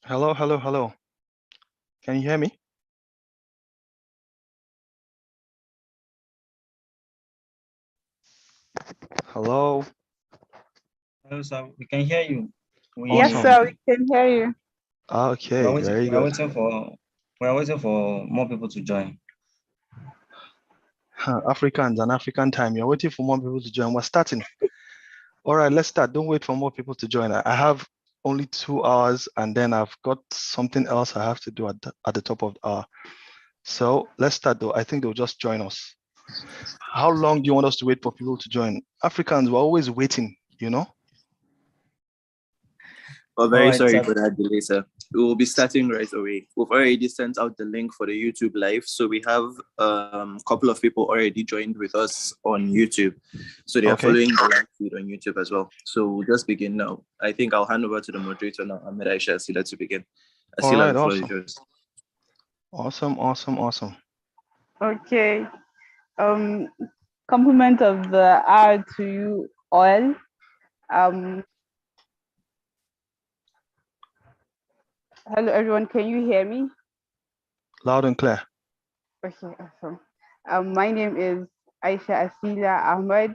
Hello, hello, hello. Can you hear me? Hello. Hello, sir. We can hear you. We hear Yes, you. Awesome. sir, we can hear you. Okay, very We are good. waiting for more people to join. Africans and African time. You're waiting for more people to join. We're starting. All right, let's start. Don't wait for more people to join. I have only 2 hours and then I've got something else I have to do at the top of the hour. So let's start though. I think they'll just join us. How long do you want us to wait for people to join? Africans, we're always waiting, you know? Well, All very right, sorry sir. for that delay, sir. We will be starting right away. We've already sent out the link for the YouTube live, so we have a couple of people already joined with us on YouTube. So they are Okay. following the live feed on YouTube as well. So we'll just begin now. I think I'll hand over to the moderator now, Ahmed Aisha Asila, to begin. All Asila, right, the floor is awesome. yours. Awesome. Okay. Um, Compliment of the hour to you all. Um, Hello everyone, can you hear me? Loud and clear. Okay, awesome. My name is Aisha Asila Ahmed.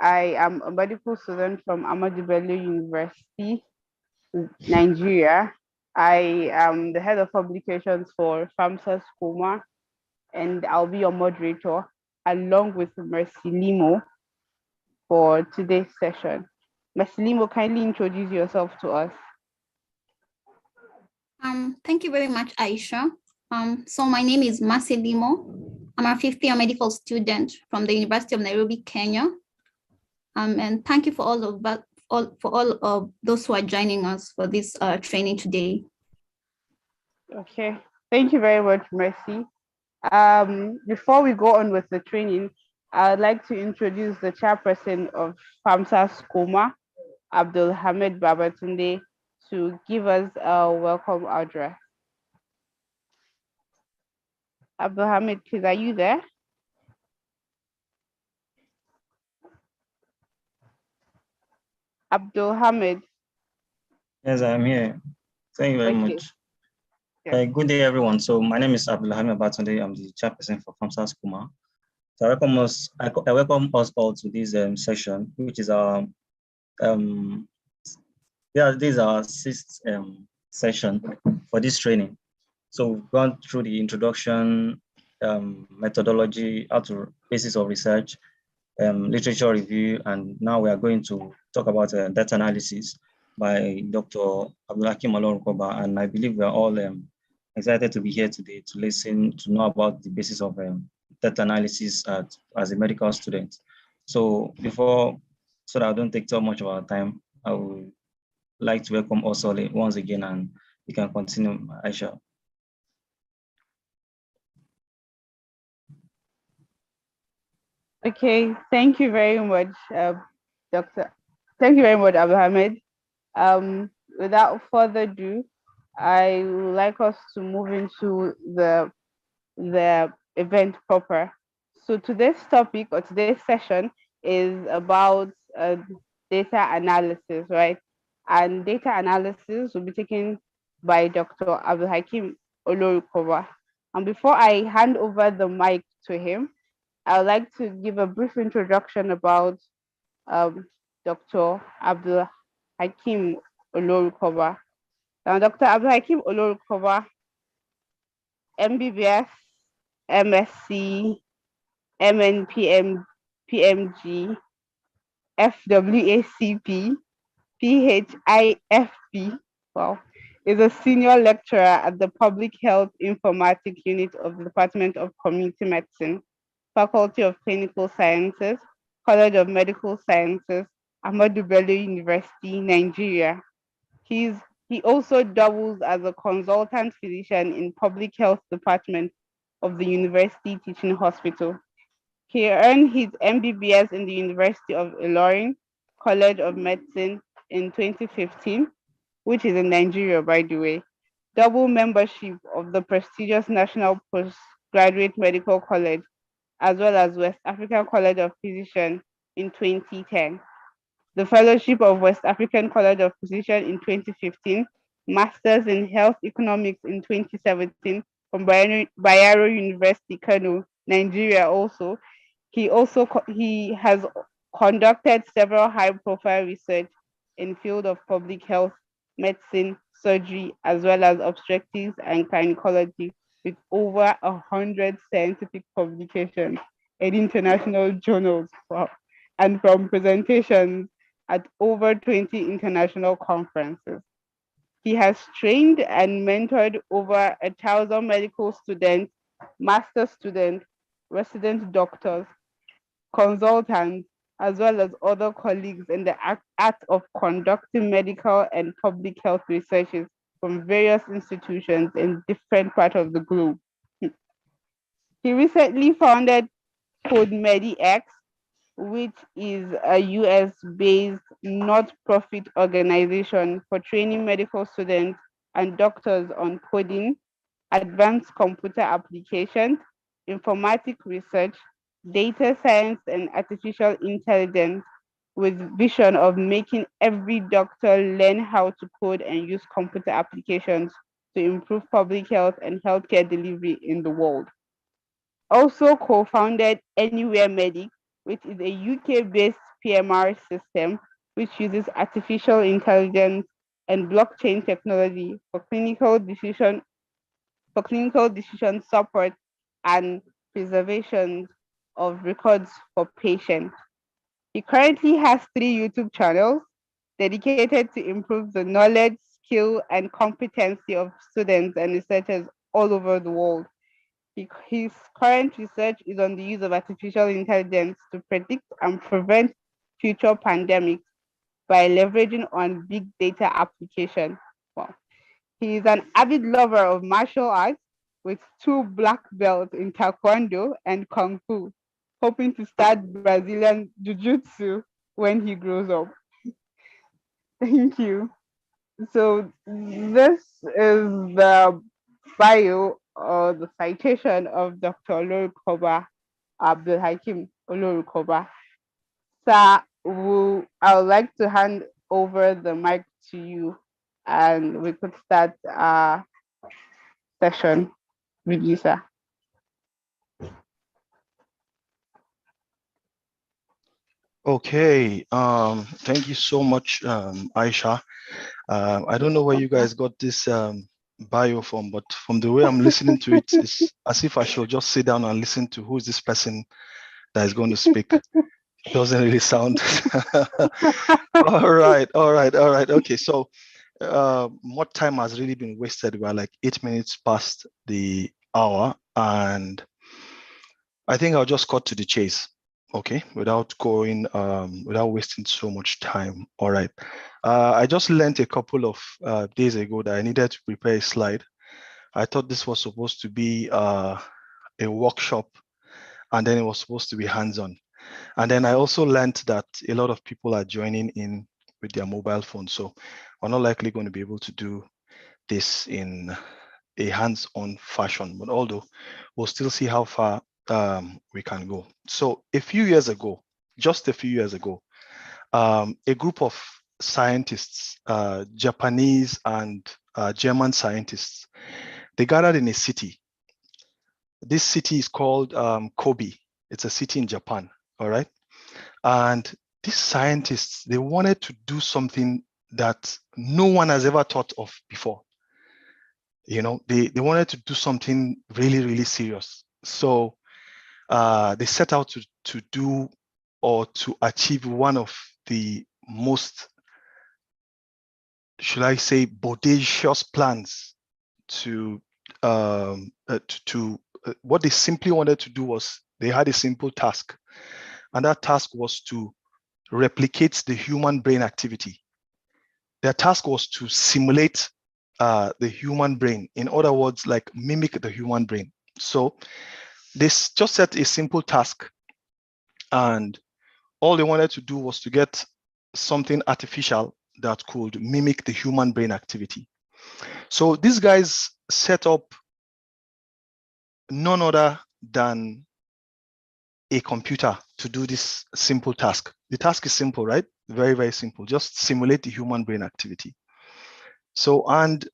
I am a medical student from Ahmadu Bello University, Nigeria. I am the head of publications for FAMSA Skoma, and I'll be your moderator along with Mercy Limo for today's session. Mercy Limo, kindly introduce yourself to us. Thank you very much, Aisha. So my name is Mercy Limo. I'm a fifth-year medical student from the University of Nairobi, Kenya. And thank you for all of those who are joining us for this training today. Okay, thank you very much, Mercy. Before we go on with the training, I'd like to introduce the chairperson of FAMSA Skoma, Abdul Hamid Babatunde, to give us a welcome address. Abdul Hamid, please, are you there? Abdul Hamid. Yes, I'm here. Thank you very Okay. much. Yeah. Good day, everyone. So my name is Abdulhamid Batunde. I'm the chairperson for FAMSA Skuma. So I welcome us all to this session, which is this is our sixth session for this training. So we've gone through the introduction, methodology, basis of research, literature review, and now we are going to talk about data analysis by Dr. Abdulhakim Olorukoba, and I believe we are all excited to be here today to listen, to know about the basis of data analysis as a medical student. So so that I don't take too much of our time, I would like to welcome us all once again, and we can continue, Aisha. Okay, thank you very much, Doctor. Thank you very much, Abdul Hamid. Without further ado, I would like us to move into the event proper. So today's topic or today's session is about data analysis, right? And data analysis will be taken by Dr. Abdul Hakim Olorukova. And before I hand over the mic to him, I would like to give a brief introduction about um, Dr. Abdul Hakim Olorukova. Now, Dr. Abdul Hakim Olorukova, MBBS, MSc, MNPM, PMG, FWACP, PHIFP, wow, is a senior lecturer at the Public Health Informatics Unit of the Department of Community Medicine, Faculty of Clinical Sciences, College of Medical Sciences, Ahmadu Bello University, Nigeria. He also doubles as a consultant physician in Public Health Department of the University Teaching Hospital. He earned his MBBS in the University of Ilorin College of Medicine in 2015, which is in Nigeria, by the way. Double membership of the prestigious National Postgraduate Medical College, as well as West African College of Physicians in 2010. The Fellowship of West African College of Physicians in 2015, Masters in Health Economics in 2017 from Bayero University, Kano, Nigeria also. He has conducted several high-profile research in field of public health, medicine, surgery, as well as obstetrics and gynecology, with over 100 scientific publications in international journals. Wow. And from presentations at over 20 international conferences. He has trained and mentored over 1,000 medical students, master students, resident doctors, consultants, as well as other colleagues in the art of conducting medical and public health researches from various institutions in different parts of the globe. He recently founded CodeMediX, which is a US-based not-profit organization for training medical students and doctors on coding, advanced computer applications, informatic research, data science, and artificial intelligence, with vision of making every doctor learn how to code and use computer applications to improve public health and healthcare delivery in the world. Also co-founded Anywhere Medic, which is a UK-based PMR system which uses artificial intelligence and blockchain technology for clinical decision support and preservation of records for patients. He currently has 3 YouTube channels dedicated to improve the knowledge, skill, and competency of students and researchers all over the world. His current research is on the use of artificial intelligence to predict and prevent future pandemics by leveraging on big data application. Wow. He is an avid lover of martial arts with 2 black belts in Taekwondo and Kung Fu, hoping to start Brazilian Jiu-Jitsu when he grows up. Thank you. So this is the bio or the citation of Dr. Olorukoba Abdul Hakim Olorukoba. Sir, I would like to hand over the mic to you and we could start our session with you, sir. Okay, thank you so much, Aisha. I don't know where you guys got this bio from, but from the way I'm listening to it, it's as if I should just sit down and listen to who is this person that is going to speak. Doesn't really sound. All right. Okay, so more time has really been wasted. We're like 8 minutes past the hour, and I think I'll just cut to the chase. Okay, without wasting so much time. All right. I just learned a couple of days ago that I needed to prepare a slide. I thought this was supposed to be a workshop, and then it was supposed to be hands-on. And then I also learned that a lot of people are joining in with their mobile phone. So we're not likely going to be able to do this in a hands-on fashion, but although we'll still see how far we can go. So just a few years ago, a group of scientists, Japanese and German scientists, they gathered in a city. This city is called Kobe. It's a city in Japan, all right? And these scientists, they wanted to do something that no one has ever thought of before. You know, they wanted to do something really, really serious. So they set out to do or to achieve one of the most, should I say, bodacious plans to what they simply wanted to do was they had a simple task, and that task was to replicate the human brain activity. Their task was to simulate the human brain. In other words, like mimic the human brain. So they just set a simple task, and all they wanted to do was to get something artificial that could mimic the human brain activity. So these guys set up none other than a computer to do this simple task. The task is simple, right? Very, very simple. Just simulate the human brain activity. So, and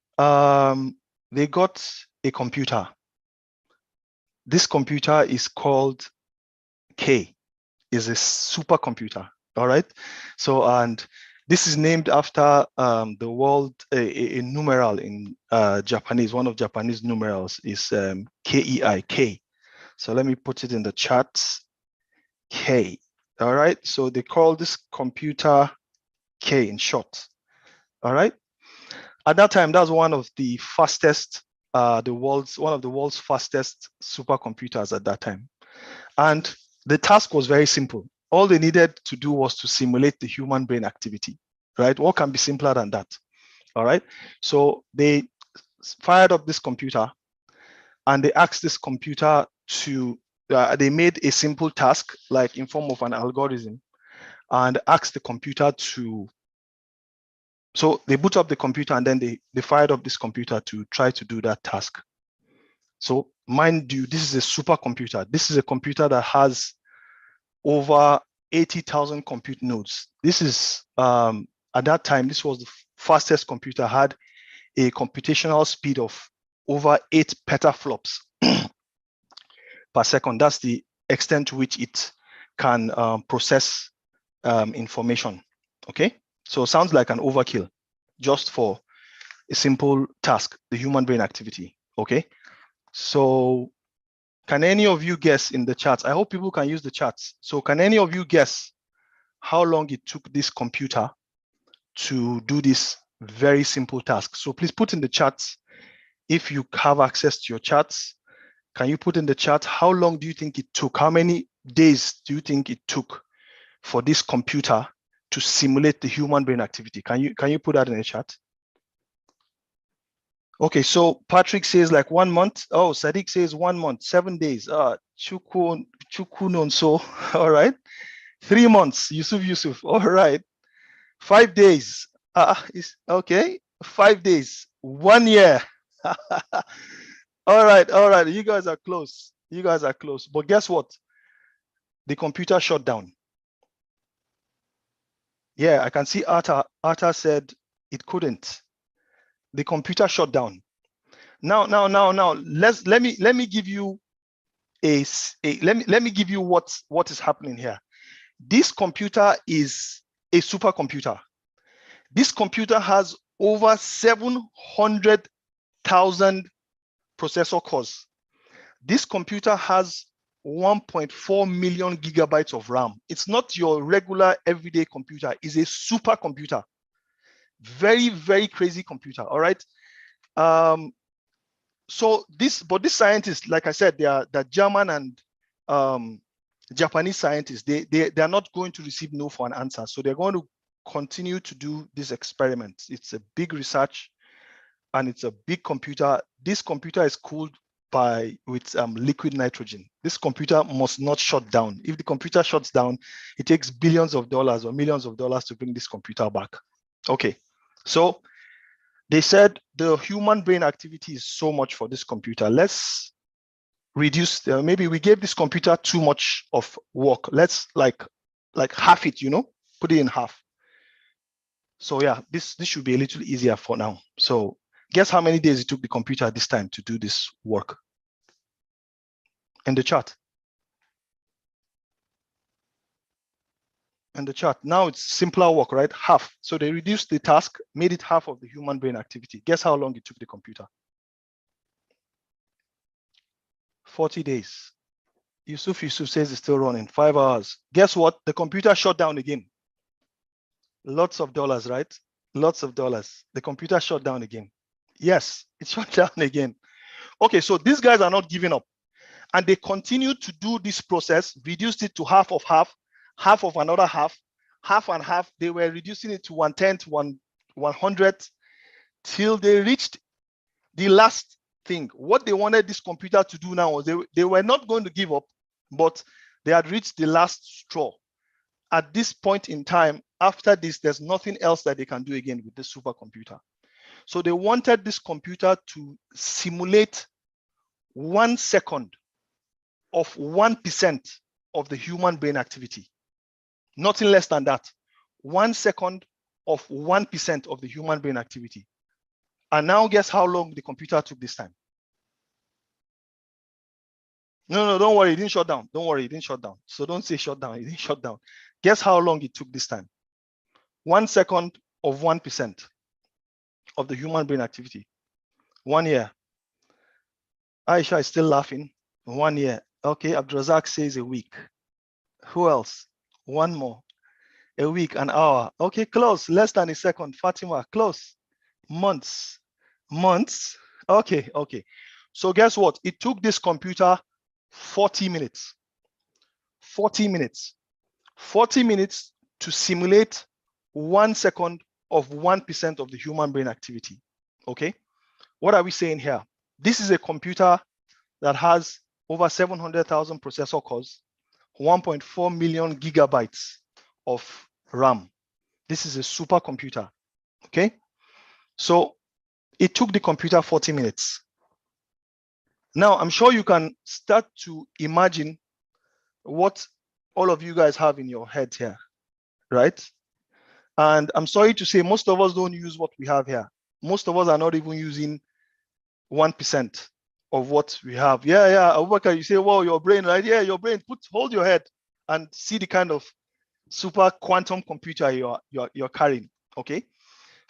they got a computer. This computer is called K, is a supercomputer. All right. So, and this is named after the world, a numeral in Japanese. One of Japanese numerals is KEI, K. So let me put it in the chat, K. All right. So they call this computer K in short. All right. At that time, that was one of the fastest, one of the world's fastest supercomputers at that time. And the task was very simple. All they needed to do was to simulate the human brain activity, right? What can be simpler than that? All right. So they fired up this computer and they asked this computer to, they made a simple task like in form of an algorithm and asked the computer to, so they boot up the computer and then they fired up this computer to try to do that task. So mind you, this is a supercomputer. This is a computer that has over 80,000 compute nodes. This is, at that time, this was the fastest computer, had a computational speed of over 8 petaflops per second. That's the extent to which it can process information, okay? So it sounds like an overkill just for a simple task, the human brain activity, okay? So can any of you guess in the chat? I hope people can use the chats. So can any of you guess how long it took this computer to do this very simple task? So please put in the chats if you have access to your chats. Can you put in the chat how long do you think it took? How many days do you think it took for this computer to simulate the human brain activity? Can you put that in the chat? Okay, so Patrick says like 1 month. Oh, Sadiq says 1 month, 7 days. Chuku Nonso. All right. 3 months. Yusuf. All right. 5 days. Is okay. 5 days. 1 year. All right. You guys are close. But guess what? The computer shut down. Yeah, I can see Arta said it couldn't. The computer shut down. Now, let me give you let me give you what is happening here. This computer is a supercomputer. This computer has over 700,000 processor cores. This computer has 1.4 million gigabytes of RAM. It's not your regular everyday computer. It's a supercomputer. Very, very crazy computer. All right. So these scientists, like I said, they're German and Japanese scientists. They are not going to receive no for an answer. So they're going to continue to do this experiment. It's a big research and it's a big computer. This computer is cooled with liquid nitrogen. This computer must not shut down. If the computer shuts down, it takes billions of dollars or millions of dollars to bring this computer back. Okay, so they said the human brain activity is so much for this computer. Let's reduce, maybe we gave this computer too much of work. Let's like half it, put it in half. So yeah, this should be a little easier for now. So guess how many days it took the computer this time to do this work? In the chat. In the chart. Now it's simpler work, right? Half. So they reduced the task, made it half of the human brain activity. Guess how long it took the computer? 40 days. Yusuf says it's still running, 5 hours. Guess what? The computer shut down again. Lots of dollars, right? Lots of dollars. The computer shut down again. Yes, it shut down again. Okay, so these guys are not giving up. And they continue to do this process, reduced it to half of another half and half. They were reducing it to 1/10, 1/100 till they reached the last thing. What they wanted this computer to do now was they were not going to give up, but they had reached the last straw. At this point in time, after this, there's nothing else that they can do again with this supercomputer. So they wanted this computer to simulate 1 second of 1% of the human brain activity. Nothing less than that. 1 second of 1% of the human brain activity. And now guess how long the computer took this time? No, don't worry, it didn't shut down. Don't worry, it didn't shut down. So don't say shut down, it didn't shut down. Guess how long it took this time? 1 second of 1% of the human brain activity. 1 year. Aisha is still laughing. 1 year. Okay, Abdulrazak says a week. Who else? One more. A week, an hour. Okay, close. Less than a second. Fatima, close. Months. Months. Okay. So guess what? It took this computer 40 minutes. 40 minutes. 40 minutes to simulate 1 second of 1% of the human brain activity. Okay. What are we saying here? This is a computer that has over 700,000 processor cores, 1.4 million gigabytes of RAM. This is a supercomputer. Okay. So it took the computer 40 minutes. Now, I'm sure you can start to imagine what all of you guys have in your heads here, right? And I'm sorry to say, most of us don't use what we have here. Most of us are not even using 1% of what we have. Yeah. Abubakar, you say, well, your brain, right? Yeah, your brain. Hold your head and see the kind of super quantum computer you're carrying. Okay.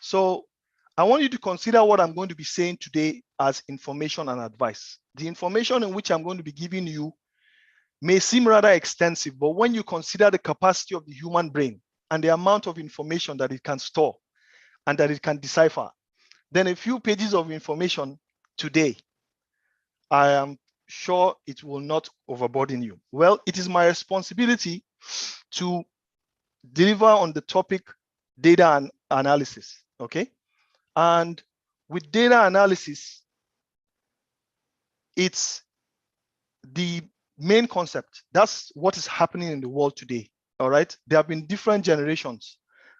So I want you to consider what I'm going to be saying today as information and advice. The information in which I'm going to be giving you may seem rather extensive, but when you consider the capacity of the human brain and the amount of information that it can store and that it can decipher, then a few pages of information today, I am sure it will not overburden you. Well, it is my responsibility to deliver on the topic data and analysis, okay? And with data analysis, it's the main concept. That's what is happening in the world today, all right? There have been different generations,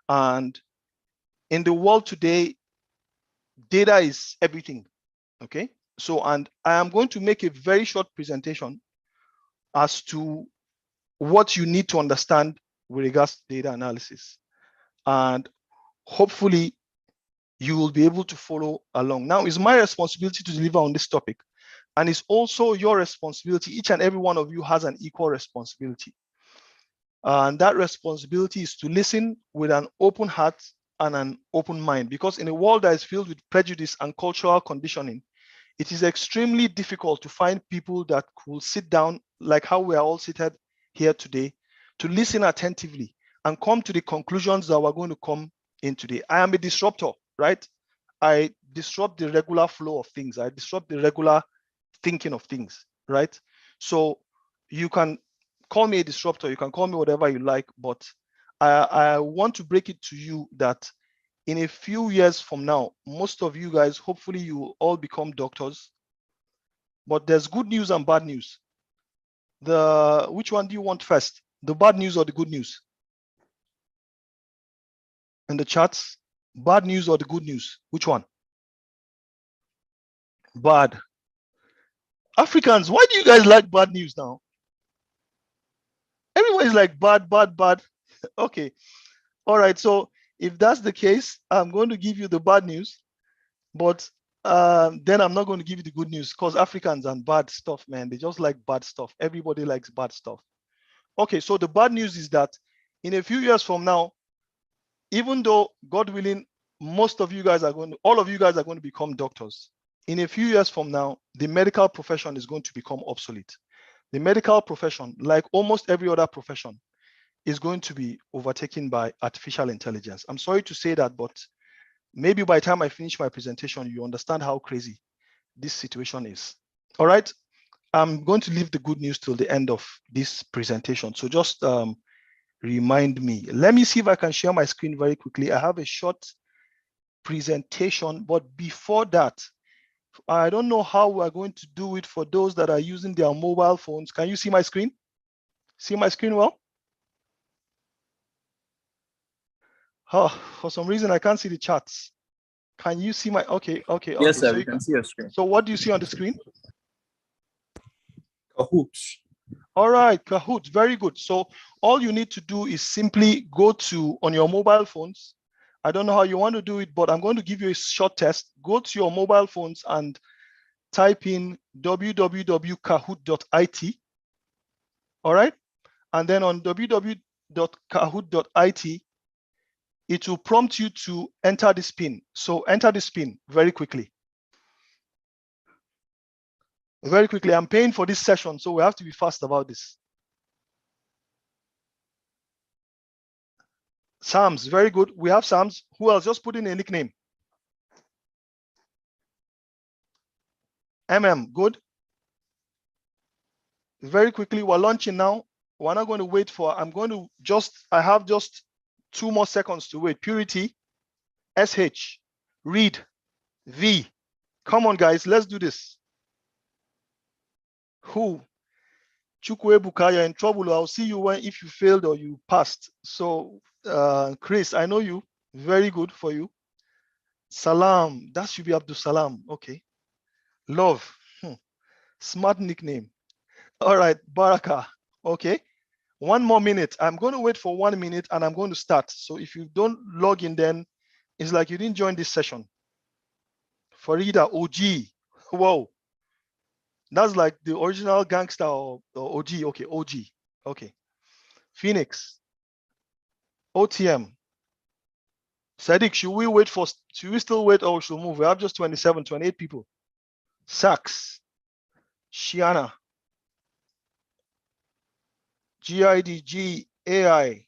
and in the world today, data is everything, okay? So, and I am going to make a very short presentation as to what you need to understand with regards to data analysis. And hopefully you will be able to follow along. Now, it's my responsibility to deliver on this topic, and it's also your responsibility. Each and every one of you has an equal responsibility. And that responsibility is to listen with an open heart and an open mind, because in a world that is filled with prejudice and cultural conditioning, it is extremely difficult to find people that will sit down like how we are all seated here today, to listen attentively and come to the conclusions that we're going to come in today. I am a disruptor, right? I disrupt the regular flow of things. I disrupt the regular thinking of things, right? So you can call me a disruptor, you can call me whatever you like, but I want to break it to you that in a few years from now, most of you guys, hopefully you will all become doctors, but there's good news and bad news. Which one do you want first? The bad news or the good news? In the chats, bad news or the good news? Which one? Bad. Africans, why do you guys like bad news now? Everyone is like bad. Okay. All right. So if that's the case, I'm going to give you the bad news, but then I'm not going to give you the good news, because Africans and bad stuff, man, they just like bad stuff. Everybody likes bad stuff. Okay. So the bad news is that in a few years from now, even though, God willing, all of you guys are going to become doctors. In a few years from now, the medical profession is going to become obsolete. The medical profession, like almost every other profession, is going to be overtaken by artificial intelligence. I'm sorry to say that, but maybe by the time I finish my presentation, you understand how crazy this situation is. All right. I'm going to leave the good news till the end of this presentation. So just remind me. Let me see if I can share my screen very quickly. I have a short presentation, but before that, I don't know how we're going to do it for those that are using their mobile phones. Can you see my screen? See my screen well? Oh, for some reason, I can't see the charts. Can you see my, okay. Yes, sir, So we can see your screen. So what do you see on the screen? Kahoot. All right, Kahoot, very good. So all you need to do is simply go to, on your mobile phones, I don't know how you want to do it, but I'm going to give you a short test. Go to your mobile phones and type in www.kahoot.it. All right. And then on www.kahoot.it, it will prompt you to enter this pin. So enter this pin very quickly. Very quickly. I'm paying for this session, so we have to be fast about this. Sams, very good. We have Sams. Who else? Just put in a nickname. Good. Very quickly, we're launching now. We're not going to wait for, I have just 2 more seconds to wait. Purity, SH, read, V. Come on, guys, let's do this. Who? Chukwebuka, you're in trouble. I'll see you if you failed or you passed. So, Chris, I know you. Very good for you. Salam, that should be Abdul Salam. Okay. Love, smart nickname. All right, Baraka. Okay. 1 more minute. I'm going to wait for 1 minute and I'm going to start. So if you don't log in, then it's like you didn't join this session. Farida, OG. Whoa. That's like the original gangster or OG. Okay, OG. Okay. Phoenix. OTM. Sadiq, should we still wait or should we move? We have just 27, 28 people. Sax. Shiana. GIDG, AI.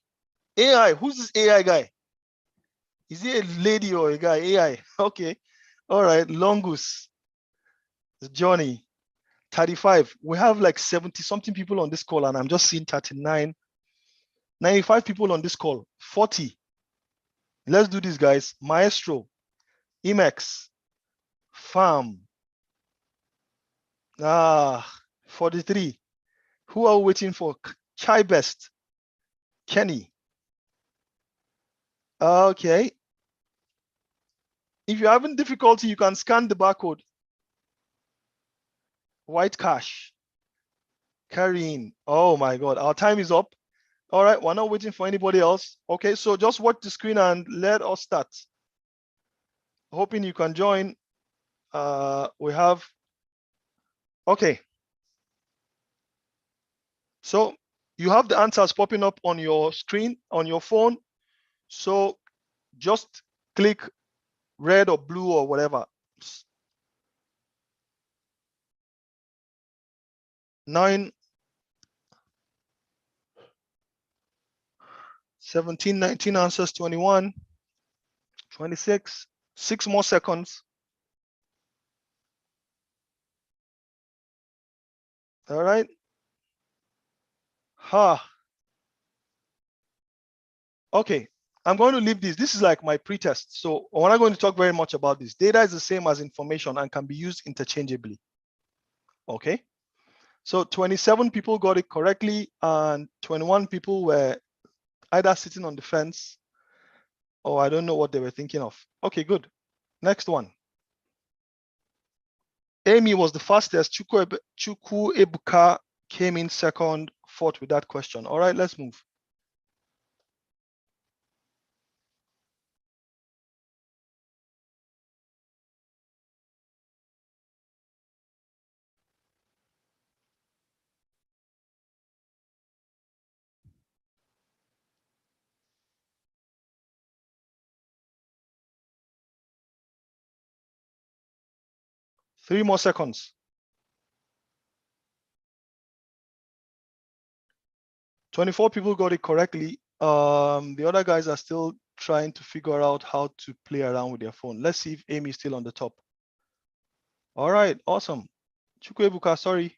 AI, who's this AI guy? Is he a lady or a guy? AI, okay. All right, Longus, Johnny, 35. We have like 70 something people on this call and I'm just seeing 39, 95 people on this call, 40. Let's do this, guys. Maestro, Emex, Farm, 43. Who are we waiting for? Chai Best, Kenny. Okay. If you're having difficulty, you can scan the barcode. White Cash, Carrying. Oh my God, our time is up. All right, we're not waiting for anybody else. Okay, so just watch the screen and let us start. Hoping you can join. We have, okay. So you have the answers popping up on your screen, on your phone. So just click red or blue or whatever. 9, 17, 19 answers, 21, 26, 6 more seconds. All right. Okay, I'm going to leave this. This is like my pre-test. So we're not going to talk very much about this. Data is the same as information and can be used interchangeably. Okay. So 27 people got it correctly and 21 people were either sitting on the fence or I don't know what they were thinking of. Okay, good. Next one. Amy was the fastest. Chuku Ebuka came in second, fourth with that question. All right, let's move. Three more seconds. 24 people got it correctly. The other guys are still trying to figure out how to play around with their phone. Let's see if Amy is still on the top. All right, awesome. Chukwuebuka, sorry.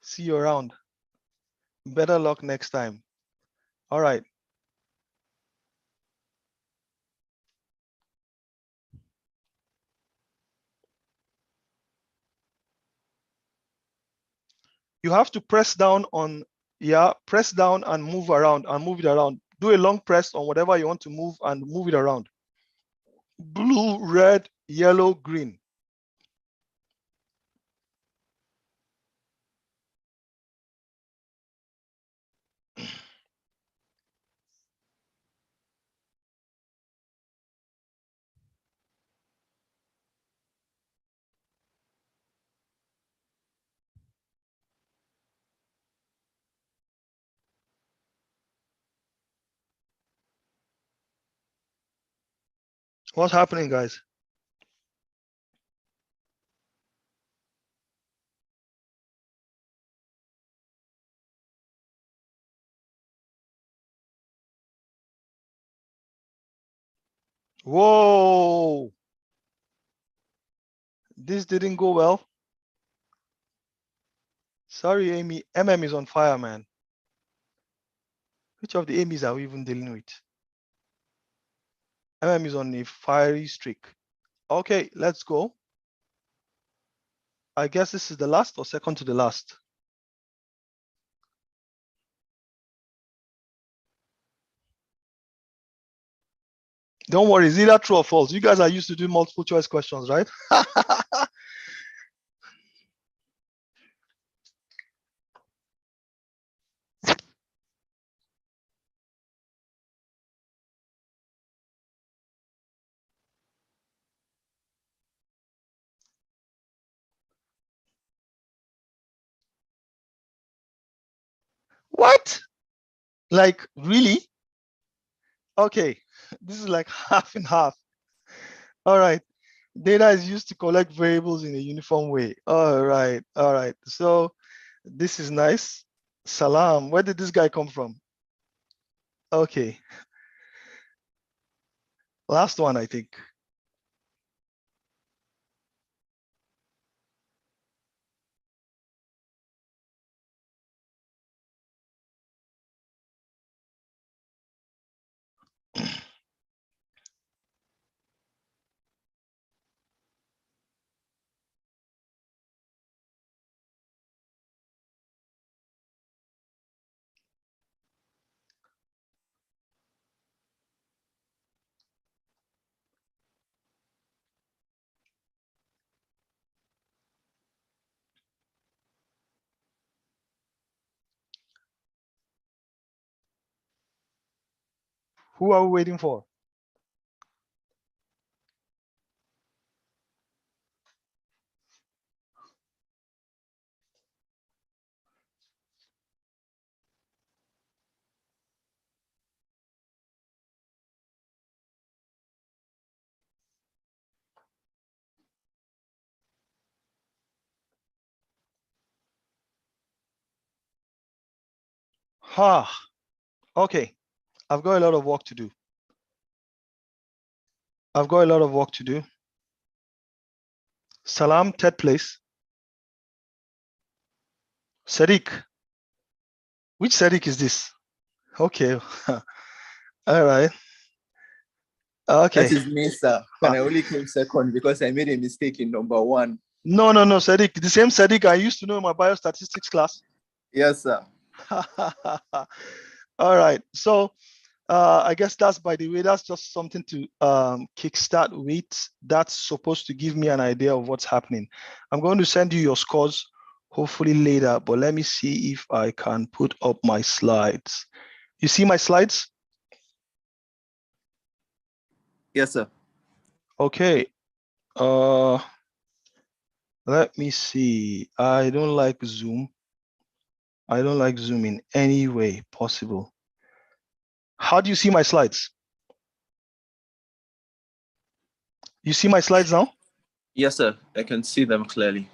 See you around. Better luck next time. All right. You have to press down on, press down and move around and move it around. Do a long press on whatever you want to move and move it around. Blue, red, yellow, green. What's happening, guys? Whoa. This didn't go well. Sorry, Amy. MM is on fire, man. Which of the Amy's are we even dealing with? MM is on a fiery streak. Okay, let's go. I guess this is the last or second to the last. Don't worry, it's either true or false. You guys are used to doing multiple choice questions, right? What? Like, really? Okay, this is like half and half. All right. Data is used to collect variables in a uniform way. All right. All right. So this is nice. Salam. Where did this guy come from? Okay. Last one, I think. Who are we waiting for? Ha. Okay. I've got a lot of work to do. I've got a lot of work to do. Salam, third place. Sadiq. Which Sadiq is this? Okay. All right. Okay. That is me, sir. And I only came second because I made a mistake in number 1. No, Sadiq. The same Sadiq I used to know in my biostatistics class. Yes, sir. All right. So I guess that's, by the way, that's just something to kickstart with. That's supposed to give me an idea of what's happening. I'm going to send you your scores hopefully later, but let me see if I can put up my slides. You see my slides? Yes, sir. Okay. Let me see. I don't like Zoom. I don't like Zoom in any way possible. How do you see my slides? You see my slides now? Yes, sir. I can see them clearly.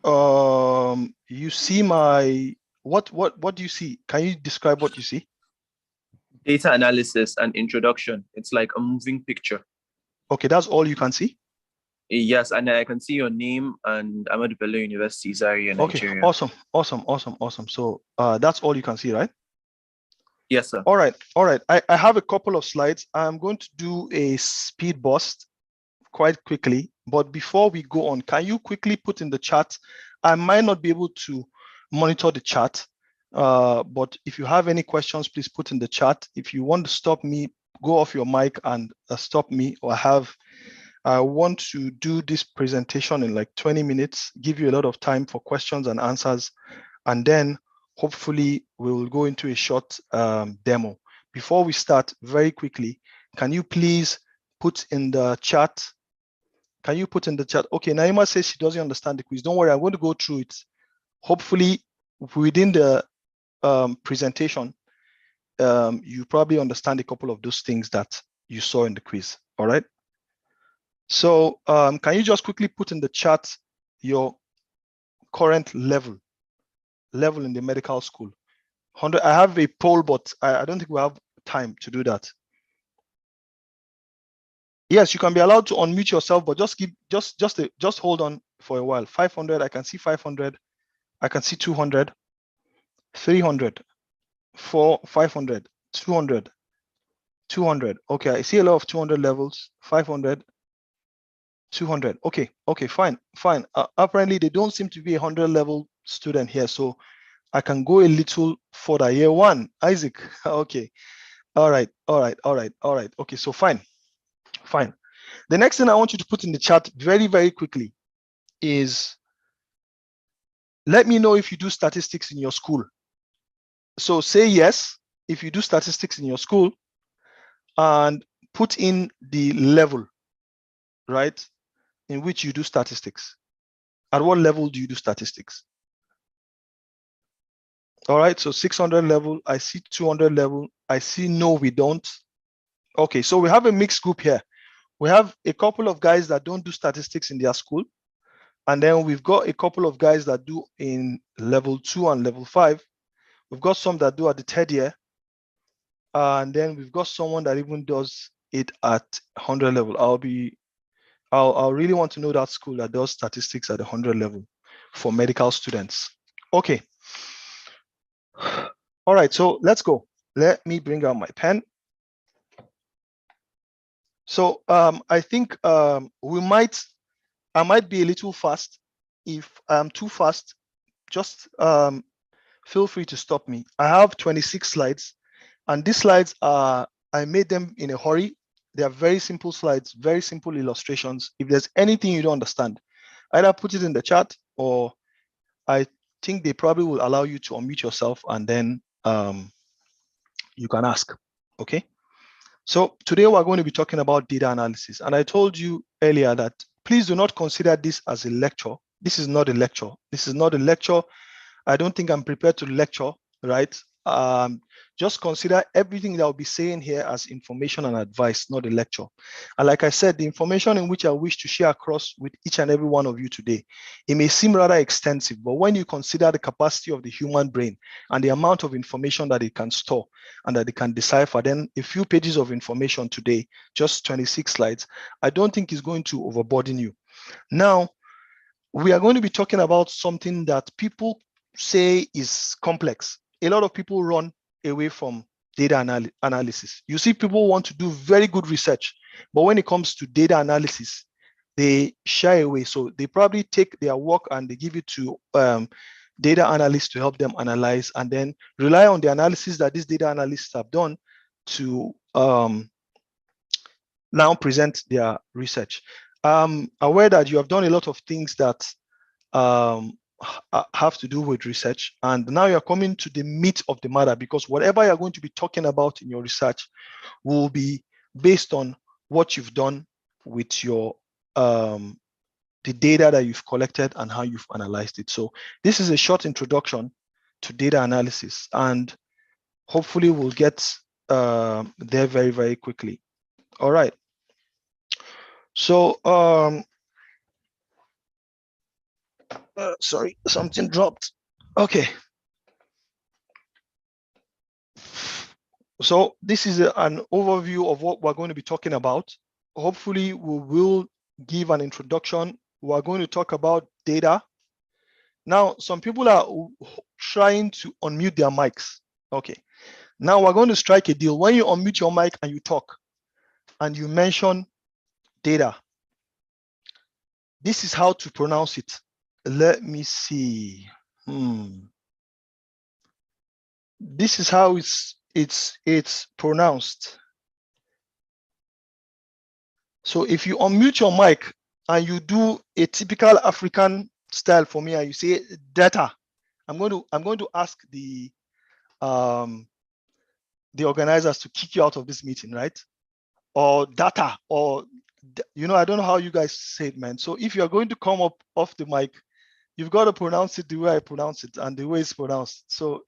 You see my, what do you see? Can you describe what you see? Data analysis and introduction. It's like a moving picture. Okay, that's all you can see? Yes, and I can see your name and Ahmadu Bello University, Zaria, Nigeria. Okay, awesome. So that's all you can see, right? Yes, sir. All right. I have a couple of slides. I'm going to do a speed bust quite quickly, but before we go on, can you quickly put in the chat? I might not be able to monitor the chat, but if you have any questions, please put in the chat. If you want to stop me, go off your mic and stop me, or I want to do this presentation in like 20 minutes, give you a lot of time for questions and answers, and then hopefully we'll go into a short demo. Before we start, very quickly, can you please put in the chat? Can you put in the chat? Okay, Naima says she doesn't understand the quiz. Don't worry, I'm going to go through it. Hopefully, within the presentation, you probably understand a couple of those things that you saw in the quiz. All right. So can you just quickly put in the chat your current level in the medical school? 100. I have a poll, but I don't think we have time to do that. Yes, you can be allowed to unmute yourself, but just hold on for a while. 500. I can see 500. I can see 200, 300, 500, 200, 200. Okay, I see a lot of 200 levels. 500, 200. Okay, fine. Apparently, they don't seem to be a 100 level student here, so I can go a little further. Year 1, Isaac. Okay. All right. Okay, so fine. The next thing I want you to put in the chat very, very quickly is, let me know if you do statistics in your school. So say yes if you do statistics in your school, and put in the level, right, in which you do statistics. At what level do you do statistics? All right, so 600 level, I see 200 level, I see no, we don't. Okay, so we have a mixed group here. We have a couple of guys that don't do statistics in their school, and then we've got a couple of guys that do in level 2 and level 5. We've got some that do at the 3rd year, and then we've got someone that even does it at 100 level. I'll really want to know that school that does statistics at the 100 level for medical students. Okay. All right, so let's go. Let me bring out my pen. So I think I might be a little fast. If I'm too fast, just feel free to stop me. I have 26 slides, and these slides I made them in a hurry. They are very simple slides, very simple illustrations. If there's anything you don't understand, either put it in the chat, or I think they probably will allow you to unmute yourself, and then you can ask. Okay. So today we're going to be talking about data analysis. And I told you earlier that please do not consider this as a lecture. This is not a lecture. I don't think I'm prepared to lecture, right? Just consider everything that I'll be saying here as information and advice, not a lecture. And like I said, the information in which I wish to share across with each and every one of you today, it may seem rather extensive, but when you consider the capacity of the human brain and the amount of information that it can store and that it can decipher, then a few pages of information today, just 26 slides, I don't think is going to overburden you. Now, we are going to be talking about something that people say is complex. A lot of people run away from data analysis. You see, people want to do very good research, but when it comes to data analysis, they shy away. So they probably take their work and they give it to data analysts to help them analyze, and then rely on the analysis that these data analysts have done to now present their research. I'm aware that you have done a lot of things that have to do with research, and now you're coming to the meat of the matter, because whatever you're going to be talking about in your research will be based on what you've done with your the data that you've collected and how you've analyzed it. So this is a short introduction to data analysis, and hopefully we'll get there very, very quickly. All right. So sorry, something dropped. Okay. So this is an overview of what we're going to be talking about. Hopefully we will give an introduction. We're going to talk about data. Now, some people are trying to unmute their mics. Okay. Now we're going to strike a deal. When you unmute your mic and you talk and you mention data, this is how to pronounce it. Let me see. This is how it's pronounced. So if you unmute your mic and you do a typical African style for me and you say data, I'm going to ask the organizers to kick you out of this meeting, right? Or data, or I don't know how you guys say it, man. So if you're going to come up off the mic, you've got to pronounce it the way I pronounce it and the way it's pronounced. So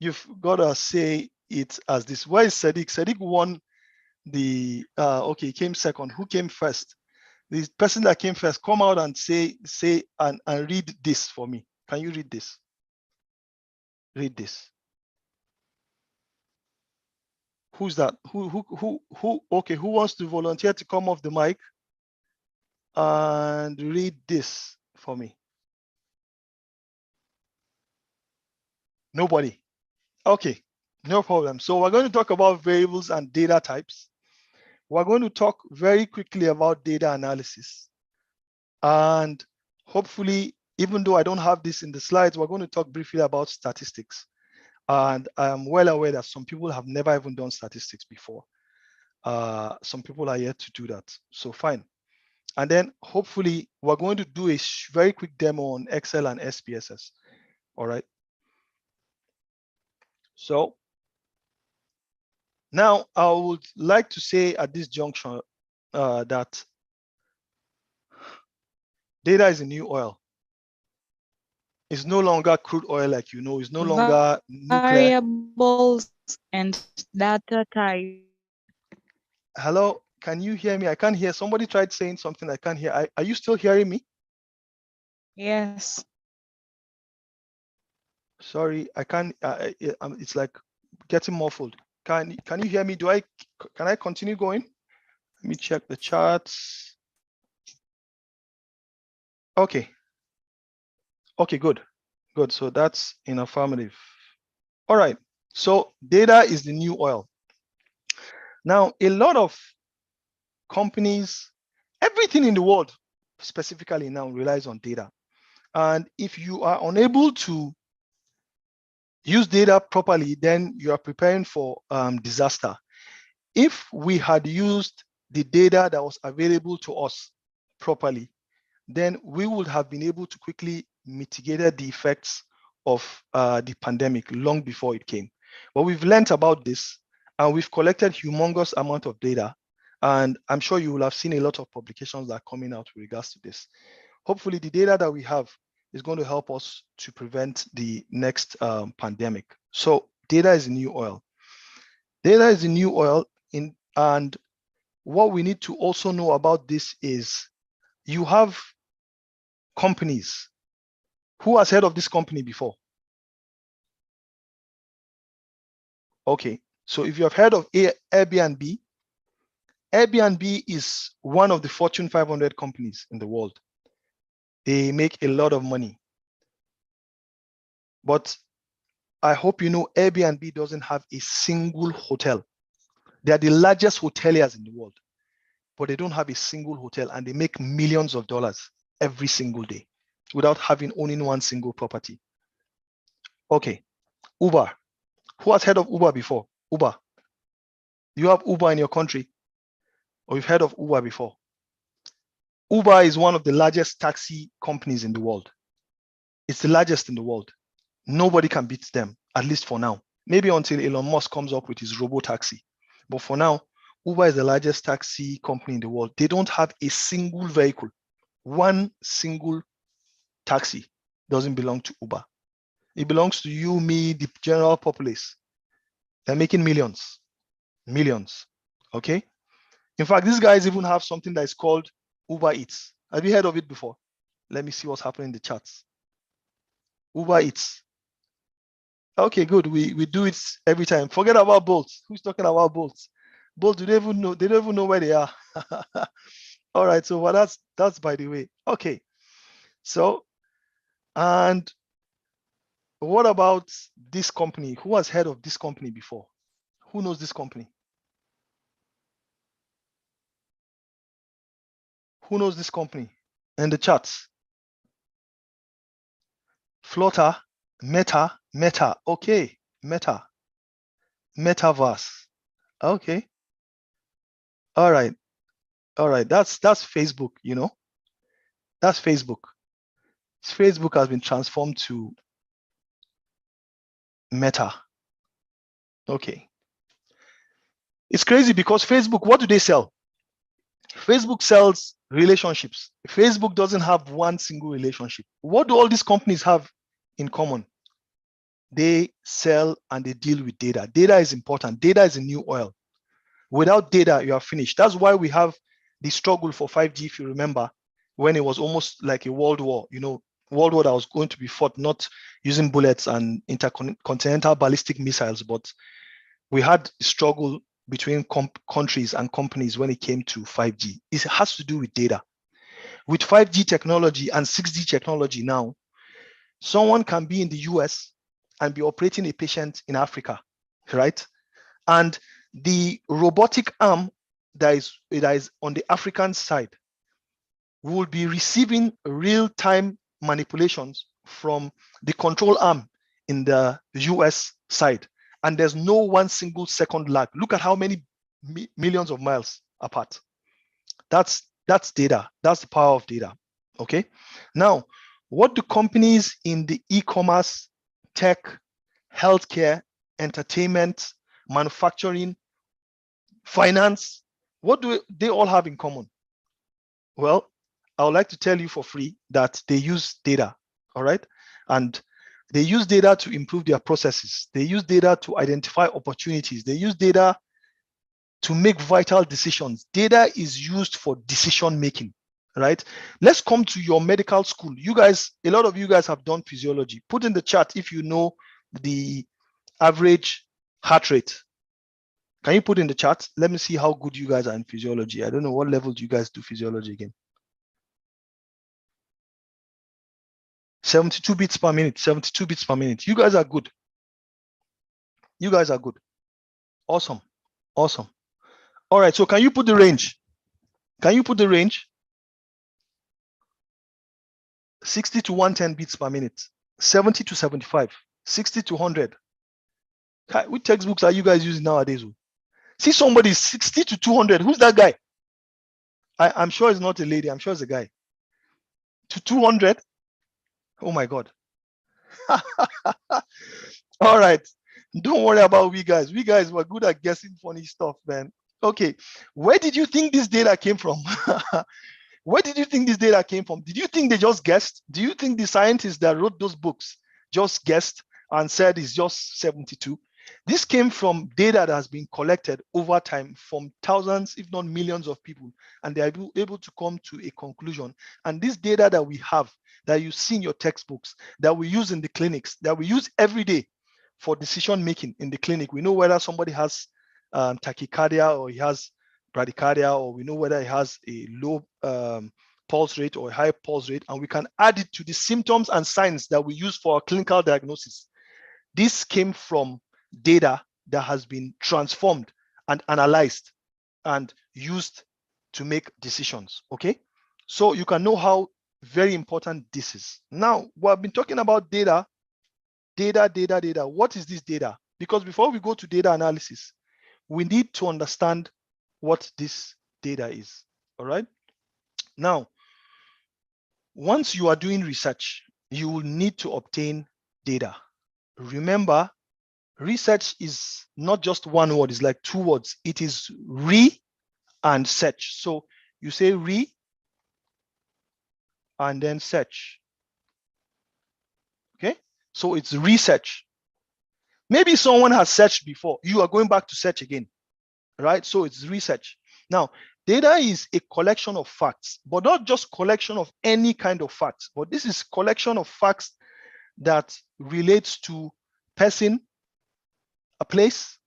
you've got to say it as this. Where is Sadiq? Sadiq won the okay, he came second. Who came first? The person that came first, come out and say and read this for me. Can you read this? Read this. Who's that? Who? Okay, who wants to volunteer to come off the mic and read this for me? Nobody. Okay, no problem. So we're going to talk about variables and data types. We're going to talk very quickly about data analysis. And hopefully, even though I don't have this in the slides, we're going to talk briefly about statistics. And I'm well aware that some people have never even done statistics before. Some people are yet to do that. So fine. And then hopefully we're going to do a very quick demo on Excel and SPSS. All right. So now I would like to say at this junction that data is a new oil. It's no longer crude oil like you know. It's no longer nuclear. Variables and data type. Hello, can you hear me? I can't hear. Somebody tried saying something I can't hear. Are you still hearing me? Yes. Sorry, I can't. It's like getting muffled. Can you hear me? Can I continue going? Let me check the charts. Okay. Okay, good. Good. So that's in affirmative. All right. So data is the new oil. Now, a lot of companies, everything in the world, specifically now, relies on data. And if you are unable to use data properly, then you are preparing for disaster. If we had used the data that was available to us properly, then we would have been able to quickly mitigate the effects of the pandemic long before it came. But we've learned about this and we've collected humongous amount of data. And I'm sure you will have seen a lot of publications that are coming out with regards to this. Hopefully the data that we have is going to help us to prevent the next pandemic. So data is the new oil. Data is the new oil, and what we need to also know about this is you have companies. Who has heard of this company before? Okay, so if you have heard of Airbnb, Airbnb is one of the Fortune 500 companies in the world. They make a lot of money. But I hope you know Airbnb doesn't have a single hotel. They are the largest hoteliers in the world, but they don't have a single hotel and they make millions of dollars every single day without owning one single property. Okay, Uber. Who has heard of Uber before? Uber. You have Uber in your country, or you've heard of Uber before? Uber is one of the largest taxi companies in the world. It's the largest in the world. Nobody can beat them, at least for now. Maybe until Elon Musk comes up with his robo-taxi. But for now, Uber is the largest taxi company in the world. They don't have a single vehicle. One single taxi doesn't belong to Uber. It belongs to you, me, the general populace. They're making millions. Millions. Okay? In fact, these guys even have something that is called Uber Eats. Have you heard of it before? Let me see what's happening in the charts. Uber Eats. Okay, good. We do it every time. Forget about Bolt. Who's talking about Bolt? Bolt, do they even know? They don't even know where they are. All right. So well, that's by the way. Okay. So, and what about this company? Who has heard of this company before? Who knows this company? Who knows this company? In the charts. Flutter, Meta. Okay, Meta. Metaverse. Okay. All right. That's Facebook, you know. That's Facebook. Facebook has been transformed to Meta. Okay. It's crazy because Facebook, what do they sell? Facebook sells relationships. Facebook doesn't have one single relationship. What do all these companies have in common? They sell and they deal with data. Data is important. Data is a new oil. Without data, you are finished. That's why we have the struggle for 5G, if you remember, when it was almost like a world war, world war that was going to be fought, not using bullets and intercontinental ballistic missiles, but we had a struggle between countries and companies when it came to 5G. It has to do with data. With 5G technology and 6G technology now, someone can be in the US and be operating a patient in Africa, right? And the robotic arm that is on the African side will be receiving real-time manipulations from the control arm in the US side. And there's no 1 single second lag. Look at how many millions of miles apart. That's data. That's the power of data. Okay. Now, what do companies in the e-commerce, tech, healthcare, entertainment, manufacturing, finance, what do they all have in common? Well, I would like to tell you for free that they use data. All right. And they use data to improve their processes. They use data to identify opportunities. They use data to make vital decisions. Data is used for decision making, right? Let's come to your medical school. You guys, a lot of you guys have done physiology. Put in the chat if you know the average heart rate. Can you put in the chat? Let me see how good you guys are in physiology. I don't know what level do you guys do physiology again. 72 beats per minute, 72 beats per minute. You guys are good. You guys are good. Awesome. Awesome. All right, so can you put the range? Can you put the range? 60 to 110 beats per minute, 70 to 75, 60 to 100. Which textbooks are you guys using nowadays? See somebody 60 to 200. Who's that guy? I'm sure it's not a lady. I'm sure it's a guy. To 200. Oh my God. All right. Don't worry about we guys. We guys were good at guessing funny stuff, man. Okay. Where did you think this data came from? Where did you think this data came from? Did you think they just guessed? Do you think the scientists that wrote those books just guessed and said it's just 72? This came from data that has been collected over time from thousands, if not millions of people, and they are able to come to a conclusion. And this data that we have, that you see in your textbooks, that we use in the clinics, that we use every day for decision making in the clinic. We know whether somebody has tachycardia or he has bradycardia, or we know whether he has a low pulse rate or a high pulse rate, and we can add it to the symptoms and signs that we use for our clinical diagnosis. This came from data that has been transformed and analyzed and used to make decisions. Okay, so you can know how very important this is. Now, we've been talking about data. What is this data? Because before we go to data analysis, we need to understand what this data is. All right. Now, once you are doing research, you will need to obtain data. Remember, research is not just one word, it's like two words. It is re and search. So you say re and then search. Okay, so it's research. Maybe someone has searched before, you are going back to search again, right? So it's research. Now, data is a collection of facts, but not just collection of any kind of facts, but this is collection of facts that relates to person, a place,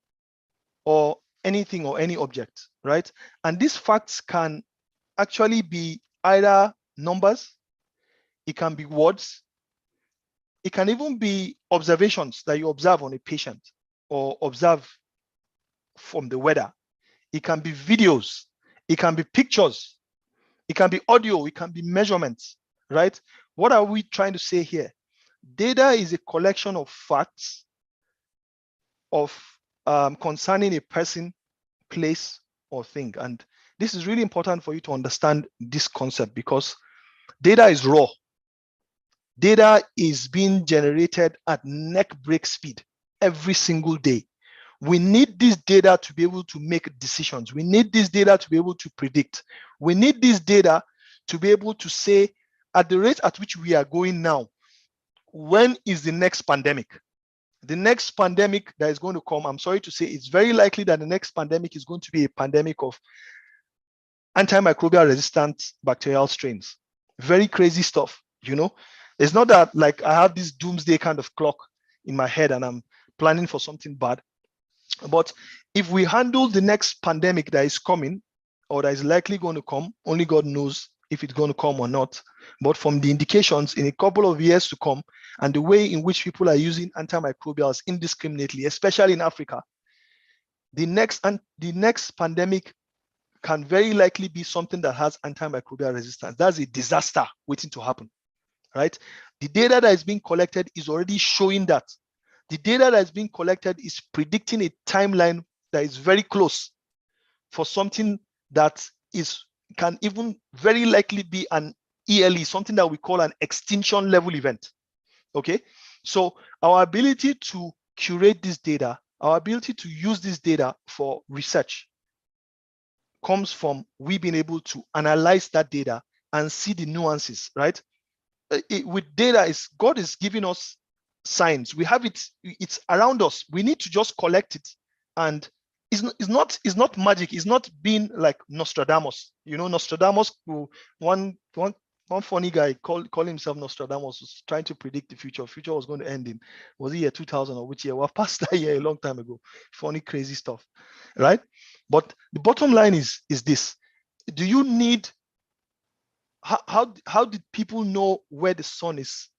or anything or any object, right? And these facts can actually be either numbers, it can be words, it can even be observations that you observe on a patient or observe from the weather. It can be videos, it can be pictures, it can be audio, it can be measurements, right? What are we trying to say here? Data is a collection of facts of concerning a person, place, or thing. And this is really important for you to understand this concept, because data is raw. Data is being generated at neck break speed every single day. We need this data to be able to make decisions. We need this data to be able to predict. We need this data to be able to say, at the rate at which we are going now, when is the next pandemic? The next pandemic that is going to come, I'm sorry to say, it's very likely that the next pandemic is going to be a pandemic of antimicrobial resistant bacterial strains. Very crazy stuff, you know. It's not that like I have this doomsday kind of clock in my head and I'm planning for something bad. But if we handle the next pandemic that is coming or that is likely going to come, only God knows if it's going to come or not. But from the indications in a couple of years to come and the way in which people are using antimicrobials indiscriminately, especially in Africa, the next pandemic can very likely be something that has antimicrobial resistance. That's a disaster waiting to happen, right? The data that is being collected is already showing that. The data that is being collected is predicting a timeline that is very close for something that can even very likely be an ELE, something that we call an extinction level event. Okay, so our ability to curate this data, our ability to use this data for research comes from we being able to analyze that data and see the nuances, right? With data, God is giving us signs. We have it, it's around us. We need to just collect it. And it's not magic. It's not being like Nostradamus. You know, Nostradamus, one funny guy called himself Nostradamus, was trying to predict the future. Future was going to end in, was it year 2000 or which year? We've passed that year a long time ago. Funny, crazy stuff, right? But the bottom line is this. Do you need, how did people know where the sun is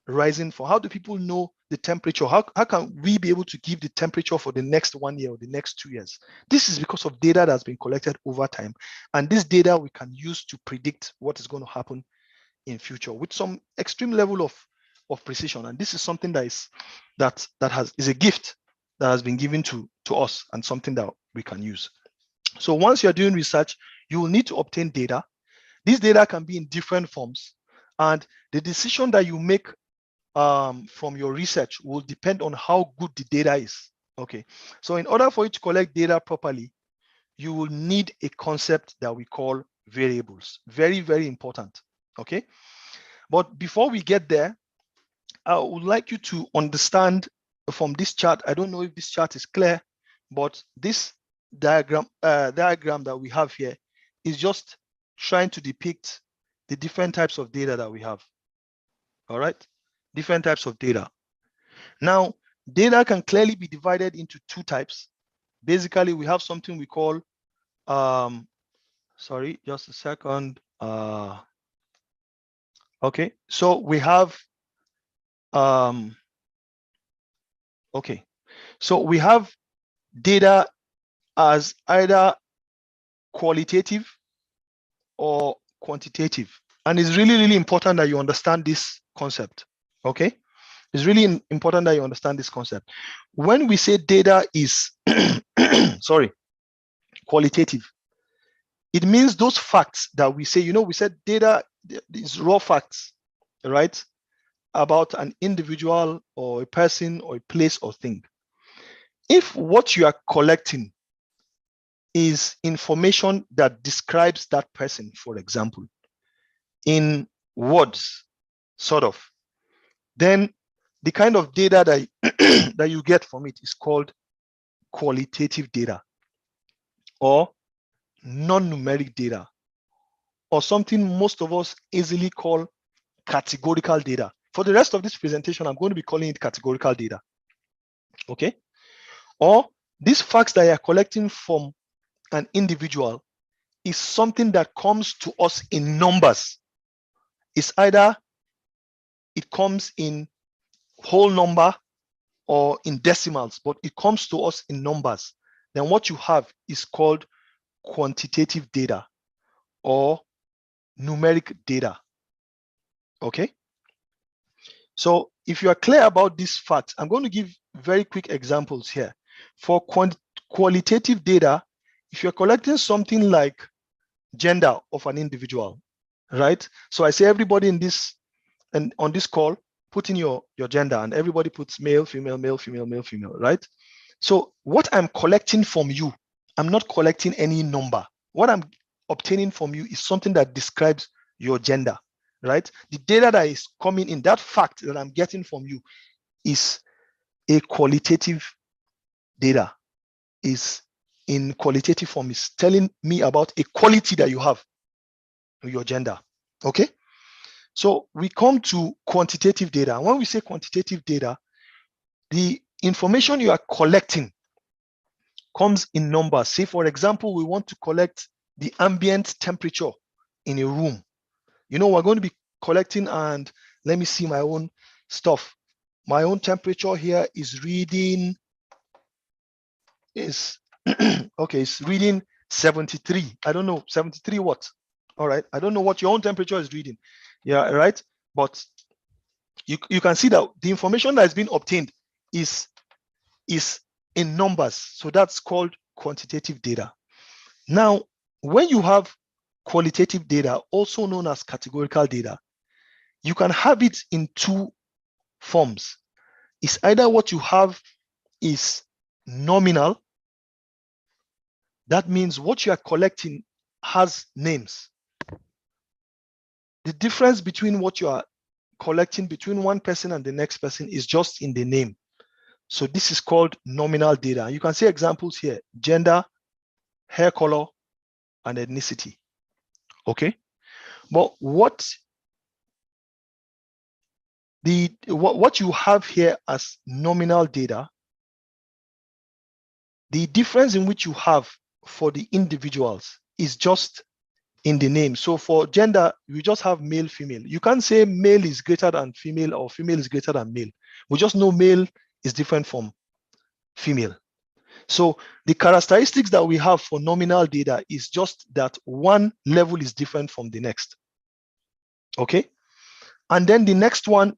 rising for? How do people know the temperature? How can we be able to give the temperature for the next 1 year or the next 2 years? This is because of data that's been collected over time. And this data we can use to predict what is going to happen in future with some extreme level of precision. And this is something that is a gift that has been given to us and something that we can use. So once you're doing research, you will need to obtain data. This data can be in different forms, and the decision that you make from your research will depend on how good the data is. Okay, so in order for you to collect data properly, you will need a concept that we call variables. Very, very important. Okay, but before we get there, I would like you to understand from this chart. I don't know if this chart is clear, but this diagram that we have here is just trying to depict the different types of data that we have. All right, different types of data. Now, data can clearly be divided into two types. Basically, we have something we call, sorry, just a second. Okay, so we have, okay, so we have data as either qualitative or quantitative. And it's really, really important that you understand this concept, okay? It's really important that you understand this concept. When we say data is, sorry, qualitative, it means those facts that we say, you know, we said data is raw facts, right? About an individual or a person or a place or thing. If what you are collecting is information that describes that person, for example, in words, sort of, then the kind of data that, that you get from it is called qualitative data or non-numeric data, or something most of us easily call categorical data. For the rest of this presentation, I'm going to be calling it categorical data, okay? Or these facts that you're collecting from an individual is something that comes to us in numbers. It's either it comes in whole number or in decimals, but it comes to us in numbers. Then what you have is called quantitative data or numeric data, okay? So if you are clear about these facts, I'm going to give very quick examples here. For qualitative data, if you're collecting something like gender of an individual, right? So I say everybody in this and on this call, put in your gender, and everybody puts male, female, male, female, male, female, right? So what I'm collecting from you, I'm not collecting any number. What I'm obtaining from you is something that describes your gender, right? The data that is coming in, that fact that I'm getting from you is a qualitative data, is in qualitative form is telling me about a quality that you have, your gender. Okay. So we come to quantitative data. And when we say quantitative data, the information you are collecting comes in numbers. Say, for example, we want to collect the ambient temperature in a room. You know, we're going to be collecting, and let me see my own stuff. My own temperature here is reading is okay, it's reading 73. I don't know, 73 what? All right, I don't know what your own temperature is reading. Yeah, right. But you can see that the information that has been obtained is in numbers. So that's called quantitative data. Now, when you have qualitative data, also known as categorical data, you can have it in two forms. It's either what you have is nominal. That means what you are collecting has names. The difference between what you are collecting between one person and the next person is just in the name. So this is called nominal data. You can see examples here: gender, hair color, and ethnicity. Okay. But what you have here as nominal data, the difference in which you have for the individuals is just in the name. So for gender, we just have male, female. You can't say male is greater than female or female is greater than male. We just know male is different from female. So the characteristics that we have for nominal data is just that one level is different from the next. Okay. And then the next one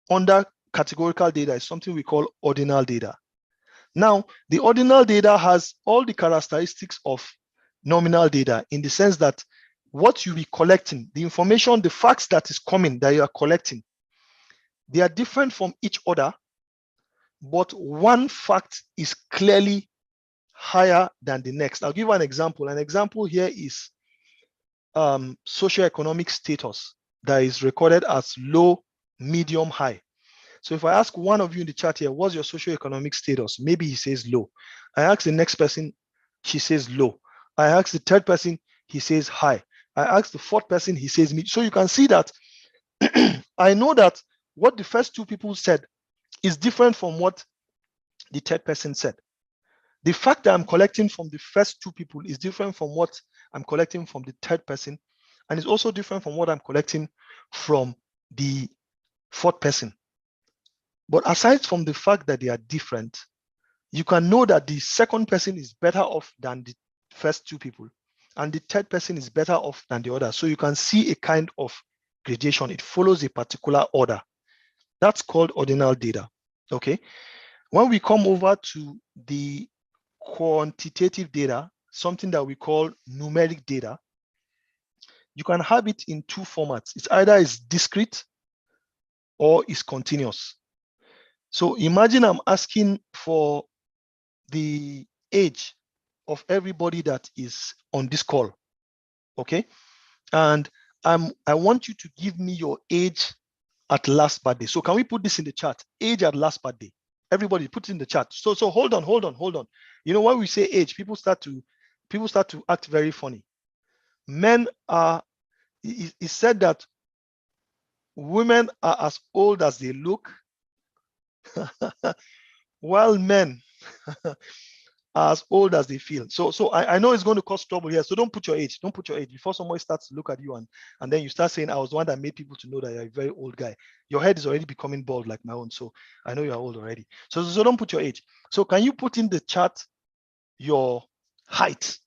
under categorical data is something we call ordinal data. Now, the ordinal data has all the characteristics of nominal data in the sense that what you be collecting, the information, the facts that is coming that you are collecting, they are different from each other, but one fact is clearly higher than the next. I'll give you an example. An example here is socioeconomic status that is recorded as low, medium, high. So if I ask one of you in the chat here, what's your socioeconomic status? Maybe he says low. I ask the next person, she says low. I ask the third person, he says high. I ask the fourth person, he says mid. So you can see that I know that what the first two people said is different from what the third person said. The fact that I'm collecting from the first two people is different from what I'm collecting from the third person, and it's also different from what I'm collecting from the fourth person. But aside from the fact that they are different, you can know that the second person is better off than the first two people, and the third person is better off than the other. So you can see a kind of gradation. It follows a particular order. That's called ordinal data. Okay. When we come over to the quantitative data, something that we call numeric data, you can have it in two formats. It's either is discrete or is continuous. So imagine I'm asking for the age of everybody that is on this call, okay? And I want you to give me your age at last birthday. So can we put this in the chat? Age at last birthday. Everybody put it in the chat. So hold on. You know, when we say age, people start to act very funny. Men are, it's said that women are as old as they look, while men are as old as they feel. So I know it's going to cause trouble here. So don't put your age. Don't put your age before somebody starts to look at you and then you start saying, I was the one that made people to know that you're a very old guy. Your head is already becoming bald like my own. So I know you're old already. So don't put your age. So can you put in the chat your height?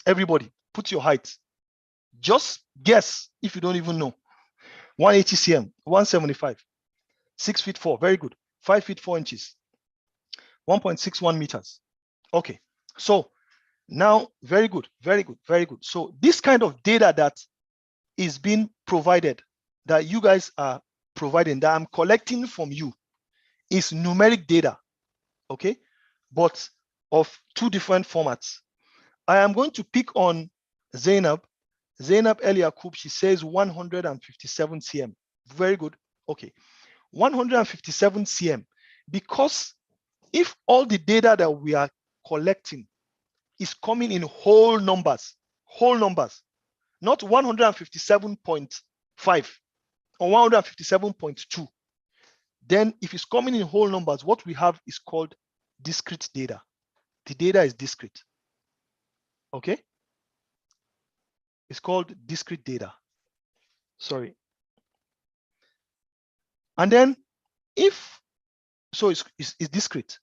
Everybody, put your height. Just guess if you don't even know. 180 cm, 175, 6'4", very good. 5 feet 4 inches, 1.61 meters. Okay, so now very good. So this kind of data that is being provided, that you guys are providing, that I'm collecting from you, is numeric data, okay, but of two different formats. I am going to pick on Zainab El Yakub. She says 157 cm. Very good. Okay, 157 cm, because if all the data that we are collecting is coming in whole numbers, not 157.5 or 157.2. Then if it's coming in whole numbers, what we have is called discrete data. The data is discrete. Okay? It's called discrete data. Sorry. And then if, so it's discrete.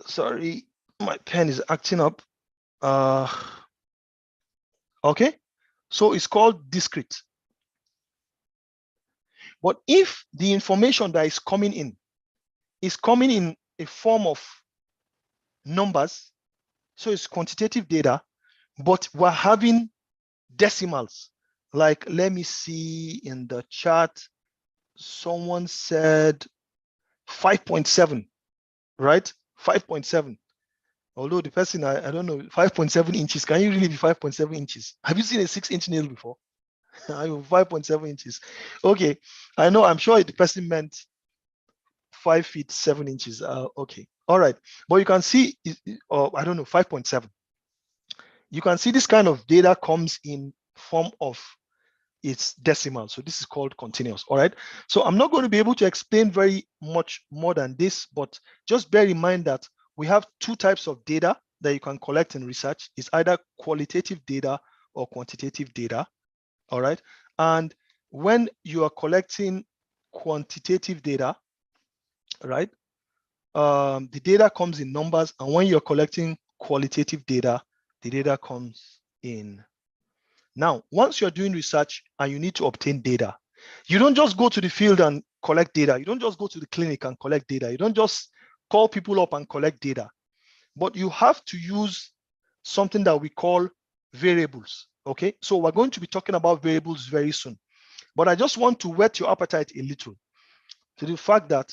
Sorry, my pen is acting up. Okay, so it's called discrete. But if the information that is coming in a form of numbers, so it's quantitative data, but we're having decimals. Like, let me see in the chat, someone said 5.7, right? 5.7. Although the person, I don't know, 5.7 inches. Can you really be 5.7 inches? Have you seen a 6-inch nail before? 5.7 inches. Okay, I know, I'm sure the person meant 5 feet 7 inches. Okay, all right. But you can see, I don't know, 5.7. You can see this kind of data comes in form of its decimal. So this is called continuous. All right. So I'm not going to be able to explain very much more than this, but just bear in mind that we have two types of data that you can collect in research. It's either qualitative data or quantitative data. All right. And when you are collecting quantitative data, right, the data comes in numbers. And when you're collecting qualitative data, the data comes in. Now, once you're doing research and you need to obtain data, you don't just go to the field and collect data. You don't just go to the clinic and collect data. You don't just call people up and collect data, but you have to use something that we call variables. Okay, so we're going to be talking about variables very soon, but I just want to whet your appetite a little to the fact that,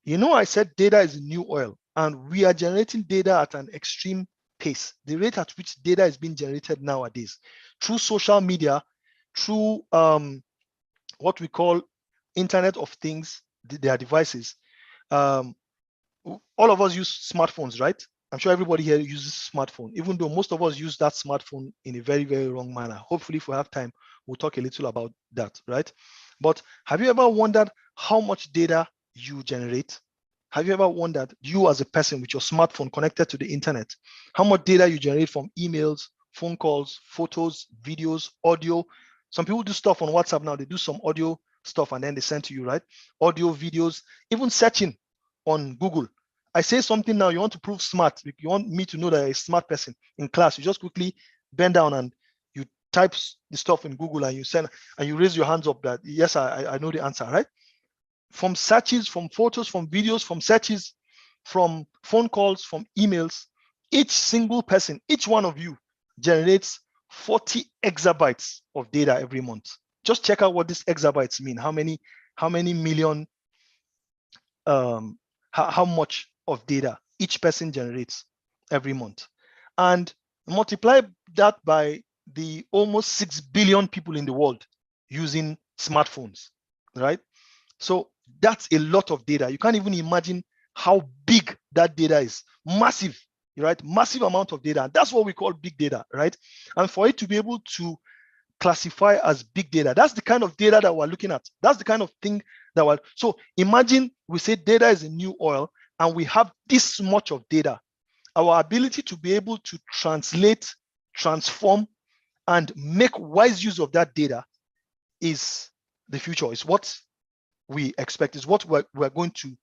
you know, I said data is the new oil, and we are generating data at an extreme pace. The rate at which data is being generated nowadays through social media, through what we call Internet of Things, their devices. All of us use smartphones, right? I'm sure everybody here uses smartphone, even though most of us use that smartphone in a very, very wrong manner. Hopefully, if we have time, we'll talk a little about that, right? But have you ever wondered how much data you generate? Have you ever wondered, you as a person with your smartphone connected to the internet, how much data you generate from emails, phone calls, photos, videos, audio? Some people do stuff on WhatsApp now. They do some audio stuff and then they send to you, right? Audio, videos, even searching on Google. I say something now, you want to prove smart. You want me to know that you're a smart person in class. You just quickly bend down and you type the stuff in Google and you send, and you raise your hands up that, yes, I know the answer, right? From searches, from photos, from videos, from searches, from phone calls, from emails, each single person, each one of you generates 40 exabytes of data every month. Just check out what these exabytes mean. How many million, how much of data each person generates every month. And multiply that by the almost 6 billion people in the world using smartphones, right? So that's a lot of data. You can't even imagine how big that data is. Massive, right? Massive amount of data. That's what we call big data, right? And for it to be able to classify as big data, that's the kind of data that we're looking at. That's the kind of thing that we're, so imagine we say data is a new oil and we have this much of data. Our ability to be able to translate, transform, and make wise use of that data is the future. Is what we expect, is what we're going to,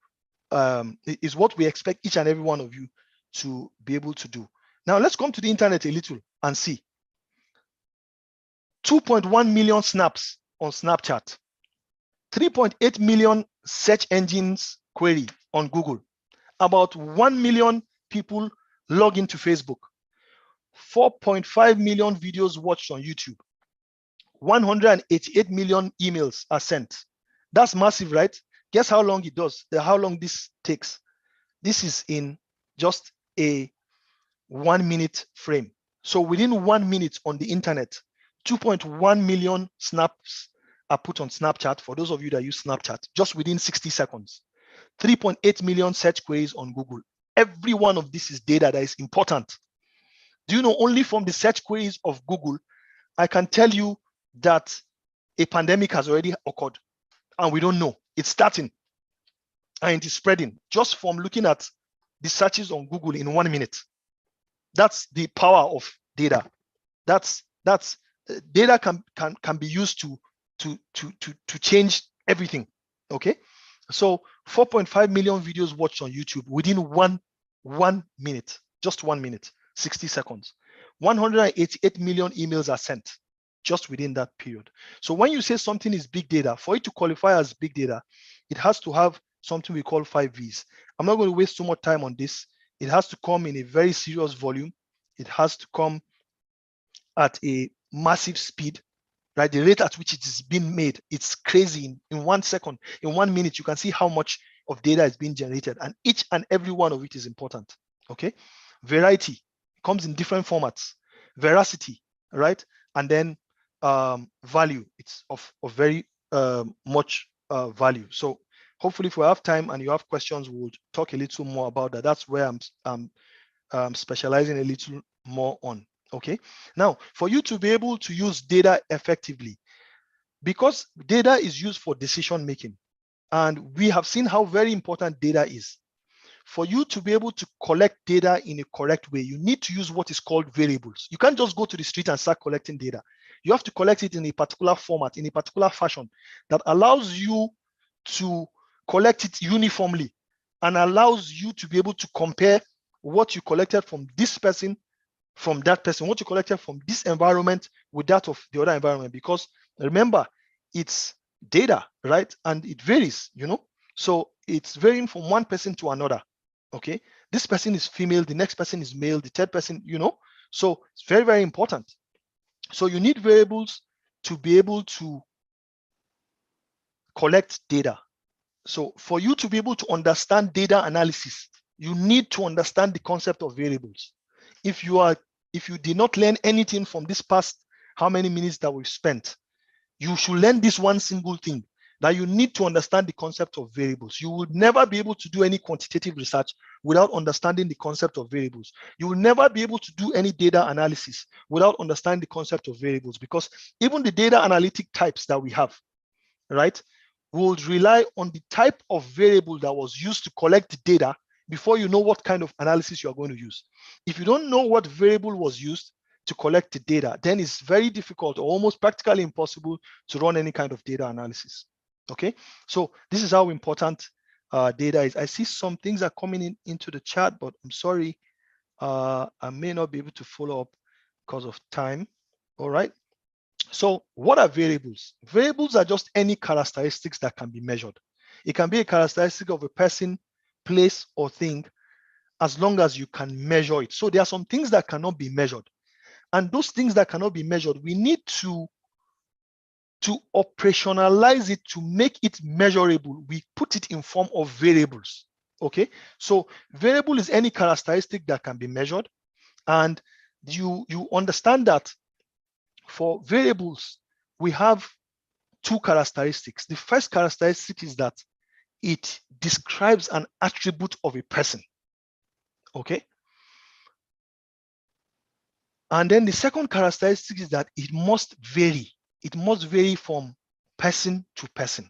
is what we expect each and every one of you to be able to do. Now let's come to the internet a little and see. 2.1 million snaps on Snapchat, 3.8 million search engines query on Google, about 1 million people log into Facebook, 4.5 million videos watched on YouTube, 188 million emails are sent. That's massive, right? Guess how long it does, how long this takes. This is in just a 1 minute frame. So within 1 minute on the internet, 2.1 million snaps are put on Snapchat, for those of you that use Snapchat, just within 60 seconds. 3.8 million search queries on Google. Every one of this is data that is important. Do you know, only from the search queries of Google, I can tell you that a pandemic has already occurred and we don't know. It's starting and it is spreading just from looking at the searches on Google in 1 minute. That's the power of data. That's data can be used to change everything. Okay, so 4.5 million videos watched on YouTube within one minute, just 1 minute, 60 seconds. 188 million emails are sent just within that period. So when you say something is big data, for it to qualify as big data, it has to have something we call 5 V's. I'm not going to waste too much time on this. It has to come in a very serious volume. It has to come at a massive speed, right? The rate at which it is being made, it's crazy. In 1 second, in 1 minute, you can see how much of data is being generated, and each and every one of it is important. Okay, variety comes in different formats. Veracity, right? And then value, it's of very much value. So hopefully if we have time and you have questions, we'll talk a little more about that. That's where I'm specializing a little more on. Okay, now for you to be able to use data effectively, because data is used for decision making, and we have seen how very important data is. For you to be able to collect data in a correct way, you need to use what is called variables. You can't just go to the street and start collecting data. You have to collect it in a particular format, in a particular fashion that allows you to collect it uniformly and allows you to be able to compare what you collected from this person, from that person, what you collected from this environment with that of the other environment. Because remember, it's data, right? And it varies, you know? So it's varying from one person to another. Okay, this person is female, the next person is male, the third person, you know? So it's very, very important. So you need variables to be able to collect data. So for you to be able to understand data analysis, you need to understand the concept of variables. If you did not learn anything from this past how many minutes that we've spent, you should learn this one single thing, that you need to understand the concept of variables. You would never be able to do any quantitative research without understanding the concept of variables. You will never be able to do any data analysis without understanding the concept of variables, because even the data analytic types that we have, right, would rely on the type of variable that was used to collect the data before you know what kind of analysis you are going to use. If you don't know what variable was used to collect the data, then it's very difficult or almost practically impossible to run any kind of data analysis. Okay, so this is how important data is. I see some things are coming into the chat, but I'm sorry, I may not be able to follow up because of time. All right. So what are variables? Variables are just any characteristics that can be measured. It can be a characteristic of a person, place, or thing, as long as you can measure it. So there are some things that cannot be measured. And those things that cannot be measured, we need to operationalize it to make it measurable. We put it in form of variables. Okay, so variable is any characteristic that can be measured. And you understand that for variables, we have two characteristics. The first characteristic is that it describes an attribute of a person. Okay. And then the second characteristic is that it must vary. It must vary from person to person.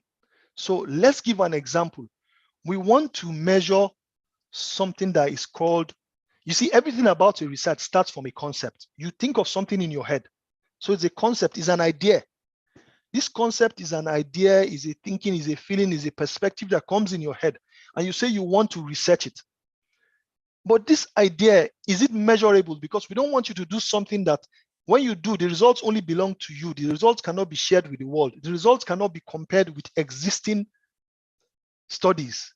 So let's give an example. We want to measure something that is called, you see, everything about a research starts from a concept. You think of something in your head. So it's a concept, it's an idea. This concept is an idea, is a thinking, is a feeling, is a perspective that comes in your head. And you say you want to research it. But this idea, is it measurable? Because we don't want you to do something that when you do, the results only belong to you. The results cannot be shared with the world. The results cannot be compared with existing studies.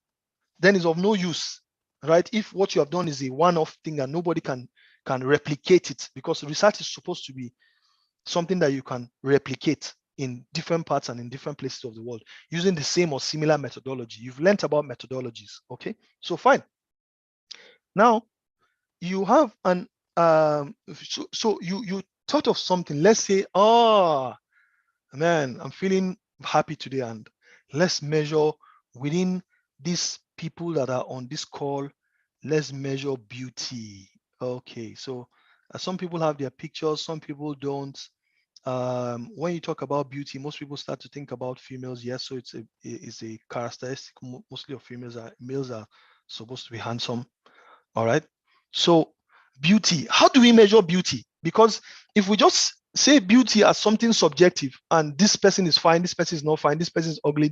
Then it's of no use, right? If what you have done is a one-off thing and nobody can replicate it, because research is supposed to be something that you can replicate in different parts and in different places of the world using the same or similar methodology. You've learned about methodologies, okay? So fine. Now you have an so you thought of something. Let's say, oh man, I'm feeling happy today, and let's measure within these people that are on this call. Let's measure beauty. Okay, so Some people have their pictures, some people don't. When you talk about beauty, most people start to think about females. Yes, so it's a characteristic mostly of females. Males are supposed to be handsome. All right. So beauty, how do we measure beauty? Because if we just say beauty as something subjective, and this person is fine, this person is not fine, this person is ugly,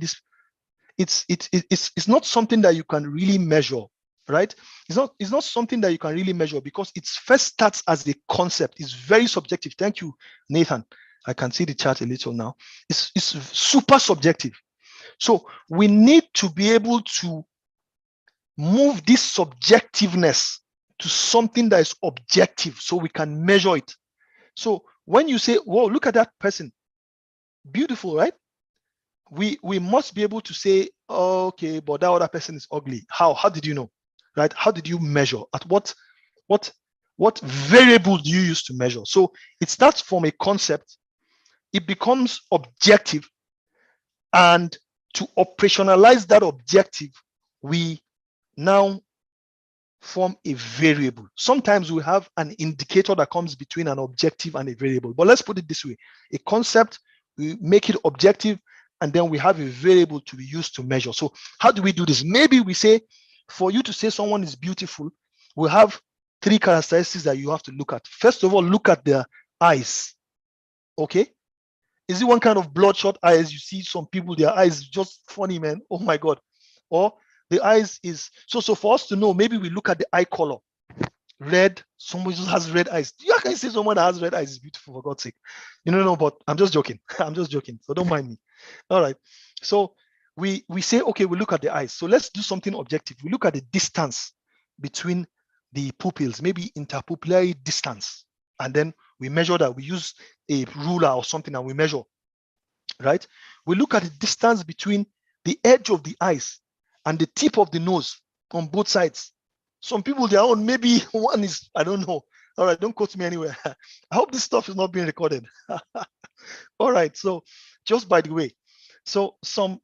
it's not something that you can really measure, right? It's not something that you can really measure because it first starts as a concept. It's very subjective. Thank you, Nathan. I can see the chart a little now. It's super subjective. So we need to be able to move this subjectiveness to something that is objective so we can measure it. So when you say, whoa, look at that person, beautiful, right? We must be able to say, okay, but that other person is ugly. How did you know, right? How did you measure? At what variable do you use to measure? So it starts from a concept, it becomes objective, and to operationalize that objective, we now form a variable. Sometimes we have an indicator that comes between an objective and a variable, but let's put it this way: a concept, we make it objective, and then we have a variable to be used to measure. So how do we do this? Maybe we say, for you to say someone is beautiful, we have 3 characteristics that you have to look at. First of all, look at their eyes. Okay, is it one kind of bloodshot eyes? You see some people, their eyes just funny, man. Oh my God. Or the eyes is so for us to know, maybe we look at the eye color. Red, somebody just has red eyes. You can say someone that has red eyes is beautiful, for God's sake. No, but I'm just joking. I'm just joking. So don't mind me. All right. So we say, okay, we look at the eyes. So let's do something objective. We look at the distance between the pupils, maybe interpupillary distance. And then we measure that. We use a ruler or something and we measure, right? We look at the distance between the edge of the eyes and the tip of the nose on both sides. Some people, their own, maybe one is, I don't know. All right, don't quote me anywhere. I hope this stuff is not being recorded. All right, so just by the way, so and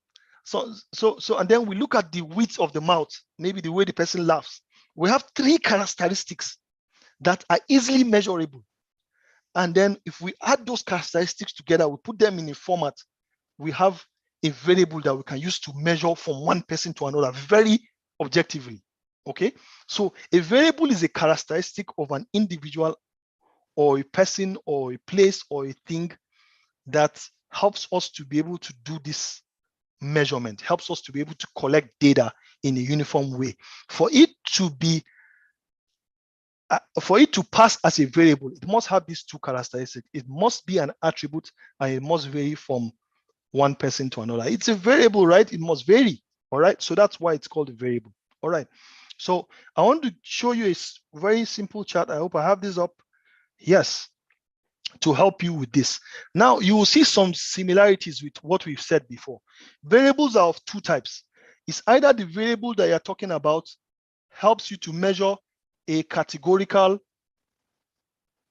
then we look at the width of the mouth, maybe the way the person laughs. We have 3 characteristics that are easily measurable. And then if we add those characteristics together, we put them in a format, we have a variable that we can use to measure from one person to another very objectively. Okay, so a variable is a characteristic of an individual or a person or a place or a thing that helps us to be able to do this measurement, helps us to be able to collect data in a uniform way. For it to pass as a variable, it must have these 2 characteristics. It must be an attribute and it must vary from one person to another. It's a variable, right? It must vary. All right, so that's why it's called a variable. All right, so I want to show you a very simple chart. I hope I have this up. Yes, to help you with this. Now you will see some similarities with what we've said before. Variables are of 2 types. It's either the variable that you're talking about helps you to measure a categorical,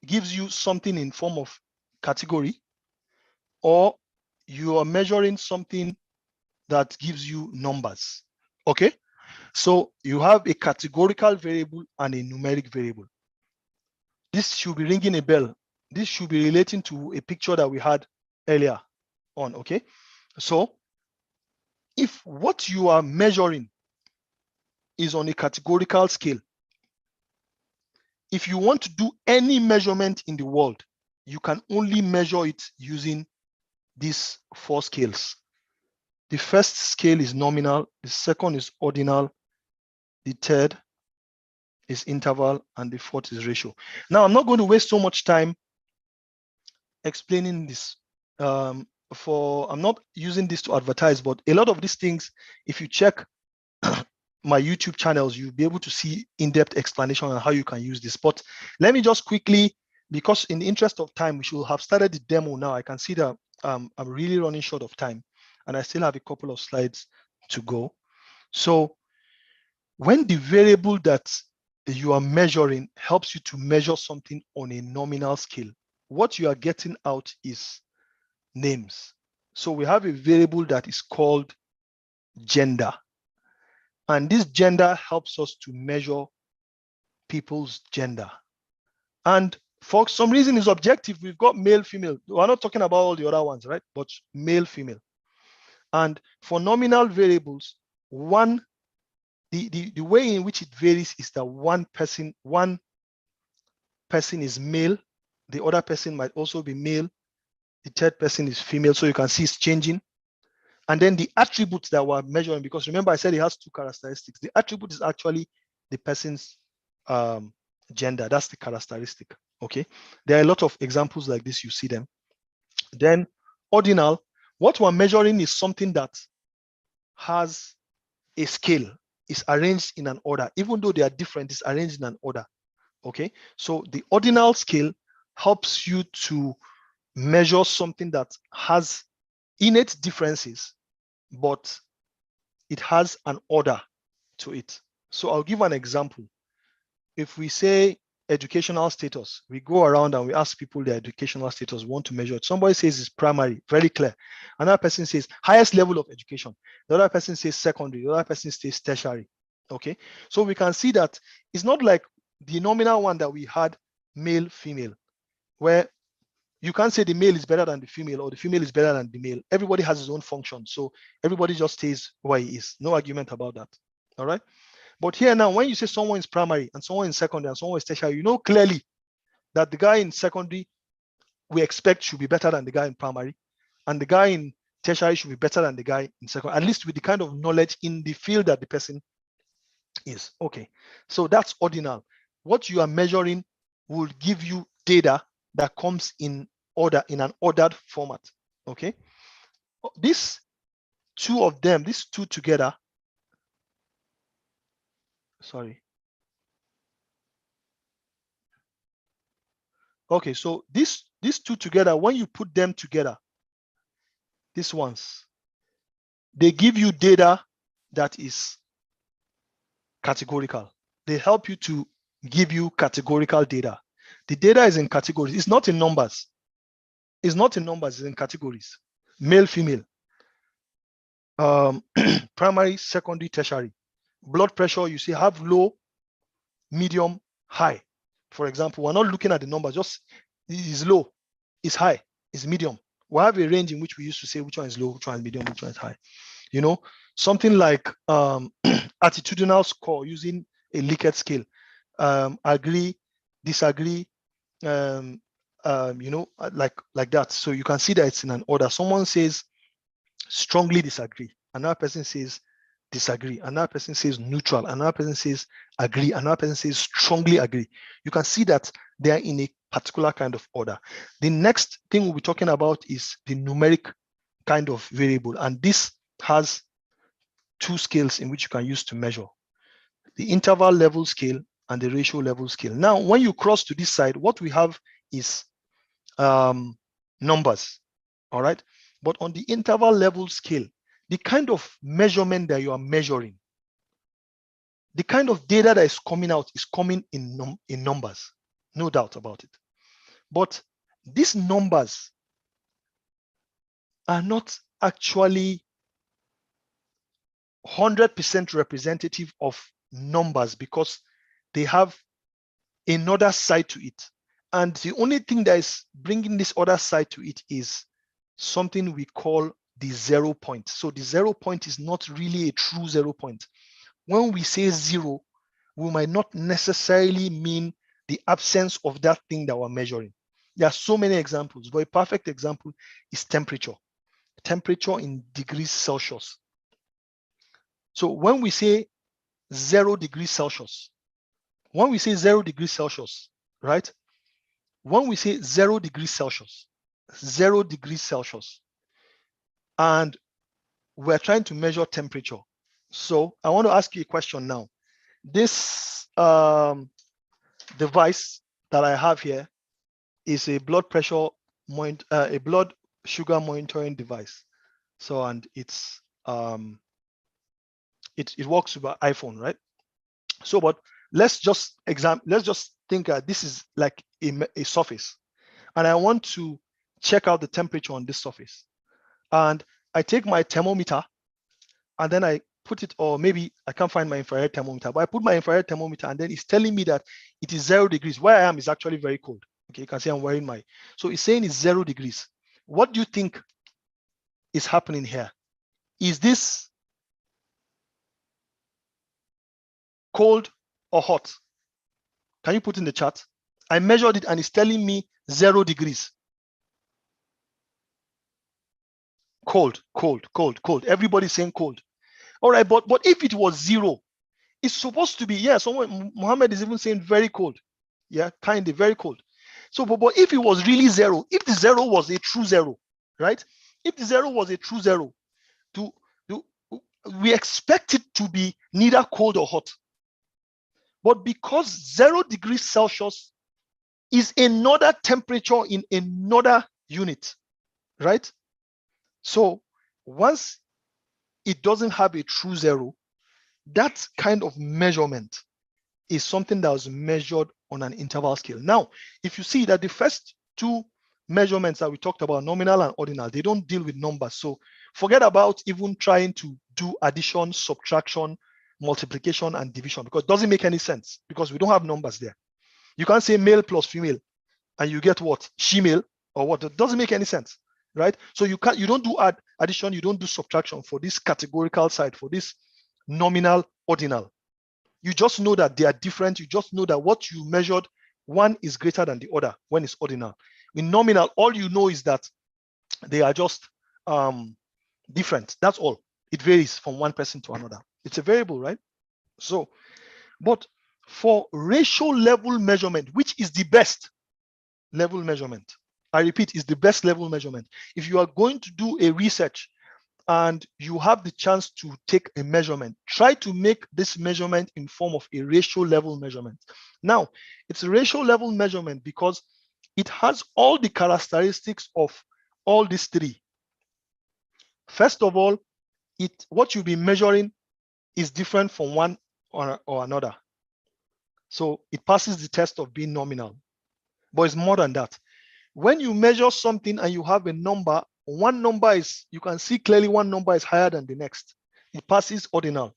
gives you something in form of category, or you are measuring something that gives you numbers. Okay, so you have a categorical variable and a numeric variable. This should be ringing a bell. This should be relating to a picture that we had earlier on. Okay, so if what you are measuring is on a categorical scale, if you want to do any measurement in the world, you can only measure it using these 4 scales. The first scale is nominal, the second is ordinal, the third is interval, and the 4th is ratio. Now, I'm not going to waste so much time explaining this. I'm not using this to advertise, but a lot of these things, if you check my YouTube channels, you'll be able to see in-depth explanation on how you can use this. But let me just quickly, because in the interest of time, we should have started the demo now. I can see that I'm really running short of time, and I still have a couple of slides to go. So when the variable that you are measuring helps you to measure something on a nominal scale, what you are getting out is names. So we have a variable that is called gender. And this gender helps us to measure people's gender. And For some reason, it's objective. We've got male, female. We're not talking about all the other ones, right? But male, female. And for nominal variables, the way in which it varies is that one person is male, the other person might also be male, the third person is female. So you can see it's changing. And then the attributes that we're measuring, because remember I said it has two characteristics. The attribute is actually the person's gender. That's the characteristic. Okay. There are a lot of examples like this. You see them. Then ordinal, what we're measuring is something that has a scale, is arranged in an order. Even though they are different, it's arranged in an order. Okay. So the ordinal scale helps you to measure something that has innate differences, but it has an order to it. So I'll give an example. If we say educational status, we go around and we ask people their educational status, we want to measure it. Somebody says it's primary, very clear. Another person says highest level of education. The other person says secondary. The other person says tertiary. Okay, so we can see that it's not like the nominal one that we had, male, female, where you can't say the male is better than the female or the female is better than the male. Everybody has his own function. So everybody just stays where he is. No argument about that. All right. But here now, when you say someone is primary and someone is secondary and someone is tertiary, you know clearly that the guy in secondary we expect should be better than the guy in primary, and the guy in tertiary should be better than the guy in secondary, at least with the kind of knowledge in the field that the person is. Okay. So that's ordinal. What you are measuring will give you data that comes in order, in an ordered format. Okay. These two of them, these two together, sorry. Okay, so these two together, when you put them together, these ones, they give you data that is categorical. They help you to give you categorical data. The data is in categories. It's not in numbers. It's not in numbers, it's in categories. Male, female, primary, secondary, tertiary. Blood pressure, you see, have low, medium, high. For example, we're not looking at the numbers, just is low, is high, is medium. We have a range in which we used to say which one is low, which one is medium, which one is high. You know, something like attitudinal score using a Likert scale. Agree, disagree, you know, like that. So you can see that it's in an order. Someone says strongly disagree, another person says disagree, another person says neutral, another person says agree, another person says strongly agree. You can see that they are in a particular kind of order. The next thing we'll be talking about is the numeric kind of variable, and this has two scales in which you can use to measure: the interval level scale and the ratio level scale. Now, when you cross to this side, what we have is numbers, all right? But on the interval level scale, the kind of measurement that you are measuring, the kind of data that is coming out is coming in numbers, no doubt about it. But these numbers are not actually 100% representative of numbers because they have another side to it. And the only thing that is bringing this other side to it is something we call the 0 point. So the 0 point is not really a true 0 point. When we say 0, we might not necessarily mean the absence of that thing that we're measuring. There are so many examples, but a perfect example is temperature. Temperature in degrees Celsius. So when we say 0 degrees Celsius, when we say 0 degrees Celsius, right? When we say 0 degrees Celsius, 0 degrees Celsius, and we're trying to measure temperature. So I want to ask you a question now. This device that I have here is a blood pressure, a blood sugar monitoring device. So, and it's it works with an iPhone, right? So, but let's just think this is like a surface, and I want to check out the temperature on this surface. And I take my thermometer and then I put it, or maybe I can't find my infrared thermometer, but I put my infrared thermometer and then it's telling me that it is 0 degrees. Where I am is actually very cold, Okay, you can see I'm wearing my, so it's saying it's 0 degrees. What do you think is happening here? Is this cold or hot? Can you put in the chat? I measured it and it's telling me 0 degrees. Cold, cold, cold, cold. Everybody's saying cold. All right, but if it was 0, it's supposed to be, yeah, someone, Mohammed is even saying very cold. Yeah, kind of very cold. So, but if it was really 0, if the 0 was a true 0, right? If the 0 was a true 0, we expect it to be neither cold or hot. But because 0 degrees Celsius is another temperature in another unit, right? So once it doesn't have a true 0, that kind of measurement is something that was measured on an interval scale. Now, if you see that the first 2 measurements that we talked about, nominal and ordinal, they don't deal with numbers. So forget about even trying to do addition, subtraction, multiplication, and division, because it doesn't make any sense because we don't have numbers there. You can't say male plus female and you get what? She-male or what? It doesn't make any sense, right? So you don't do addition, you don't do subtraction for this categorical side, for this nominal, ordinal. You just know that they are different. You just know that what you measured, one is greater than the other when it's ordinal. In nominal, all you know is that they are just different. That's all. It varies from one person to another. It's a variable, right? So, but for ratio level measurement, which is the best level measurement, I repeat, is the best level measurement. If you are going to do a research and you have the chance to take a measurement, try to make this measurement in form of a ratio level measurement. Now, it's a ratio level measurement because it has all the characteristics of all these 3. First of all, what you'll be measuring is different from one or another. So it passes the test of being nominal, but it's more than that. When you measure something and you have a number, one number is, you can see clearly one number is higher than the next. It passes ordinal.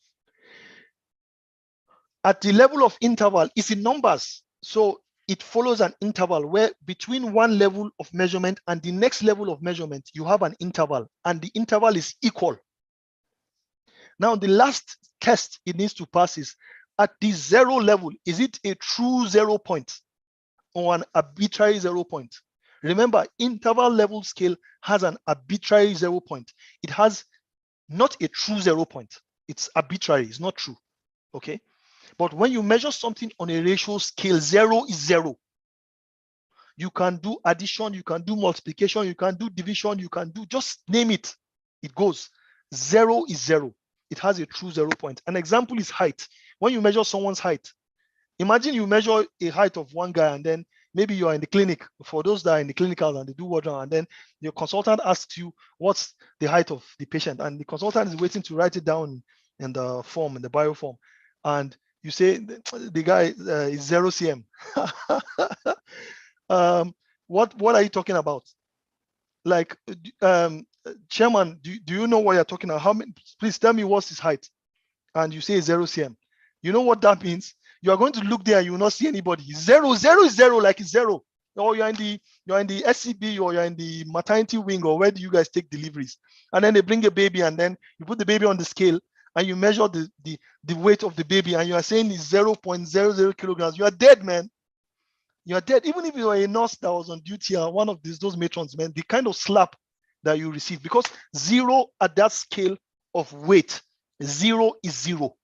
At the level of interval, it's in numbers. So it follows an interval where between one level of measurement and the next level of measurement, you have an interval and the interval is equal. Now, the last test it needs to pass is at the 0 level, is it a true 0 point or an arbitrary 0 point? Remember, interval level scale has an arbitrary 0 point. It has not a true 0 point. It's arbitrary, it's not true, okay? But when you measure something on a ratio scale, 0 is 0. You can do addition, you can do multiplication, you can do division, you can do, just name it. It goes. 0 is 0. It has a true 0 point. An example is height. When you measure someone's height, imagine you measure a height of one guy and then maybe you are in the clinic, for those that are in the clinical and they do what, and then your consultant asks you what's the height of the patient, and the consultant is waiting to write it down in the form, in the bio form, and you say the guy is 0 cm. What are you talking about? Like, Chairman, do you know what you're talking about? How many? Please tell me what's his height, and you say 0 cm. You know what that means? You are going to look there and you will not see anybody. 0 is 0, like it's 0. Or you're in the SCB, or you're in the maternity wing, or where do you guys take deliveries? And then they bring a baby and then you put the baby on the scale and you measure the weight of the baby and you are saying it's 0.00 kilograms. You are dead, man. You are dead. Even if you are a nurse that was on duty or one of those matrons, man, the kind of slap that you receive, because 0 at that scale of weight, 0 is 0.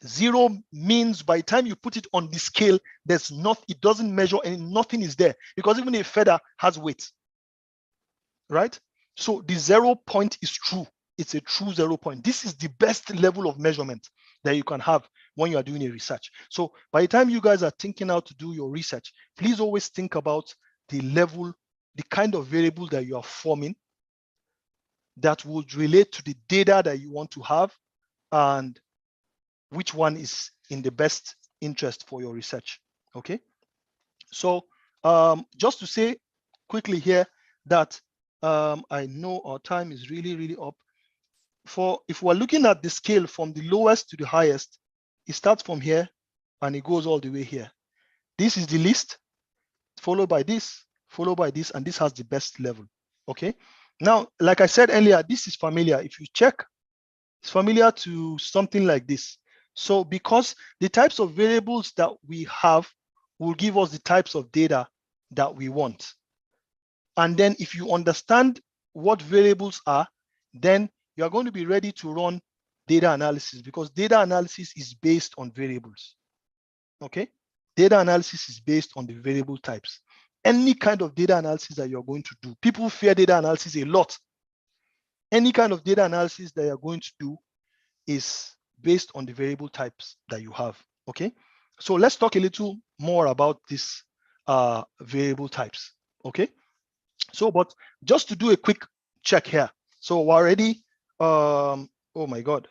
0 means by the time you put it on the scale, there's not, it doesn't measure and nothing is there, because even a feather has weight, right? So the 0 point is true. It's a true 0 point. This is the best level of measurement that you can have when you are doing a research. So by the time you guys are thinking how to do your research, please always think about the level, the kind of variable that you are forming that would relate to the data that you want to have, and which one is in the best interest for your research, okay? So just to say quickly here that I know our time is really up. If we're looking at the scale from the lowest to the highest, it starts from here and it goes all the way here. This is the least, followed by this, and this has the best level. Okay. Now, like I said earlier, this is familiar. If you check, it's familiar to something like this. So because the types of variables that we have will give us the types of data that we want. And then if you understand what variables are, then you are going to be ready to run data analysis, because data analysis is based on variables. Okay. Data analysis is based on the variable types. Any kind of data analysis that you're going to do, people fear data analysis a lot. Any kind of data analysis that you're going to do is based on the variable types that you have. Okay. So let's talk a little more about this variable types. Okay. So, but just to do a quick check here. So we're already, oh my God.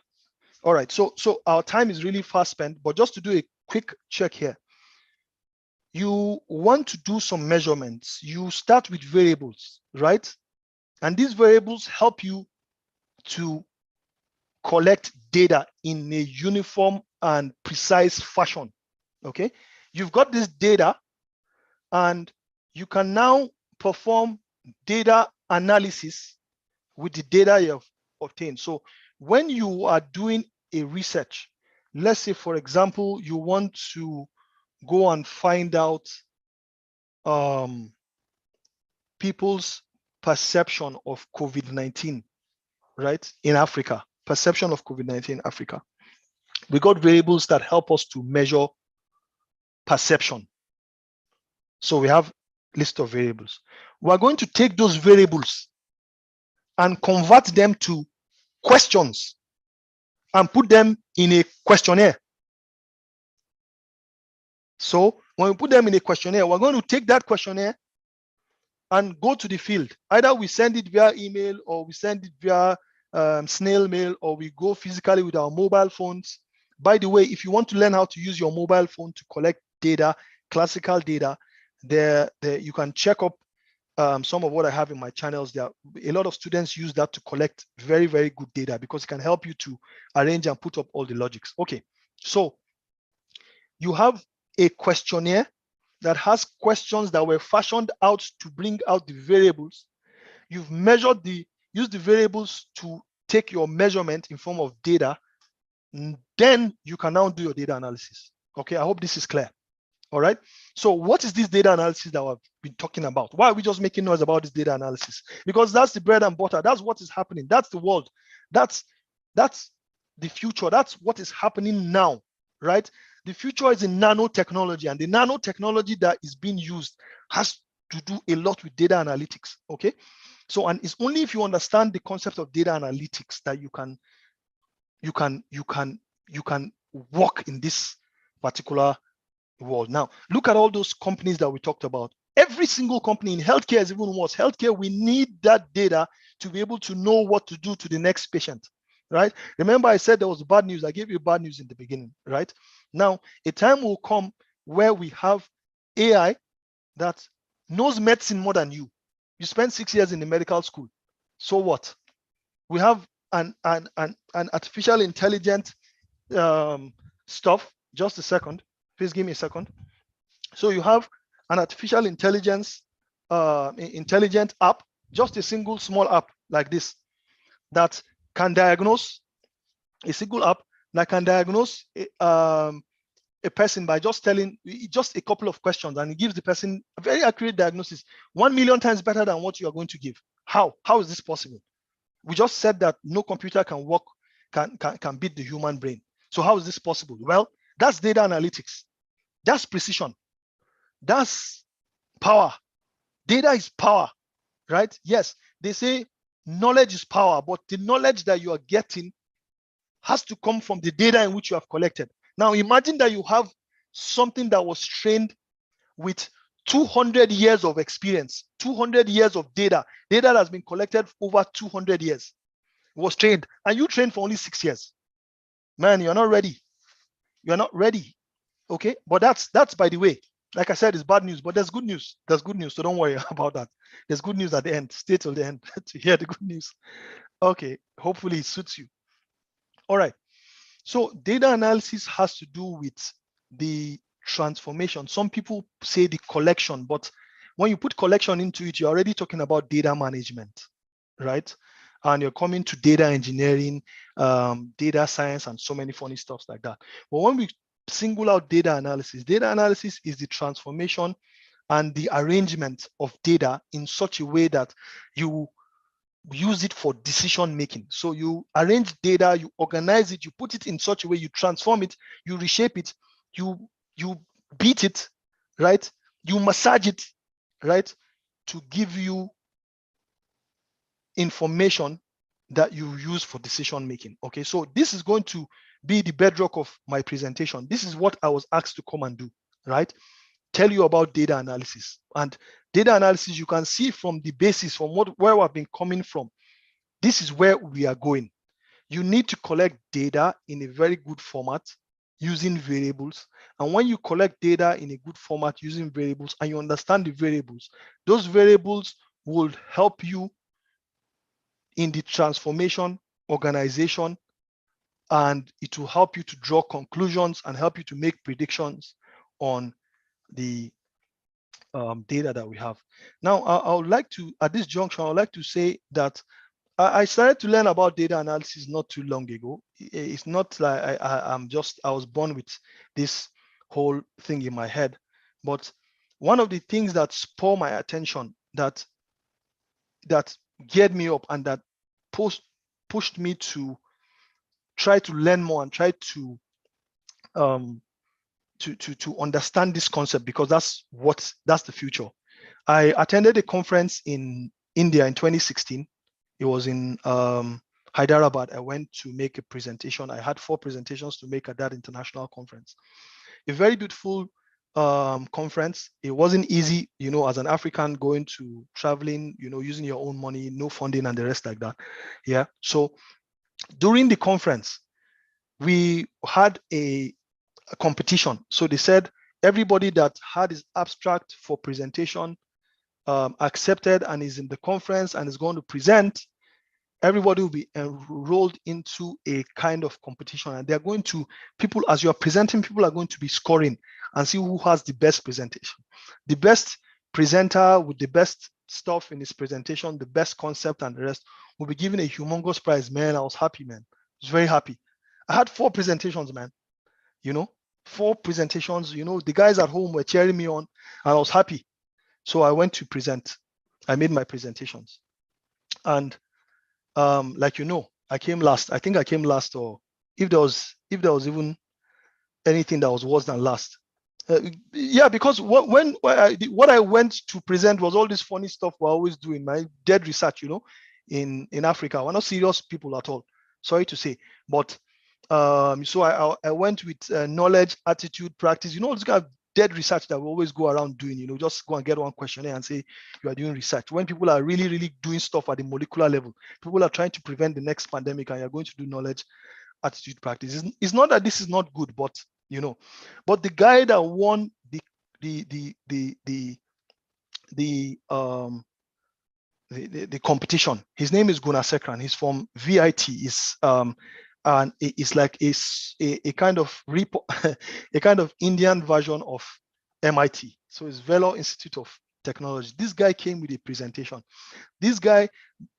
All right. So our time is really fast spent, but just to do a quick check here. You want to do some measurements. You start with variables, right? And these variables help you to collect data in a uniform and precise fashion. Okay. You've got this data, and you can now perform data analysis with the data you have obtained. So when you are doing a research, let's say, for example, you want to go and find out people's perception of COVID-19, right? In Africa, perception of COVID-19 in Africa. We got variables that help us to measure perception. So we have a list of variables. We're going to take those variables and convert them to questions and put them in a questionnaire. So when we put them in a questionnaire, we're going to take that questionnaire and go to the field. Either we send it via email, or we send it via snail mail, or we go physically with our mobile phones. By the way, if you want to learn how to use your mobile phone to collect data, classical data, there you can check up some of what I have in my channels. There, a lot of students use that to collect very, very good data, because it can help you to arrange and put up all the logics. Okay, so you have a questionnaire that has questions that were fashioned out to bring out the variables. You've measured use the variables to take your measurement in form of data. Then you can now do your data analysis. Okay, I hope this is clear. All right. So what is this data analysis that I've been talking about? Why are we just making noise about this data analysis? Because that's the bread and butter. That's what is happening. That's the world. That's the future. That's what is happening now, right? The future is in nanotechnology, and the nanotechnology that is being used has to do a lot with data analytics. Okay. So, and it's only if you understand the concept of data analytics that you can work in this particular world. Now, look at all those companies that we talked about. Every single company in healthcare is even worse. Healthcare, we need that data to be able to know what to do to the next patient, right? Remember, I said there was bad news. I gave you bad news in the beginning, right? Now, a time will come where we have AI that knows medicine more than you. You spent 6 years in the medical school. So what? We have an artificial intelligence stuff. Just a second. Please give me a second. So you have an artificial intelligence intelligent app, just a single small app like this, that can diagnose, a single app that can diagnose a person by just telling just a couple of questions, and it gives the person a very accurate diagnosis, 1 million times better than what you are going to give. How is this possible? We just said that no computer can beat the human brain. So how is this possible? Well, that's data analytics. That's precision. That's power. Data is power, right? Yes, they say knowledge is power, but the knowledge that you are getting has to come from the data in which you have collected. Now, imagine that you have something that was trained with 200 years of experience, 200 years of data that has been collected over 200 years. It was trained, and you trained for only 6 years. Man, you're not ready. You're not ready. Okay, but that's by the way, like I said, it's bad news, but there's good news. There's good news, so don't worry about that. There's good news at the end. Stay till the end to hear the good news. Okay, hopefully it suits you. All right. So data analysis has to do with the transformation. Some people say the collection, but when you put collection into it, you're already talking about data management, right? And you're coming to data engineering, data science, and so many funny stuff like that. But when we single out data analysis is the transformation and the arrangement of data in such a way that you use it for decision making. So you arrange data, you organize it, you put it in such a way, you transform it, you reshape it, you beat it, right? You massage it, right? To give you information that you use for decision making. Okay, so this is going to be the bedrock of my presentation. This is what I was asked to come and do, right? Tell you about data analysis. And data analysis, you can see from the basis, from where we've been coming from. This is where we are going. You need to collect data in a very good format using variables. And when you collect data in a good format using variables and you understand the variables, those variables will help you in the transformation, organization, and it will help you to draw conclusions and help you to make predictions on the data that we have. Now, I would like to, at this junction, I would like to say that I started to learn about data analysis not too long ago. It's not like I was born with this whole thing in my head. But one of the things that spurred my attention, that geared me up and that pushed me to try to learn more and try to understand this concept, because that's the future. I attended a conference in India in 2016. It was in Hyderabad. I went to make a presentation. I had 4 presentations to make at that international conference. A very beautiful conference. It wasn't easy, as an African going to traveling, using your own money, no funding and the rest like that. Yeah. So during the conference, we had a competition. So they said everybody that had his abstract for presentation accepted and is in the conference and is going to present, everybody will be enrolled into a kind of competition, and they're going to, as you're presenting, people are going to be scoring and see who has the best presentation. The best presenter with the best stuff in his presentation, the best concept and the rest, will be given a humongous prize. Man, I was happy, man. I was very happy. I had 4 presentations, man. 4 presentations, the guys at home were cheering me on and I was happy. So I went to present. I made my presentations. And like I came last. I think I came last, or if there was even anything that was worse than last. Yeah, because what I went to present was all this funny stuff we're always doing, my dead research, in Africa. We're not serious people at all. Sorry to say. But so I went with knowledge, attitude, practice, this kind of dead research that we always go around doing, just go and get one questionnaire and say you are doing research. When people are really, really doing stuff at the molecular level, people are trying to prevent the next pandemic and you're going to do knowledge, attitude, practice. It's not that this is not good, but but the guy that won the competition, his name is Gunasekran. He's from VIT. And it's like a kind of a kind of Indian version of MIT. So it's Vellore Institute of Technology. This guy came with a presentation. This guy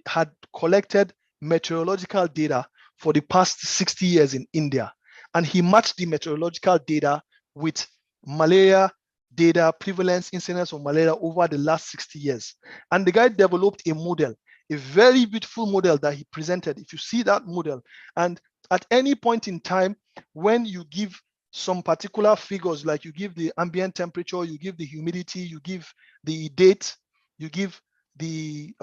had collected meteorological data for the past 60 years in India, and he matched the meteorological data with malaria data, prevalence, incidence of malaria over the last 60 years. And the guy developed a model, a very beautiful model that he presented. If you see that model, and at any point in time, when you give some particular figures, like you give the ambient temperature, you give the humidity, you give the date, you give the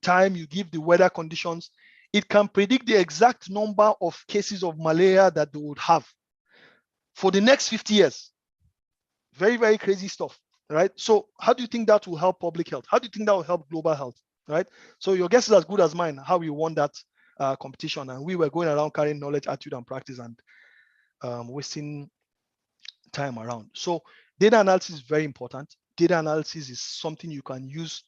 time, you give the weather conditions, it can predict the exact number of cases of malaria that they would have for the next 50 years. Very, very crazy stuff, right? So how do you think that will help public health? How do you think that will help global health, right? So your guess is as good as mine, how we won that competition. And we were going around carrying knowledge, attitude, and practice and wasting time around. So data analysis is very important. Data analysis is something you can use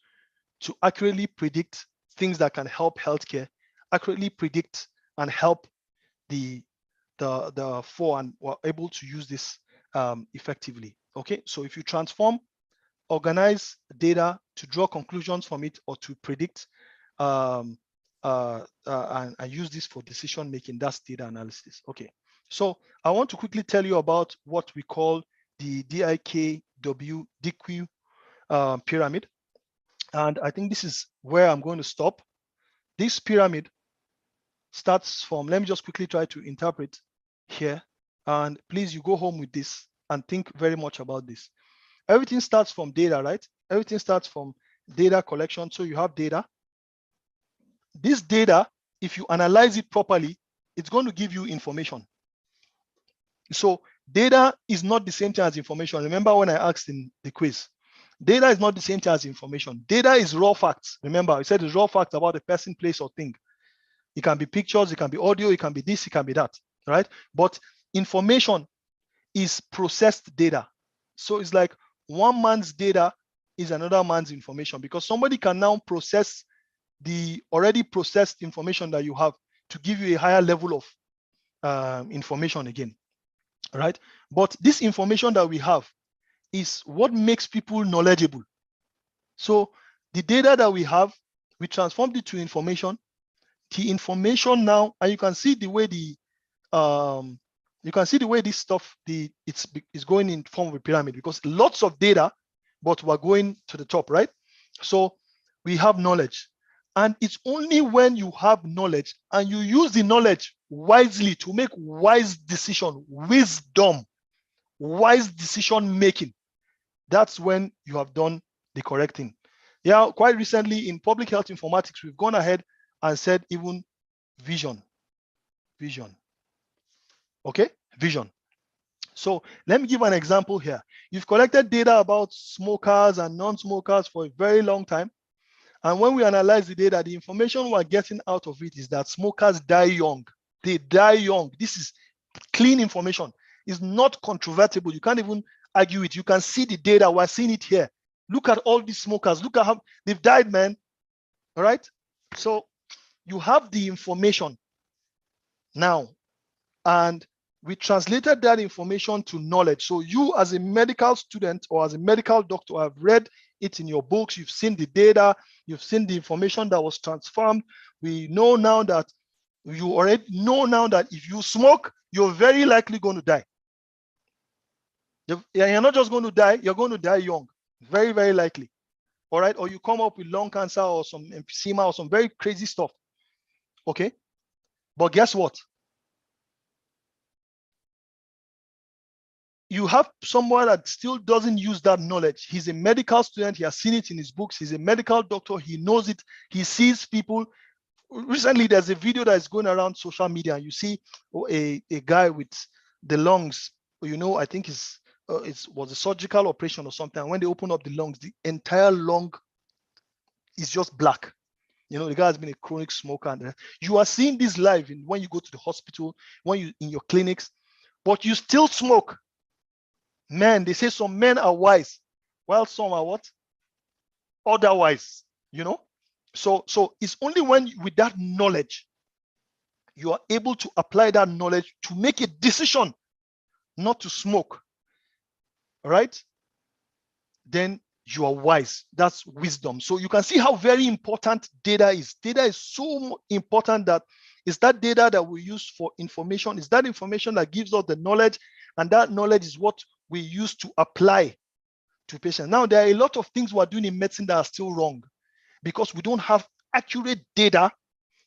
to accurately predict things that can help healthcare, accurately predict and help the and we're able to use this effectively. Okay, so if you transform, organize data to draw conclusions from it or to predict and use this for decision making, that's data analysis. Okay, so I want to quickly tell you about what we call the DIKW pyramid. And I think this is where I'm going to stop. This pyramid starts from, let me just quickly try to interpret here. And please, you go home with this and think very much about this. Everything starts from data, right? Everything starts from data collection. So you have data. This data, if you analyze it properly, it's going to give you information. So data is not the same thing as information. Remember when I asked in the quiz, data is not the same thing as information. Data is raw facts. Remember, I said it's raw facts about a person, place, or thing. It can be pictures, it can be audio, it can be this, it can be that, right? But information is processed data. So it's like one man's data is another man's information, because somebody can now process the already processed information that you have to give you a higher level of information again, right? But this information that we have is what makes people knowledgeable. So the data that we have, we transformed it to information. The information now, and you can see the way this stuff it's going in form of a pyramid, because lots of data, but we're going to the top, right? So we have knowledge, and it's only when you have knowledge and you use the knowledge wisely to make wise decision, wisdom, wise decision making, that's when you have done the correct thing. Yeah, quite recently in public health informatics, we've gone ahead and said even vision. Okay, vision. So let me give an example here. You've collected data about smokers and non-smokers for a very long time. And when we analyze the data, the information we're getting out of it is that smokers die young. They die young. This is clean information. It's not controvertible. You can't even argue it. You can see the data. We're seeing it here. Look at all these smokers. Look at how they've died, man. All right. So you have the information now, and we translated that information to knowledge. So you as a medical student or as a medical doctor have read it in your books. You've seen the data. You've seen the information that was transformed. We know now that you already know now that if you smoke, you're very likely going to die. You're not just going to die, you're going to die young, very, very likely. All right, or you come up with lung cancer or some emphysema or some very crazy stuff. Okay, but guess what? You have someone that still doesn't use that knowledge. He's a medical student. He has seen it in his books. He's a medical doctor. He knows it. He sees people. Recently, there's a video that is going around social media. You see a guy with the lungs. You know, I think it was a surgical operation or something. And when they open up the lungs, the entire lung is just black. You know, the guy has been a chronic smoker. And you are seeing this live when you go to the hospital, when you in your clinics, but you still smoke. Men, they say some men are wise, while some are what? Otherwise, you know? So it's only when with that knowledge, you are able to apply that knowledge to make a decision not to smoke, right? Then you are wise. That's wisdom. So you can see how very important data is. Data is so important that it's that data that we use for information. It's that information that gives us the knowledge, and that knowledge is what we use to apply to patients. Now, there are a lot of things we're doing in medicine that are still wrong because we don't have accurate data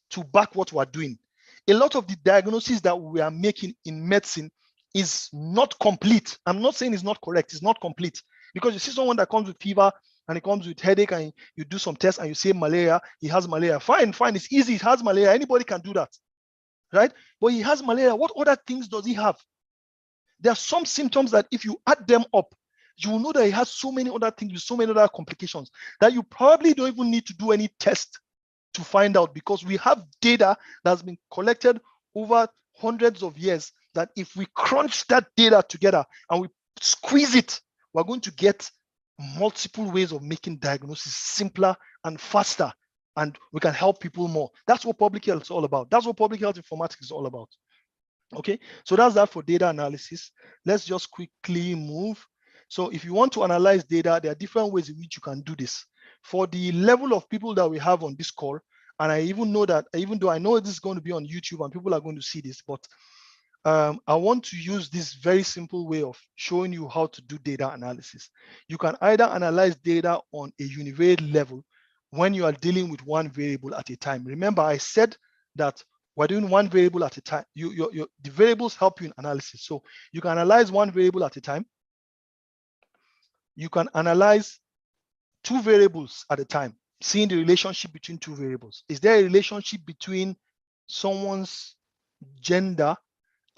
to back what we're doing. A lot of the diagnoses that we are making in medicine is not complete. I'm not saying it's not correct, it's not complete. Because you see someone that comes with fever and he comes with headache and you do some tests and you say malaria, he has malaria. Fine, it's easy, he has malaria, anybody can do that, right? But he has malaria, what other things does he have? There are some symptoms that if you add them up, you will know that he has so many other things with so many other complications that you probably don't even need to do any test to find out, because we have data that's been collected over hundreds of years that if we crunch that data together and we squeeze it, we're going to get multiple ways of making diagnosis simpler and faster, and we can help people more. That's what public health is all about. That's what public health informatics is all about. Okay, so that's that for data analysis. Let's just quickly move. So if you want to analyze data, there are different ways in which you can do this. For the level of people that we have on this call, and I even know that, even though I know this is going to be on YouTube and people are going to see this, but I want to use this very simple way of showing you how to do data analysis. You can either analyze data on a univariate level when you are dealing with one variable at a time. Remember, I said that we're doing one variable at a time. The variables help you in analysis. So you can analyze one variable at a time. You can analyze two variables at a time, seeing the relationship between two variables. Is there a relationship between someone's gender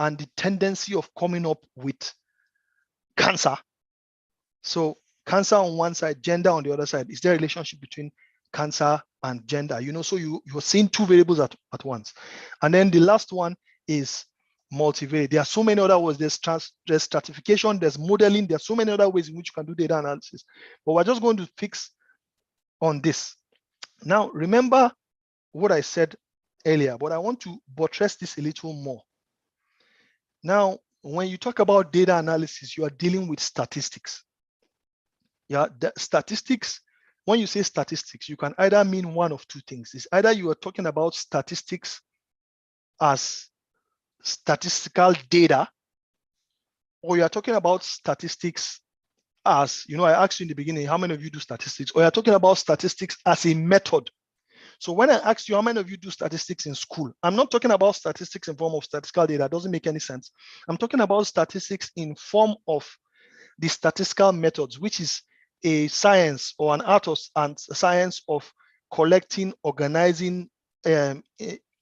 and the tendency of coming up with cancer? So cancer on one side, gender on the other side. Is there a relationship between cancer and gender? So you're seeing two variables at once. And then the last one is multivariate. There are so many other ways. There's stratification, there's modeling, there's so many other ways in which you can do data analysis. But we're just going to fix on this. Now, remember what I said earlier, but I want to buttress this a little more. Now, when you talk about data analysis, you are dealing with statistics. Yeah, the statistics, when you say statistics, you can either mean one of two things. It's either you are talking about statistics as statistical data, or you are talking about statistics as, I asked you in the beginning, how many of you do statistics? Or you're talking about statistics as a method. So when I asked you how many of you do statistics in school, I'm not talking about statistics in form of statistical data. It doesn't make any sense. I'm talking about statistics in form of the statistical methods, which is a science or an art and science of collecting, organizing,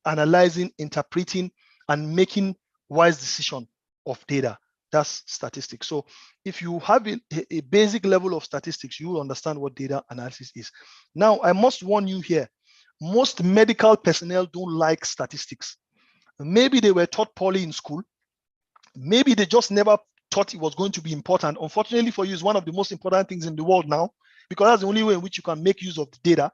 analyzing, interpreting, and making wise decision of data. That's statistics. So if you have a basic level of statistics, you will understand what data analysis is. Now, I must warn you here, most medical personnel don't like statistics. Maybe they were taught poorly in school. Maybe they just never thought it was going to be important. Unfortunately for you, it's one of the most important things in the world now, because that's the only way in which you can make use of the data.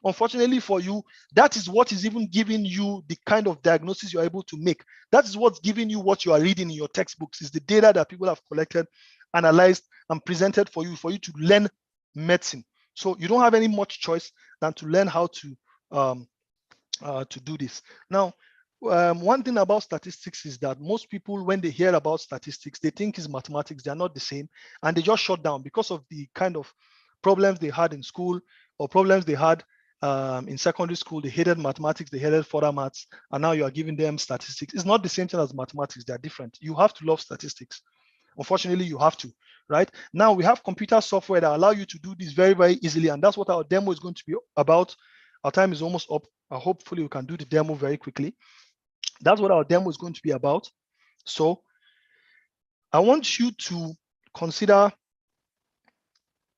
Unfortunately for you, that is what is even giving you the kind of diagnosis you're able to make. That is what's giving you what you are reading in your textbooks, is the data that people have collected, analyzed, and presented for you to learn medicine. So you don't have any much choice than to learn how to do this. Now, one thing about statistics is that most people, when they hear about statistics, they think it's mathematics. They're not the same, and they just shut down because of the kind of problems they had in school or problems they had in secondary school. They hated mathematics, they hated further maths, and now you are giving them statistics. It's not the same thing as mathematics. They're different. You have to love statistics. Unfortunately, you have to, right? Now we have computer software that allow you to do this very, very easily, and that's what our demo is going to be about. Our time is almost up. Hopefully we can do the demo very quickly. That's what our demo is going to be about. So I want you to consider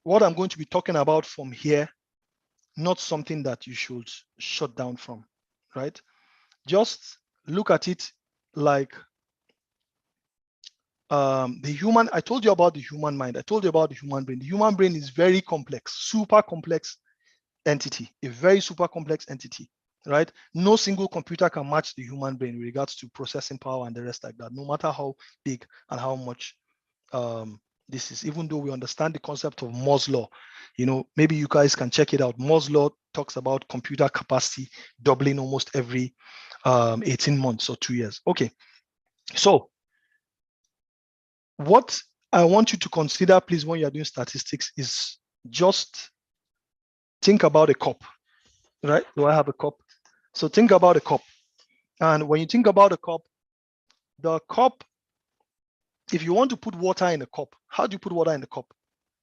what I'm going to be talking about from here, not something that you should shut down from, right? Just look at it like the human. I told you about the human mind. I told you about the human brain. The human brain is very complex, super complex entity, a very super complex entity, right? No single computer can match the human brain with regards to processing power and the rest like that, no matter how big and how much this is. Even though we understand the concept of Moore's law, maybe you guys can check it out. Moore's law talks about computer capacity doubling almost every 18 months or 2 years. Okay, so what I want you to consider, please, when you're doing statistics is just think about a cup, right? Do I have a cup? So think about a cup. And when you think about a cup, the cup, if you want to put water in a cup, how do you put water in the cup?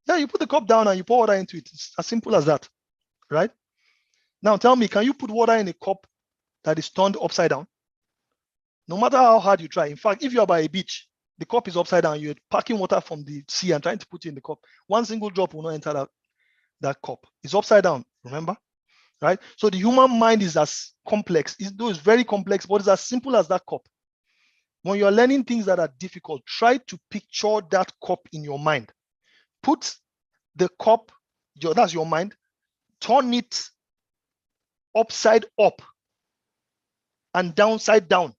Yeah, you put the cup down and you pour water into it. It's as simple as that, right? Now tell me, can you put water in a cup that is turned upside down? No matter how hard you try. In fact, if you are by a beach, the cup is upside down, you're packing water from the sea and trying to put it in the cup. One single drop will not enter that cup. It's upside down, remember? Right? So the human mind is as complex. It's very complex, but it's as simple as that cup. When you're learning things that are difficult, try to picture that cup in your mind. Put the cup, that's your mind, turn it upside up and downside down.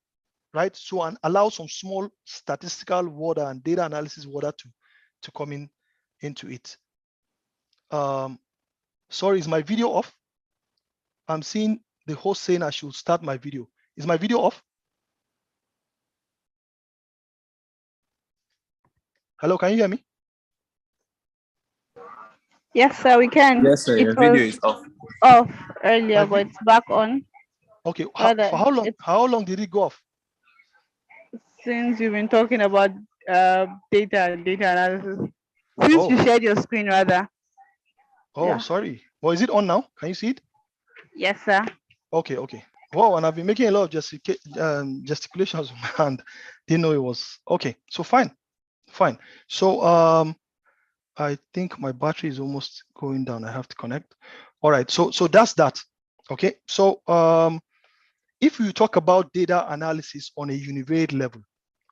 right? So, and allow some small statistical water and data analysis water to come into it. Sorry, is my video off? I'm seeing the host saying I should start my video. Is my video off? Hello, can you hear me? Yes, sir, we can. Yes, sir. Your It video was is off. off earlier, but it's back on. Okay. Rather, For how long? it's How long did it go off? since you've been talking about data and data analysis. Since you shared your screen, rather. Oh, Yeah. sorry. Well, is it on now? Can you see it? Yes, sir. Okay. Wow, and I've been making a lot of gesticulations with my hand. Didn't know it was okay. So fine. So I think my battery is almost going down. I have to connect. All right. So that's that. Okay. So if you talk about data analysis on a univariate level,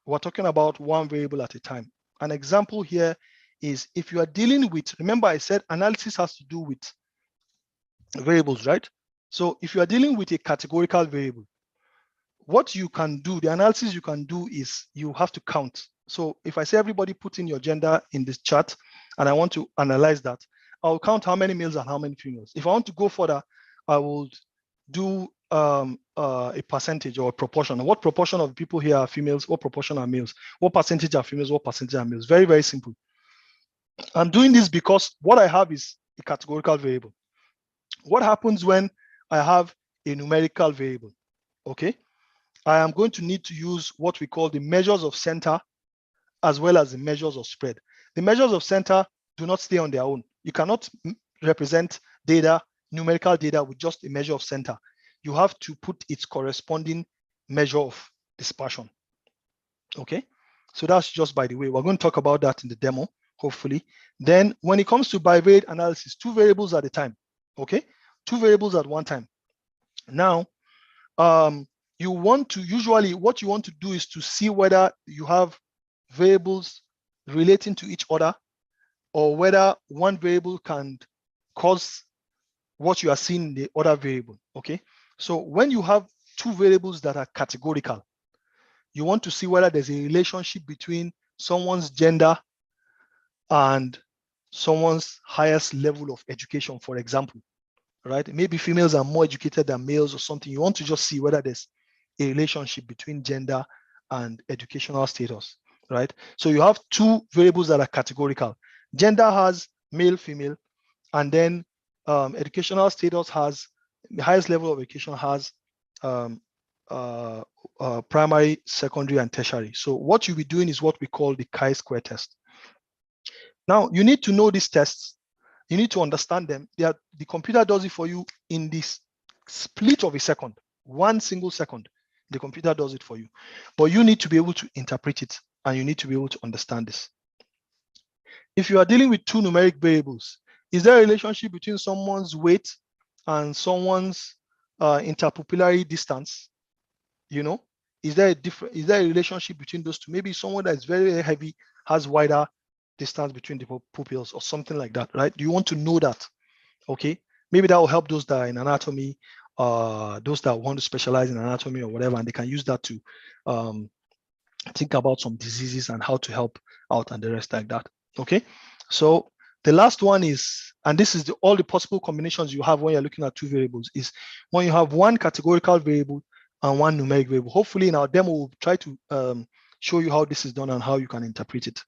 we're talking about one variable at a time. An example here is if you are dealing with, remember I said analysis has to do with variables, right? So if you are dealing with a categorical variable, what you can do, the analysis you can do is you have to count. So if I say everybody put in your gender in this chart and I want to analyze that, I'll count how many males and how many females. If I want to go further, I will do a percentage or a proportion. What proportion of people here are females? What proportion are males? What percentage are females? What percentage are males? Very, very simple. I'm doing this because what I have is a categorical variable. What happens when I have a numerical variable? Okay, I am going to need to use what we call the measures of center as well as the measures of spread. The measures of center do not stay on their own. You cannot represent data, numerical data, with just a measure of center. You have to put its corresponding measure of dispersion. Okay, so that's just by the way. We're going to talk about that in the demo, hopefully. Then when it comes to bivariate analysis, two variables at a time. Okay, two variables at one time. Now, you want to, usually what you want to do is to see whether you have variables relating to each other or whether one variable can cause what you are seeing in the other variable. Okay, so when you have two variables that are categorical, you want to see whether there's a relationship between someone's gender and someone's highest level of education, for example, right? Maybe females are more educated than males or something. You want to just see whether there's a relationship between gender and educational status, right? So you have two variables that are categorical. Gender has male, female, and then educational status has, the highest level of education has primary, secondary, and tertiary. So what you'll be doing is what we call the chi-square test. Now, you need to know these tests. You need to understand them. The computer does it for you in this split of a second, 1 single second. The computer does it for you. But you need to be able to interpret it, and you need to be able to understand this. If you are dealing with two numeric variables, is there a relationship between someone's weight and someone's interpupillary distance? You know, is there a relationship between those two? Maybe someone that is very, very heavy has wider distance between the pupils or something like that, right? Do you want to know that? Okay, maybe that will help those that are in anatomy, those that want to specialize in anatomy or whatever, and they can use that to think about some diseases and how to help out and the rest like that. Okay, so the last one is, and this is all the possible combinations you have when you're looking at two variables, is when you have one categorical variable and one numeric variable. Hopefully in our demo, we'll try to show you how this is done and how you can interpret it.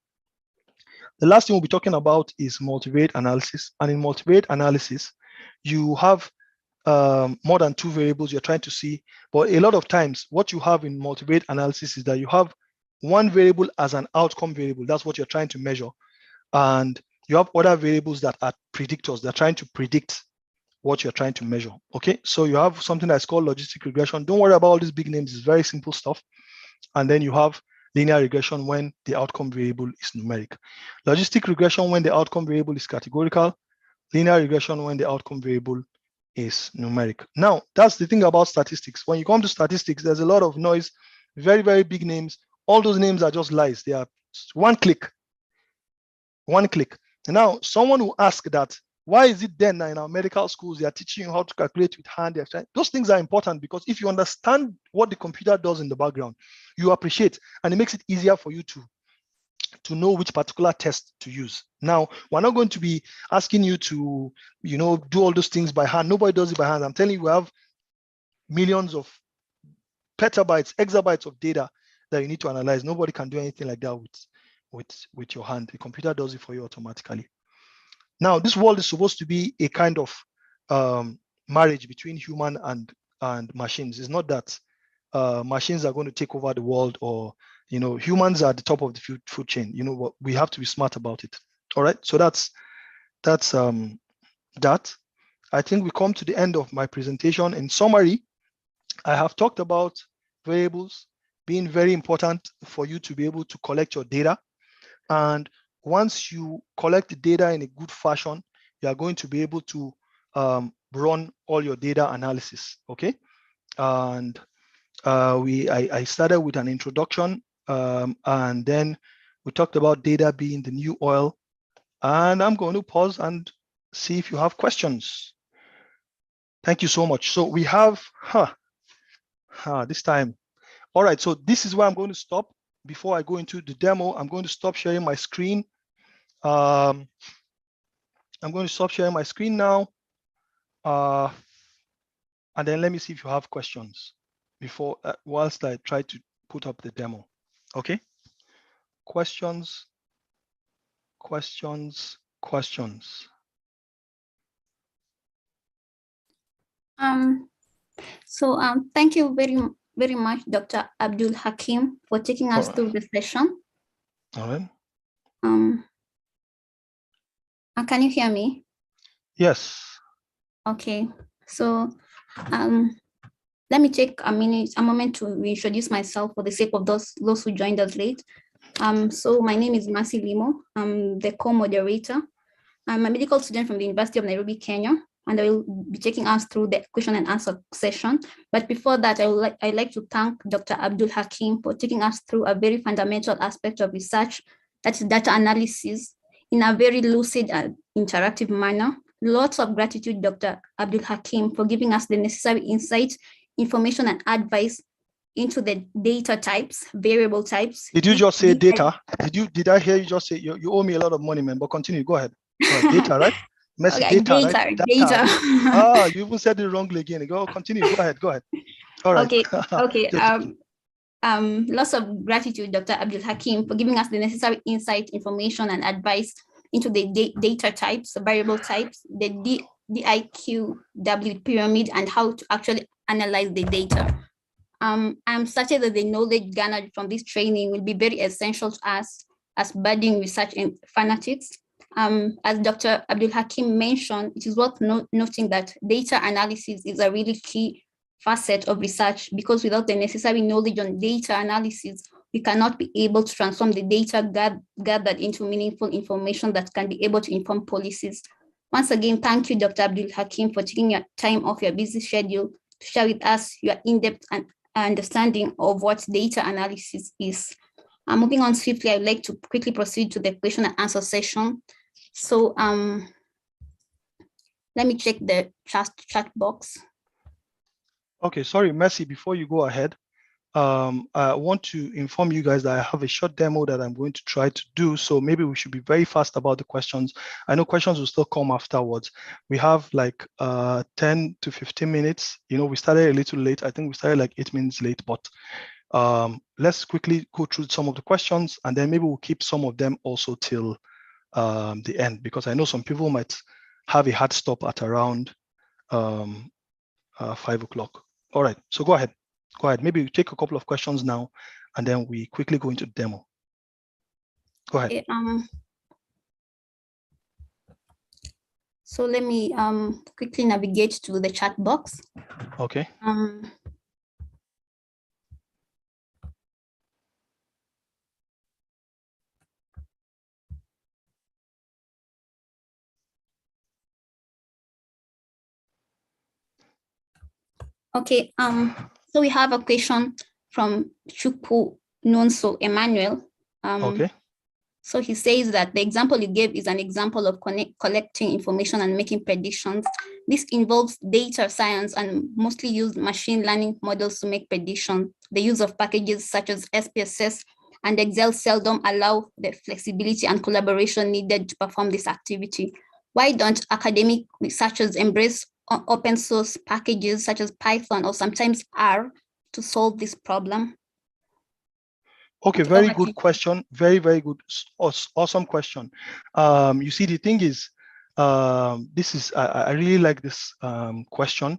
The last thing we'll be talking about is multivariate analysis. And in multivariate analysis, you have more than two variables you're trying to see. But a lot of times, what you have in multivariate analysis is that you have one variable as an outcome variable. That's what you're trying to measure. And you have other variables that are predictors. They're trying to predict what you're trying to measure. Okay, so you have something that's called logistic regression. Don't worry about all these big names. It's very simple stuff. And then you have linear regression when the outcome variable is numeric. Logistic regression when the outcome variable is categorical. Linear regression when the outcome variable is numeric. Now, that's the thing about statistics. When you come to statistics, there's a lot of noise, very, very big names. All those names are just lies. They are one click. And now someone will ask that, Why is it then in our medical schools, they are teaching you how to calculate with hand? Those things are important because if you understand what the computer does in the background, you appreciate, and it makes it easier for you to know which particular test to use. Now, we're not going to be asking you to, do all those things by hand. Nobody does it by hand. I'm telling you, we have millions of petabytes, exabytes of data that you need to analyze. Nobody can do anything like that with your hand. The computer does it for you automatically. Now, this world is supposed to be a kind of marriage between human and machines. It's not that machines are going to take over the world, or humans are at the top of the food chain. What we have to be smart about it. All right. So that's that. I think we come to the end of my presentation. In summary, I have talked about variables being very important for you to be able to collect your data. And once you collect the data in a good fashion, you are going to be able to run all your data analysis. Okay. And I started with an introduction, and then we talked about data being the new oil. And I'm going to pause and see if you have questions. Thank you so much. So we have this time. All right, so this is where I'm going to stop. Before I go into the demo, I'm going to stop sharing my screen. I'm going to stop sharing my screen now. And then let me see if you have questions before, whilst I try to put up the demo. Okay. Questions. Thank you very much, Dr. Abdul Hakim, for taking us through the session. All right. Can you hear me? Yes. Okay. So let me take a moment to reintroduce myself for the sake of those who joined us late. So my name is Mercy Limo. I'm the co-moderator. I'm a medical student from the University of Nairobi, Kenya, and I will be taking us through the question and answer session. But before that, I'd like to thank Dr. Abdul Hakim for taking us through a very fundamental aspect of research, that is data analysis, in a very lucid and interactive manner. Lots of gratitude, Dr. Abdul Hakim, for giving us the necessary insight, information, and advice into the data types, variable types. Did you just say data? Did I hear you just say you owe me a lot of money, man? But continue. Go ahead. Data, right? Messy Okay, data, right? Data. You even said it wrongly again. Continue. Go ahead. All right. Okay. Lots of gratitude, Dr. Abdul Hakim, for giving us the necessary insight, information, and advice into the data types, variable types, the DIKW pyramid, and how to actually analyze the data. I'm certain that the knowledge garnered from this training will be very essential to us as budding research fanatics. As Dr. Abdul Hakim mentioned, it is worth noting that data analysis is a really key facet of research, because without the necessary knowledge on data analysis, we cannot be able to transform the data gathered into meaningful information that can be able to inform policies. Once again, thank you, Dr. Abdul Hakim, for taking your time off your busy schedule to share with us your in-depth understanding of what data analysis is. Moving on swiftly, I'd like to quickly proceed to the question and answer session. So let me check the chat box. Okay, sorry, Mercy, before you go ahead, I want to inform you guys that I have a short demo that I'm going to try to do. So maybe we should be very fast about the questions. I know questions will still come afterwards. We have like 10 to 15 minutes. We started a little late. I think we started like 8 minutes late, but let's quickly go through some of the questions, and then maybe we'll keep some of them also till the end, because I know some people might have a hard stop at around 5 o'clock. All right, so go ahead. Maybe we take a couple of questions now, and then we quickly go into the demo. Go ahead. Okay, so let me quickly navigate to the chat box. Okay. Okay, so we have a question from Chukwu Nonso Emmanuel. Okay. So he says that the example he gave is an example of collecting information and making predictions. This involves data science and mostly use machine learning models to make predictions. The use of packages such as Spss and Excel seldom allow the flexibility and collaboration needed to perform this activity. Why don't academic researchers embrace open source packages such as Python or sometimes R to solve this problem? Okay, very good question. Very, very good. Awesome question. You see, the thing is, I really like this question.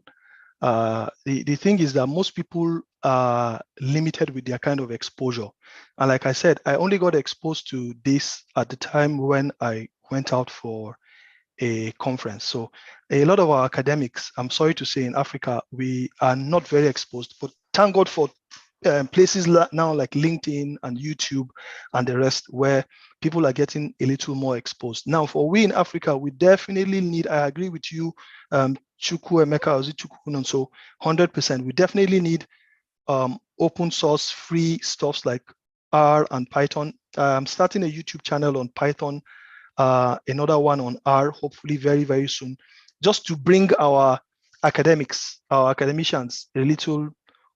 The thing is that most people are limited with their kind of exposure. And like I said, I only got exposed to this at the time when I went out for a conference. So a lot of our academics, I'm sorry to say, in Africa, we are not very exposed, but thank God for places now like LinkedIn and YouTube and the rest, where people are getting a little more exposed. Now, for we in Africa, we definitely need, I agree with you, Chukwu Emeka, and so 100%, we definitely need open source free stuffs like R and Python. I'm starting a YouTube channel on Python, another one on R, hopefully very, very soon, just to bring our academicians a little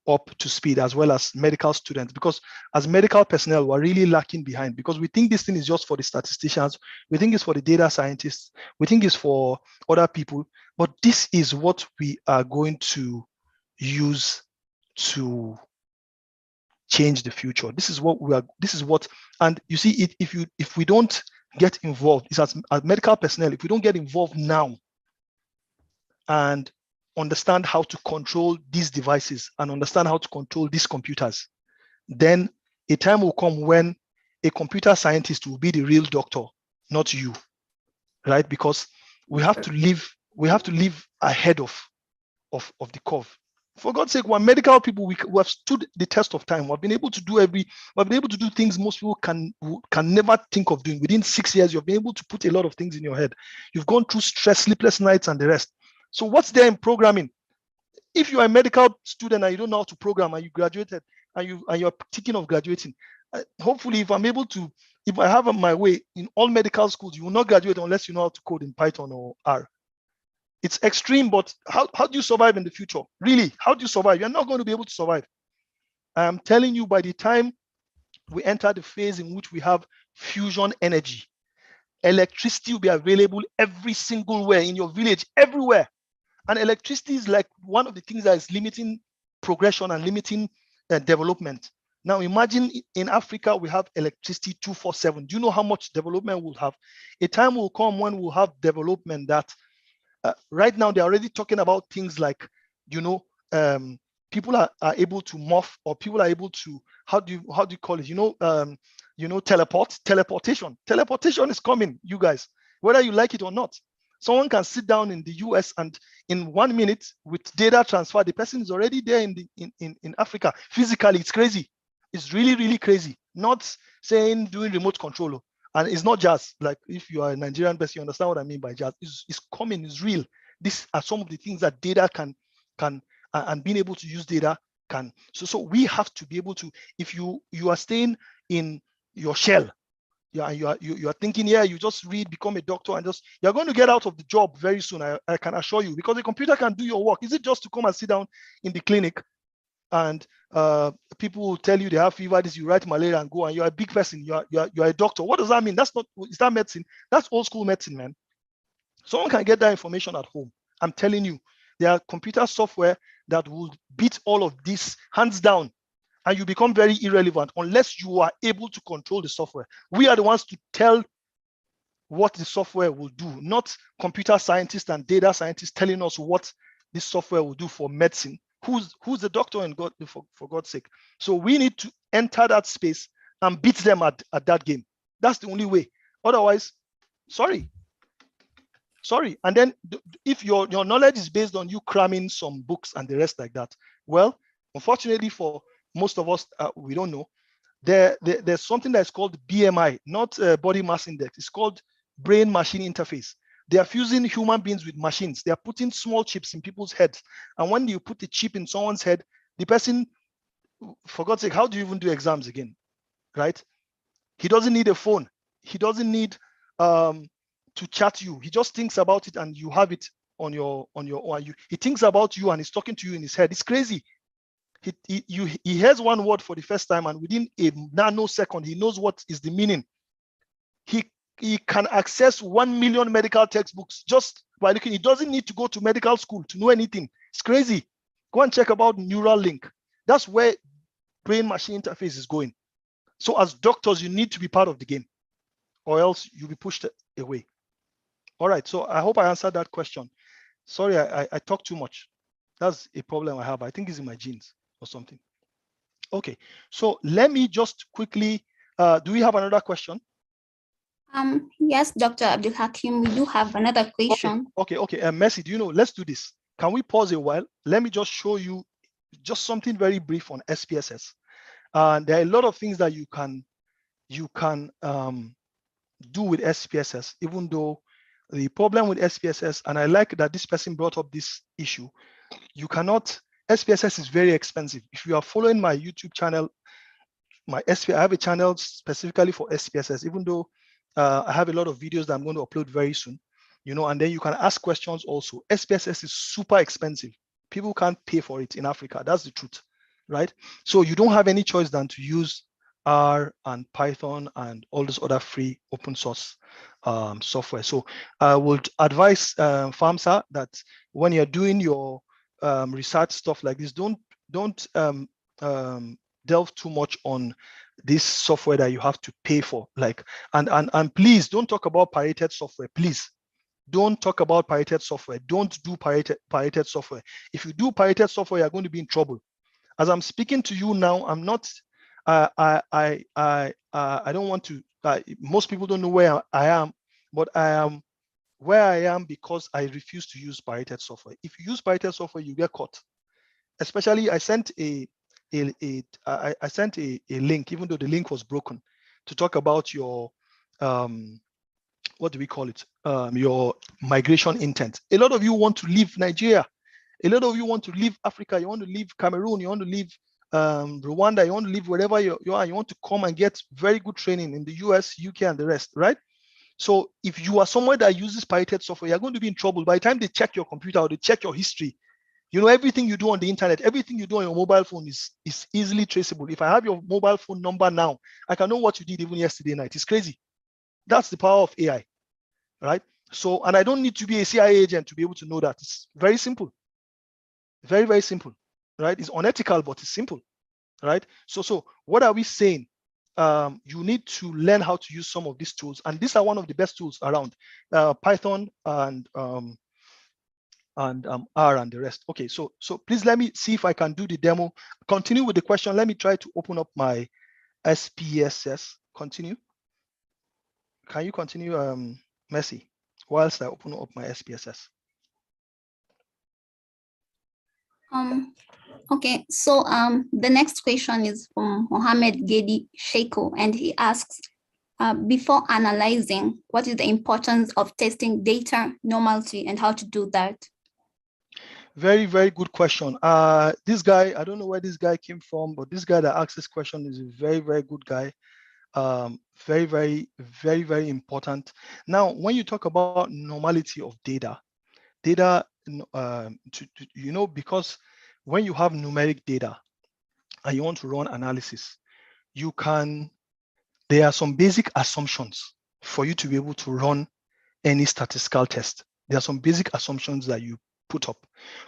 up to speed, as well as medical students, because as medical personnel, we're really lacking behind, because we think this thing is just for the statisticians, we think it's for the data scientists, we think it's for other people, but this is what we are going to use to change the future. This is what and you see, if we don't get involved, it's as medical personnel, if we don't get involved now and understand how to control these devices and understand how to control these computers, then a time will come when a computer scientist will be the real doctor, not you, right? Because we have to live ahead of the curve. For God's sake, we're medical people. We have stood the test of time. We've been able to do things most people can never think of doing. Within 6 years, you've been able to put a lot of things in your head. You've gone through stress, sleepless nights, and the rest. So what's there in programming? If you are a medical student and you don't know how to program, and you graduated and you're thinking of graduating, hopefully, if I have my way in all medical schools, you will not graduate unless you know how to code in Python or R. It's extreme, but how do you survive in the future? Really, how do you survive? You're not going to be able to survive. I'm telling you, by the time we enter the phase in which we have fusion energy, electricity will be available every single where in your village, everywhere. And electricity is like one of the things that is limiting progression and limiting development. Now imagine in Africa, we have electricity 24/7. Do you know how much development we'll have? A time will come when we'll have development that right now they're already talking about things like, people are able to morph, or people are able to, how do you call it? Teleportation. Teleportation is coming, you guys, whether you like it or not. Someone can sit down in the US and in 1 minute with data transfer, the person is already there in Africa. Physically, it's crazy. It's really, really crazy. Not saying doing remote control. And it's not just like, if you are a Nigerian person, you understand what I mean by just. It's coming, it's real. These are some of the things that data can and being able to use data can. So we have to be able to, if you are staying in your shell, you are thinking, you just read, become a doctor, and you're going to get out of the job very soon. I can assure you, because the computer can do your work. Is it just to come and sit down in the clinic and people will tell you they have fever, you write malaria and go, and you're a big person, you're a doctor? What does that mean? Is that medicine? That's old school medicine, man. Someone can get that information at home. I'm telling you, there are computer software that will beat all of this hands down, and you become very irrelevant unless you are able to control the software. We are the ones to tell what the software will do, not computer scientists and data scientists telling us what this software will do for medicine. Who's the doctor, and God, for God's sake? So we need to enter that space and beat them at that game. That's the only way. Otherwise, sorry. And then if your knowledge is based on you cramming some books and the rest like that, well, unfortunately for most of us, we don't know. There's something that's called BMI, not body mass index. It's called brain machine interface. They are fusing human beings with machines. They are putting small chips in people's heads. And when you put the chip in someone's head, the person, for God's sake, how do you even do exams again, right? He doesn't need a phone. He doesn't need to chat you. He just thinks about it and you have it on your he thinks about you and he's talking to you in his head. It's crazy. He hears one word for the first time and within a nanosecond he knows what is the meaning. He can access 1 million medical textbooks just by looking. He doesn't need to go to medical school to know anything. It's crazy. Go and check about neural link. That's where brain-machine interface is going. So as doctors, you need to be part of the game or else you'll be pushed away. All right, so I hope I answered that question. Sorry, I talk too much. That's a problem I have. I think it's in my genes or something. Okay, so let me just quickly, do we have another question? Yes, Dr. Abdul Hakim, we do have another question. Okay. Messi, do you know, let's do this. Can we pause a while? Let me just show you just something very brief on SPSS. There are a lot of things that you can do with SPSS, even though the problem with SPSS, and I like that this person brought up this issue, you cannot, SPSS is very expensive. If you are following my YouTube channel, I have a channel specifically for SPSS, even though I have a lot of videos that I'm going to upload very soon, and then you can ask questions also. SPSS is super expensive. People can't pay for it in Africa. That's the truth, right? So you don't have any choice than to use R and Python and all this other free open source software. So I would advise FAMSA that when you're doing your research stuff like this, don't delve too much on this software that you have to pay for. And please don't talk about pirated software. Please don't talk about pirated software. Don't do pirated software. If you do pirated software, you're going to be in trouble. As I'm speaking to you now, I'm not. I don't want to. Most people don't know where I am, but I am where I am because I refuse to use pirated software. If you use pirated software, you get caught. Especially, I sent a link, even though the link was broken, to talk about your what do we call it? Your migration intent. A lot of you want to leave Nigeria. A lot of you want to leave Africa. You want to leave Cameroon. You want to leave Rwanda. You want to leave wherever you are. You want to come and get very good training in the US, UK, and the rest, right? So if you are somewhere that uses pirated software, you're going to be in trouble. By the time they check your computer or they check your history, everything you do on the internet, everything you do on your mobile phone is easily traceable. If I have your mobile phone number now, I can know what you did even yesterday night. It's crazy. That's the power of AI, right? So, and I don't need to be a CIA agent to be able to know that. It's very simple. Very, very simple, right? It's unethical, but it's simple, right? So what are we saying? You need to learn how to use some of these tools, and these are one of the best tools around, Python and R and the rest. Okay, so please let me see if I can do the demo. Continue with the question. Let me try to open up my SPSS. Continue. Can you continue, Messi, whilst I open up my SPSS? Okay, so the next question is from Mohammed Gedi Sheiko, and he asks, before analyzing, what is the importance of testing data normality and how to do that? Very, very good question. This guy, I don't know where this guy came from, but this guy that asked this question is a very, very good guy. Very, very, very, very important. Now, when you talk about normality of data, because when you have numeric data and you want to run analysis, there are some basic assumptions for you to be able to run any statistical test. There are some basic assumptions that you put up.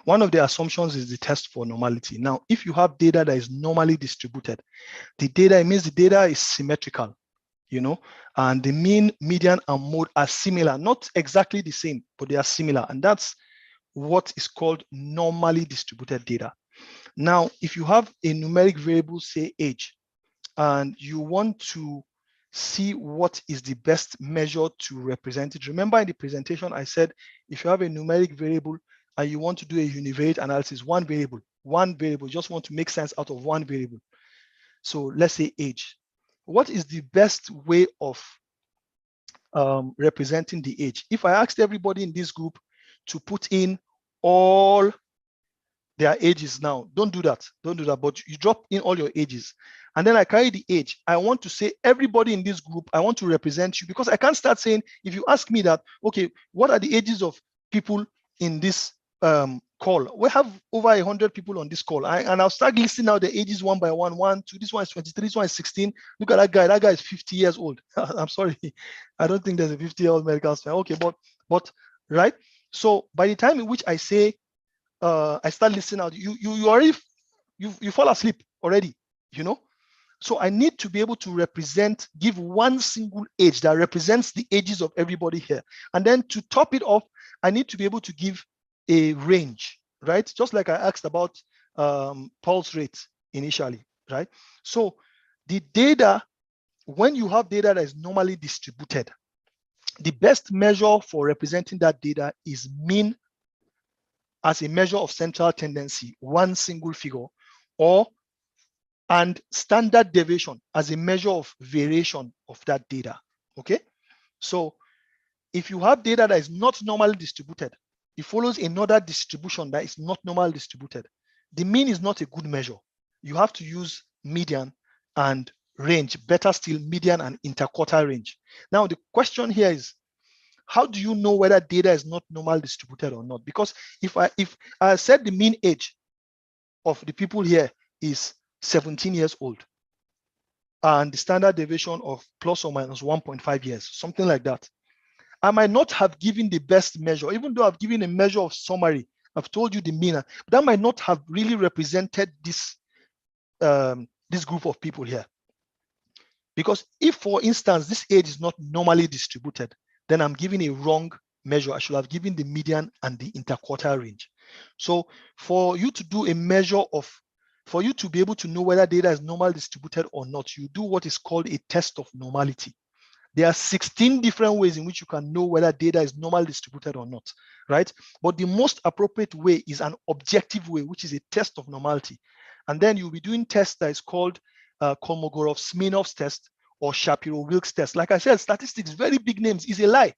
One of the assumptions is the test for normality. Now, if you have data that is normally distributed, it means the data is symmetrical, and the mean, median, and mode are similar, not exactly the same, but they are similar. And that's what is called normally distributed data. Now, if you have a numeric variable, say age, and you want to see what is the best measure to represent it. Remember in the presentation, I said, if you have a numeric variable and you want to do a univariate analysis, one variable, just want to make sense out of one variable. So let's say age. What is the best way of representing the age? If I asked everybody in this group to put in all their ages now. Don't do that. Don't do that. But you drop in all your ages. And then I carry the age. I want to say everybody in this group, I want to represent you, because I can't start saying, if you ask me that, okay, what are the ages of people in this call? We have over 100 people on this call. And I'll start listing out the ages one by one. 1, 2, this one is 23, this one is 16. Look at that guy. That guy is 50 years old. I'm sorry. I don't think there's a 50-year-old medical student. Okay, but right. So by the time in which I say, I start listening out, you already you fall asleep already, you know. So I need to be able to represent, give one single age that represents the ages of everybody here. And then to top it off, I need to be able to give a range, right? Just like I asked about pulse rate initially, right? So the data, when you have data that is normally distributed, the best measure for representing that data is mean as a measure of central tendency, one single figure, and standard deviation as a measure of variation of that data, okay? So if you have data that is not normally distributed, it follows another distribution that is not normally distributed. The mean is not a good measure. You have to use median and range, better still median and interquartile range. Now the question here is, how do you know whether data is not normally distributed or not? Because if I said the mean age of the people here is 17 years old, and the standard deviation of plus or minus 1.5 years, something like that, I might not have given the best measure, even though I've given a measure of summary. I've told you the mean, but that might not have really represented this this group of people here. Because if, for instance, this age is not normally distributed, then I'm giving a wrong measure. I should have given the median and the interquartile range. So for you to do a measure of, for you to be able to know whether data is normally distributed or not, you do what is called a test of normality. There are 16 different ways in which you can know whether data is normally distributed or not, right? But the most appropriate way is an objective way, which is a test of normality. And then you'll be doing tests that is called Kolmogorov-Smirnov's test or Shapiro-Wilkes test. Like I said, statistics, very big names, is a lie.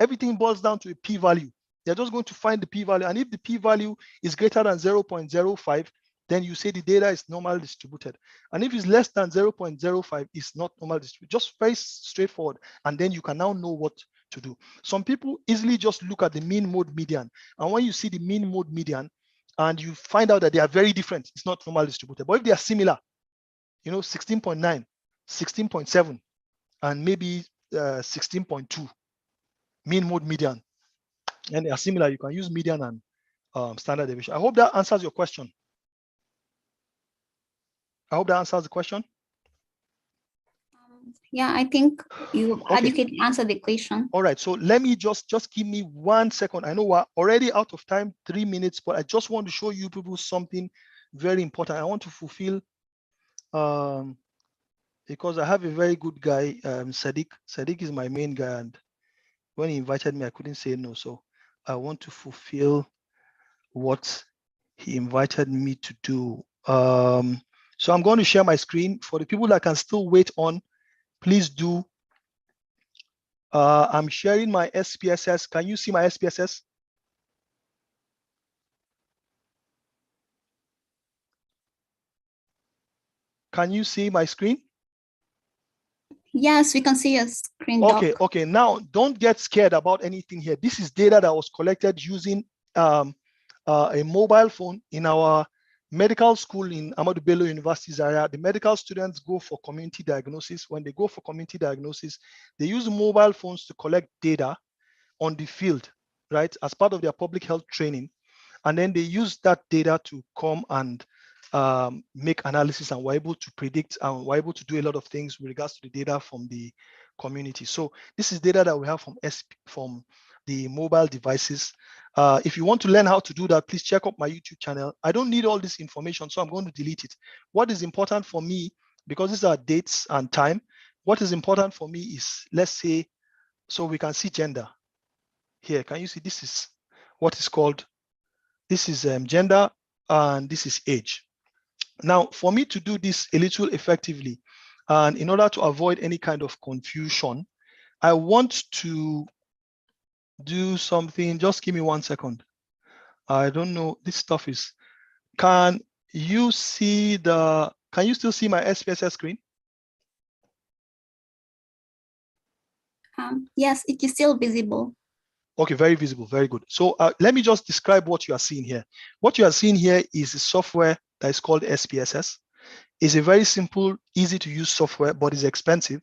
Everything boils down to a p-value. They're just going to find the p-value. And if the p-value is greater than 0.05, then you say the data is normally distributed. And if it's less than 0.05, it's not normally distributed. Just very straightforward. And then you can now know what to do. Some people easily just look at the mean mode median. And when you see the mean mode median and you find out that they are very different, it's not normally distributed. But if they are similar, you know, 16.9, 16.7, and maybe 16.2, mean mode median, and they are similar, you can use median and standard deviation. I hope that answers your question. I hope that answers the question. Yeah, I think you adequately answered the question. All right, so let me just give me 1 second. I know we're already out of time, 3 minutes, but I just want to show you people something very important. I want to fulfill, because I have a very good guy, Sadiq. Sadiq is my main guy, and when he invited me, I couldn't say no. So I want to fulfill what he invited me to do. So I'm going to share my screen. For the people that can still wait on, please do. I'm sharing my SPSS. Can you see my SPSS? Can you see my screen? Yes, we can see your screen. Okay, Doc. okay. Now, don't get scared about anything here. This is data that was collected using a mobile phone in our medical school in Ahmadu Bello University's area. The medical students go for community diagnosis. When they go for community diagnosis, they use mobile phones to collect data on the field, right, as part of their public health training. And then they use that data to come and make analysis, and we're able to predict, and we're able to do a lot of things with regards to the data from the community. So this is data that we have from the mobile devices. If you want to learn how to do that, please check out my YouTube channel. I don't need all this information, so I'm going to delete it. What is important for me, because these are dates and time, what is important for me is, let's say, so we can see gender here. Can you see this is what is called, this is gender, and this is age. Now, for me to do this a little effectively, and in order to avoid any kind of confusion, I want to do something. Just give me 1 second. I don't know, this stuff is Can you still see my SPSS screen? Yes, it is still visible. Okay, very visible, very good. So let me just describe what you are seeing here. What you are seeing here is a software that is called SPSS. It's a very simple, easy to use software, but it's expensive.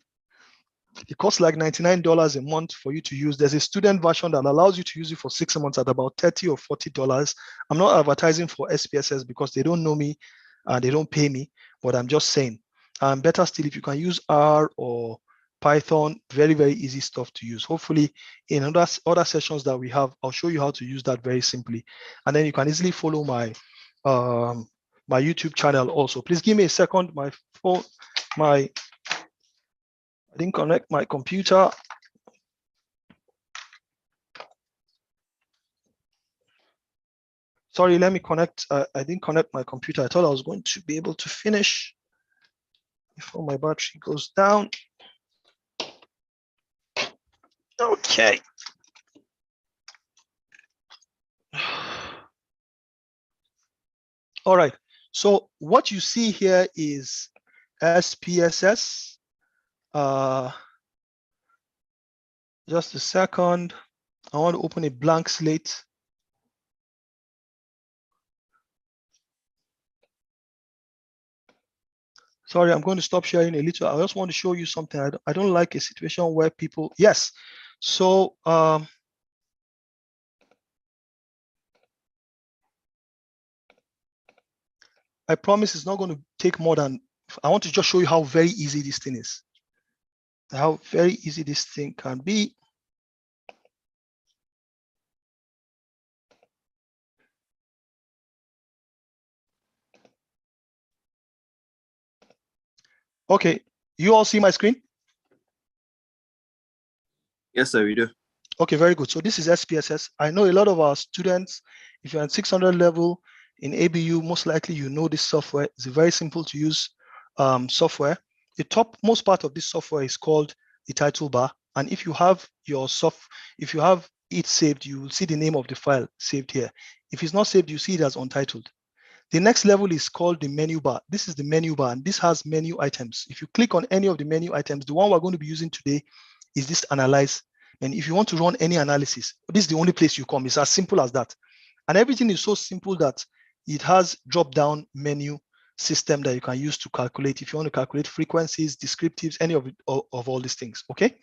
It costs like $99 a month for you to use. There's a student version that allows you to use it for 6 months at about $30 or $40. I'm not advertising for SPSS because they don't know me and they don't pay me, but I'm just saying, better still if you can use R or Python, very, very easy stuff to use. Hopefully in other sessions that we have, I'll show you how to use that very simply. And then you can easily follow my my YouTube channel also. Please give me a second. I didn't connect my computer. Sorry, let me connect. I didn't connect my computer. I thought I was going to be able to finish before my battery goes down. Okay. All right. So what you see here is SPSS. Just a second. I want to open a blank slate. Sorry, I'm going to stop sharing a little. I just want to show you something. I don't like a situation where people, yes. So I promise it's not going to take more than, I want to just show you how very easy this thing is. How very easy this thing can be. Okay, you all see my screen? Yes, sir, we do. Okay, very good. So this is SPSS. I know a lot of our students, if you're at 600 level in ABU, most likely you know this software. It's a very simple to use software. The topmost part of this software is called the title bar. And if you have if you have it saved, you will see the name of the file saved here. If it's not saved, you see it as untitled. The next level is called the menu bar. This is the menu bar, and this has menu items. If you click on any of the menu items, the one we're going to be using today is this analyze. And if you want to run any analysis, this is the only place you come. It's as simple as that. And everything is so simple that it has drop-down menu system that you can use to calculate. If you want to calculate frequencies, descriptives, any of all these things, okay?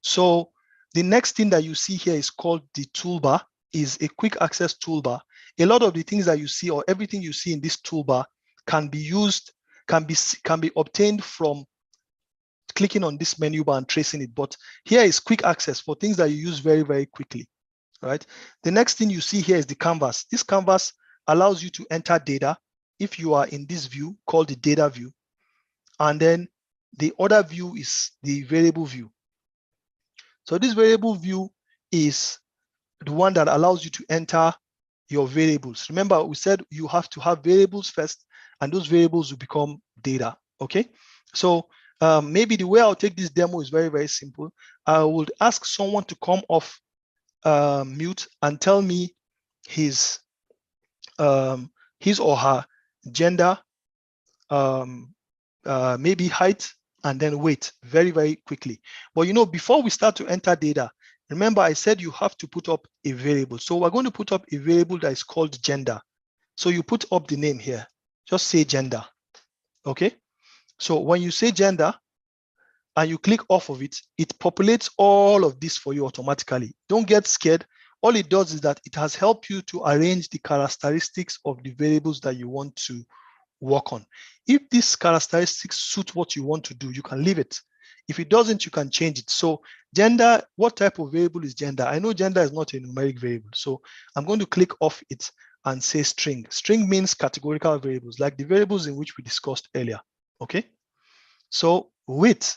So the next thing that you see here is called the toolbar, is a quick access toolbar. A lot of the things that you see or everything you see in this toolbar can be used, can be obtained from clicking on this menu bar and tracing it. But here is quick access for things that you use very, very quickly, right? The next thing you see here is the canvas. This canvas allows you to enter data if you are in this view called the data view. And then the other view is the variable view. So this variable view is the one that allows you to enter your variables. Remember, we said you have to have variables first, and those variables will become data, okay? So maybe the way I'll take this demo is very, very simple. I would ask someone to come off mute and tell me his or her gender, maybe height, and then weight very, very quickly. But you know, before we start to enter data, remember I said you have to put up a variable. So we're going to put up a variable that is called gender. So you put up the name here, just say gender, okay? So when you say gender and you click off of it, it populates all of this for you automatically. Don't get scared. All it does is that it has helped you to arrange the characteristics of the variables that you want to work on. If these characteristics suit what you want to do, you can leave it. If it doesn't, you can change it. So gender, what type of variable is gender? I know gender is not a numeric variable. So I'm going to click off it and say string. String means categorical variables, like the variables in which we discussed earlier, okay? So width,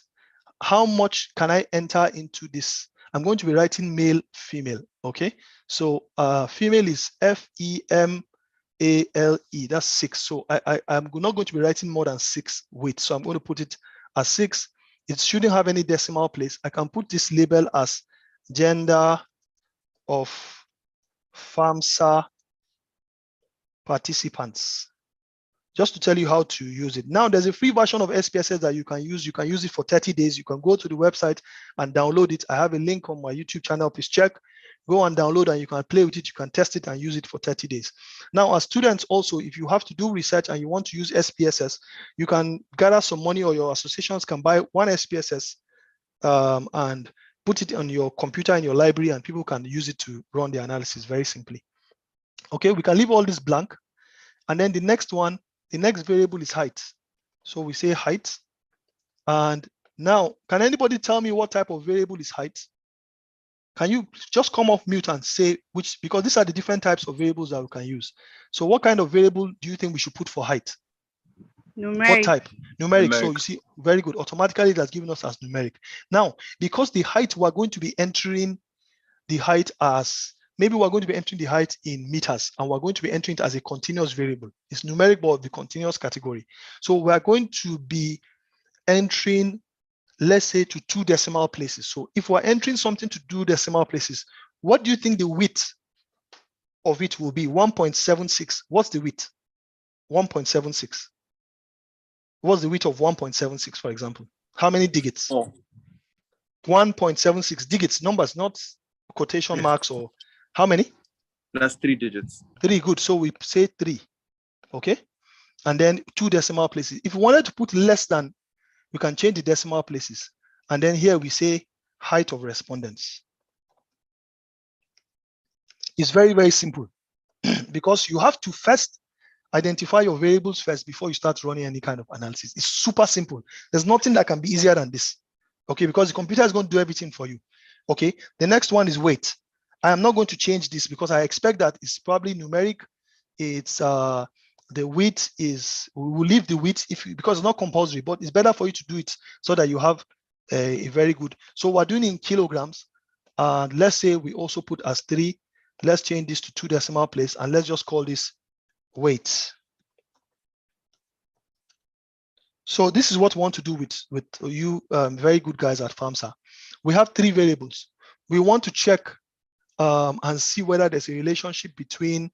how much can I enter into this? I'm going to be writing male, female, okay? So female is FEMALE, that's 6. So I'm not going to be writing more than 6 width. So I'm going to put it as 6. It shouldn't have any decimal place. I can put this label as gender of FAMSA participants. Just to tell you how to use it. Now, there's a free version of SPSS that you can use. You can use it for 30 days. You can go to the website and download it. I have a link on my YouTube channel. Please check. Go and download, and you can play with it. You can test it and use it for 30 days. Now, as students also, if you have to do research and you want to use SPSS, you can gather some money, or your associations can buy one SPSS and put it on your computer in your library, and people can use it to run the analysis very simply. Okay, we can leave all this blank. And then the next one, the next variable is height. So we say height. And now, can anybody tell me what type of variable is height? Can you just come off mute and say which, because these are the different types of variables that we can use. So what kind of variable do you think we should put for height? Numeric. What type? Numeric. So Numeric. you see, very good. Automatically, that's given us as numeric. Now, because the height, we're going to be entering the height as, maybe we're going to be entering the height in meters, and we're going to be entering it as a continuous variable. It's numeric, but the continuous category. So we're going to be entering, let's say, to 2 decimal places. So if we're entering something to 2 decimal places, what do you think the width of it will be? 1.76. What's the width? 1.76. What's the width of 1.76, for example? How many digits? 1.76 digits, numbers, not quotation marks, or how many? That's 3 digits. 3, good. So we say 3, okay? And then 2 decimal places. If we wanted to put less than, we can change the decimal places. And then here we say height of respondents. It's very, very simple because you have to first identify your variables first before you start running any kind of analysis. It's super simple. There's nothing that can be easier than this, okay? Because the computer is going to do everything for you, okay? The next one is weight. I am not going to change this because I expect that it's probably numeric. It's the width is, we will leave the width because it's not compulsory, but it's better for you to do it so that you have a very good. So we're doing in kilograms. Let's say we also put as 3. Let's change this to 2 decimal place, and let's just call this weight. So this is what we want to do with you very good guys at FAMSA. We have 3 variables. We want to check and see whether there's a relationship between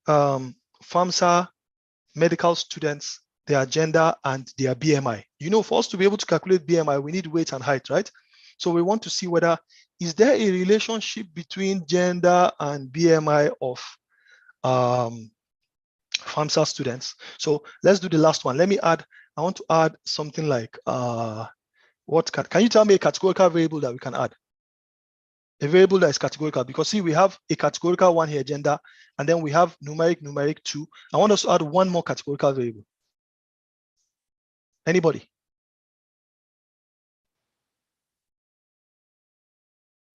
FAMSA medical students, their gender, and their BMI. You know, for us to be able to calculate BMI, we need weight and height, right? So we want to see whether, is there a relationship between gender and BMI of FAMSA students? So let's do the last one. Let me add, I want to add something like, can you tell me a categorical variable that we can add? A variable that is categorical, because see, we have a categorical one here, gender, and then we have numeric 2. I want us to add one more categorical variable. Anybody?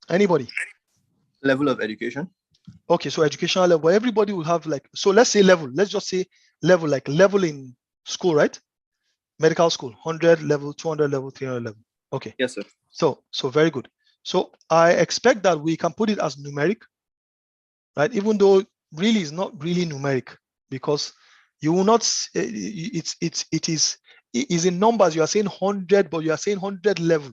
Anybody? Level of education. Okay, so educational level, everybody will have like, so let's say level, let's just say level, like level in school, right? Medical school, 100 level, 200 level, 300 level. Okay. Yes, sir. So very good. So I expect that we can put it as numeric, right? Even though really is not really numeric, because you will not, it is in numbers. You are saying 100, but you are saying 100 level.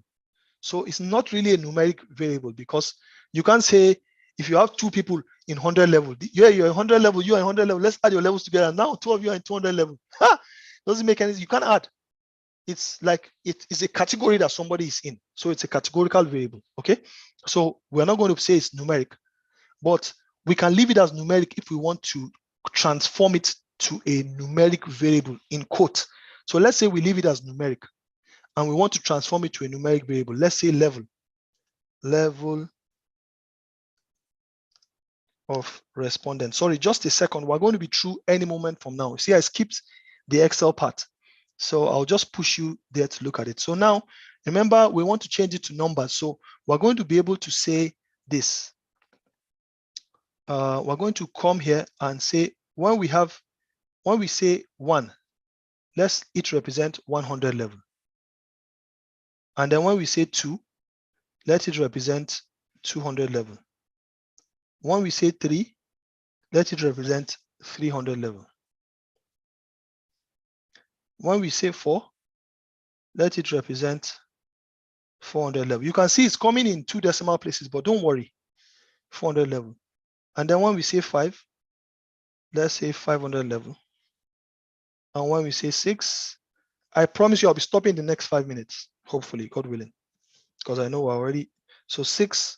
So it's not really a numeric variable, because you can't say if you have 2 people in 100 level, you're 100 level, you are 100 level, let's add your levels together. Now 2 of you are in 200 level. Doesn't make any sense. You can't add. It's like it is a category that somebody is in. So it's a categorical variable, okay? So we're not going to say it's numeric, but we can leave it as numeric if we want to transform it to a numeric variable in quote. So let's say we leave it as numeric and we want to transform it to a numeric variable. Let's say level of respondents. Sorry, just a second. We're going to be through any moment from now. See, I skipped the Excel part. So I'll just push you there to look at it. So now, remember, we want to change it to numbers. So we're going to be able to say this. We're going to come here and say, when we say 1, let's it represent 100 level. And then when we say 2, let it represent 200 level. When we say 3, let it represent 300 level. When we say 4, let it represent 400 level. You can see it's coming in 2 decimal places, but don't worry, 400 level. And then when we say 5, let's say 500 level. And when we say 6, I promise you I'll be stopping in the next 5 minutes, hopefully, God willing, because I know we're already. So 6,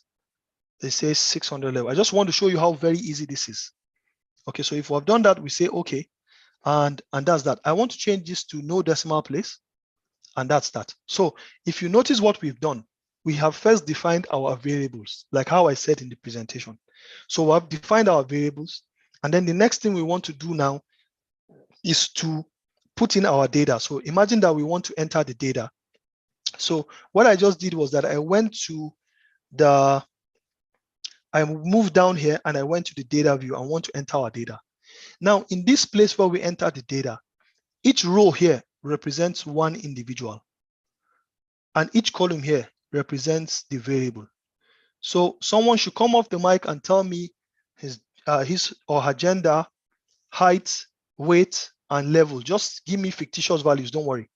they say 600 level. I just want to show you how very easy this is. Okay, so if we've done that, we say okay, and that's that. I want to change this to no decimal place, and that's that. So if you notice what we've done, we have first defined our variables, like how I said in the presentation. So I've defined our variables, and then the next thing we want to do now is to put in our data. So imagine that we want to enter the data. So what I just did was that I moved down here and I went to the data view. I want to enter our data. Now, in this place where we enter the data, each row here represents one individual, and each column here represents the variable. So someone should come off the mic and tell me his or her gender, height, weight, and level. Just give me fictitious values, don't worry.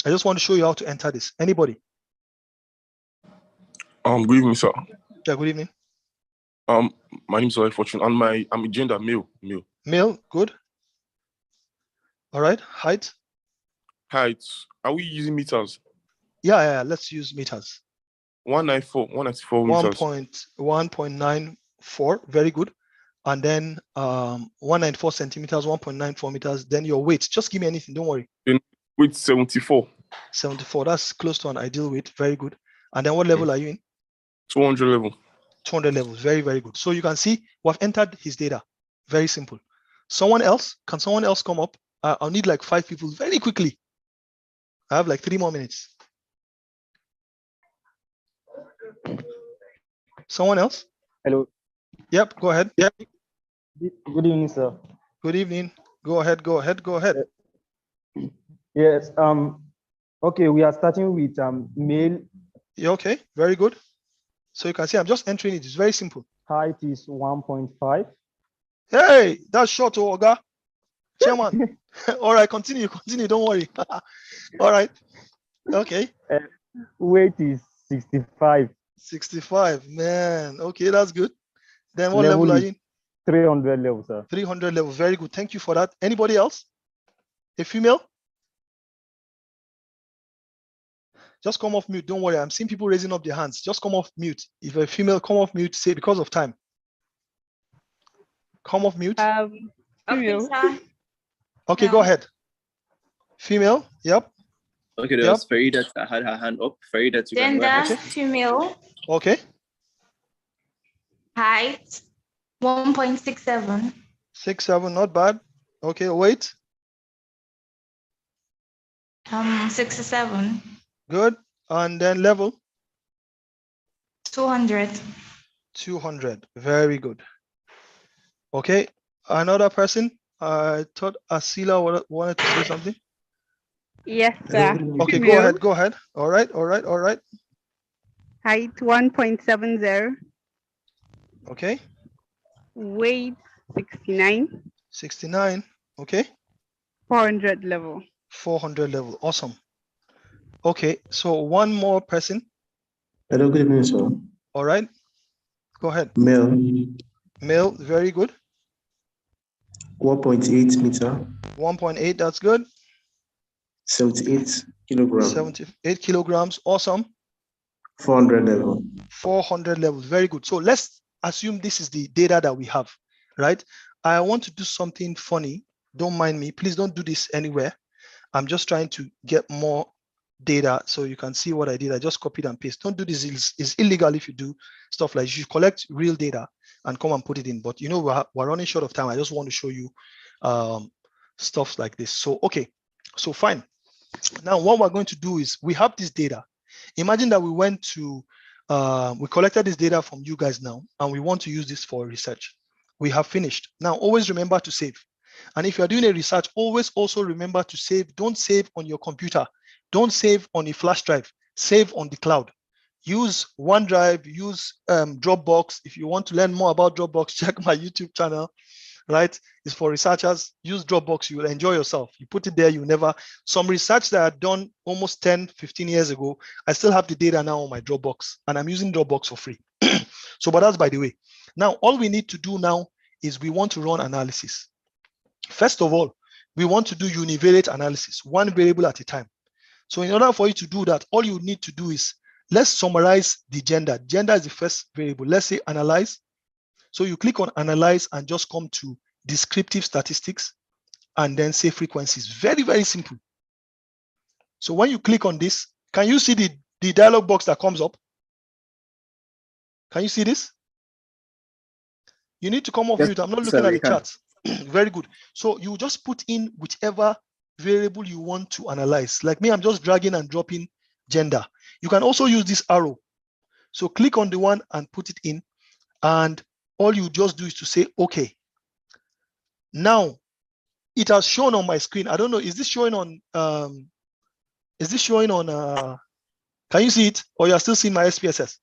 I just want to show you how to enter this. Anybody? Good evening, sir. Yeah, good evening. My name is Fortune, and I'm a gender male. Male, good. All right, height. Height. Are we using meters? Yeah, let's use meters. 194 meters. 1.94, very good. And then 194 centimeters, 1.94 meters. Then your weight, just give me anything, don't worry. Weight 74. 74, that's close to an ideal weight, very good. And then what level are you in? 200 level. 200 levels, very, very good. So you can see we've entered his data, very simple. Someone else, can someone else come up? I'll need like 5 people very quickly. I have like 3 more minutes. Someone else? Hello. Yep, go ahead. Yep. Good evening, sir. Good evening. Go ahead. Yes. Okay, we are starting with male. Yeah, okay, very good. So you can see I'm just entering it. It's very simple. Height is 1.5. Hey, that's short, Oga. Chairman. All right, continue. Don't worry. All right. Okay. Weight is 65. 65, man. Okay, that's good. Then what Level level are you in? 300 level, sir. 300 level. Very good. Thank you for that. Anybody else? A female? Just come off mute. Don't worry. I'm seeing people raising up their hands. Just come off mute. If a female, come off mute. Say because of time. Come off mute. Female. Okay, go ahead. Female. Yep. Okay, there was Farida that had her hand up. Farida, you can go ahead. Gender, female. Okay. Height, 1.67. 6'7", not bad. Okay, weight. 67. Good. And then level. 200. 200. Very good. Okay. Another person. I thought Asila wanted to say something. Yes, sir. Okay, Female. go ahead. All right. Height 1.70. Okay. Weight 69. 69. Okay. 400 level. 400 level. Awesome. Okay, so one more person. Hello, good evening, sir. All right. Go ahead. Male, very good. 1.8 meter. 1.8, that's good. 78 kilograms. 78 kilograms, awesome. 400 level. 400 levels, very good. So let's assume this is the data that we have, right? I want to do something funny. Don't mind me. Please don't do this anywhere. I'm just trying to get more data so you can see what I did. I just copied and pasted. Don't do this. It's illegal if you do stuff like you collect real data and come and put it in. But you know, we're running short of time. I just want to show you stuff like this. So, okay, so fine. Now, what we're going to do is we have this data. Imagine that we went to, we collected this data from you guys now, and we want to use this for research. We have finished. Now, always remember to save. And if you're doing a research, always also remember to save. Don't save on your computer. Don't save on a flash drive. Save on the cloud. Use OneDrive, use Dropbox. If you want to learn more about Dropbox, check my YouTube channel, right? It's for researchers. Use Dropbox. You will enjoy yourself. You put it there, you never. Some research that I've done almost 10, 15 years ago, I still have the data now on my Dropbox, and I'm using Dropbox for free. So, but that's by the way. Now, all we need to do now is we want to run analysis. First of all, we want to do univariate analysis, one variable at a time. So in order for you to do that, all you need to do is, let's summarize the gender. Gender is the first variable. Let's say analyze. So you click on analyze and just come to descriptive statistics and then say frequencies. Very, very simple. So when you click on this, can you see the dialog box that comes up? Can you see this? You need to come off mute. I'm not looking at the chat. Very good. So you just put in whichever variable you want to analyze. Like me, I'm just dragging and dropping gender. You can also use this arrow. So click on the one and put it in. And all you just do is to say, okay. Now, it has shown on my screen. I don't know, is this showing on, can you see it? Or you're still seeing my SPSS?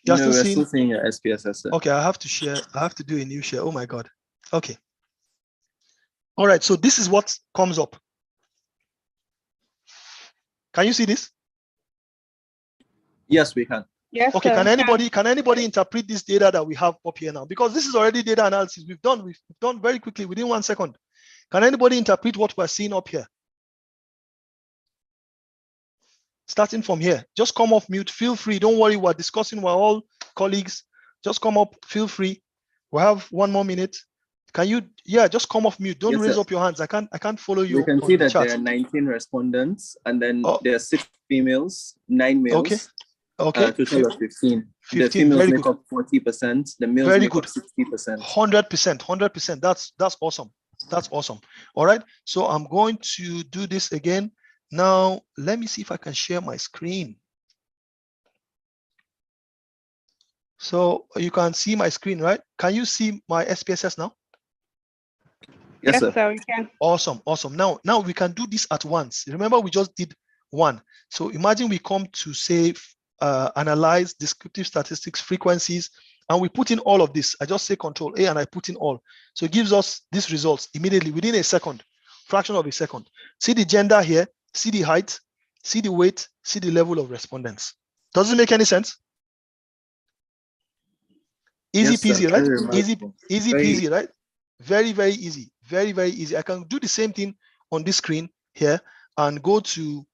No, we're still seeing your SPSS. Sir. Okay, I have to share. I have to do a new share. Oh my God. Okay. All right, so this is what comes up. Can you see this? Yes, we can. Yes. Okay, sir, can anybody interpret this data that we have up here now? Because this is already data analysis. We've done very quickly within 1 second. Can anybody interpret what we're seeing up here? Starting from here, just come off mute, feel free. Don't worry, we're discussing, we're all colleagues. Just come up, feel free. We have 1 more minute. Can you, just come off mute. Don't raise up your hands. I can't follow you. We can see that there are 19 respondents, and then there are 6 females, 9 males. Okay. Total of 15. 15. The females very make good. up 40%. The males very make good. up 60%. 100%. That's awesome. That's awesome. All right. So I'm going to do this again. Now, let me see if I can share my screen. So you can see my screen, right? Can you see my SPSS now? Yes, sir. we can. Awesome. Now we can do this at once. Remember, we just did 1. So imagine we come to say, analyze descriptive statistics, frequencies, and we put in all of this. I just say Control A and I put in all. So it gives us these results immediately within a second, fraction of a second. See the gender here, see the height, see the weight, see the level of respondents. Does it make any sense? Easy peasy, right? Easy peasy, right? Very, very easy. Very, very easy. I can do the same thing on this screen here and go to,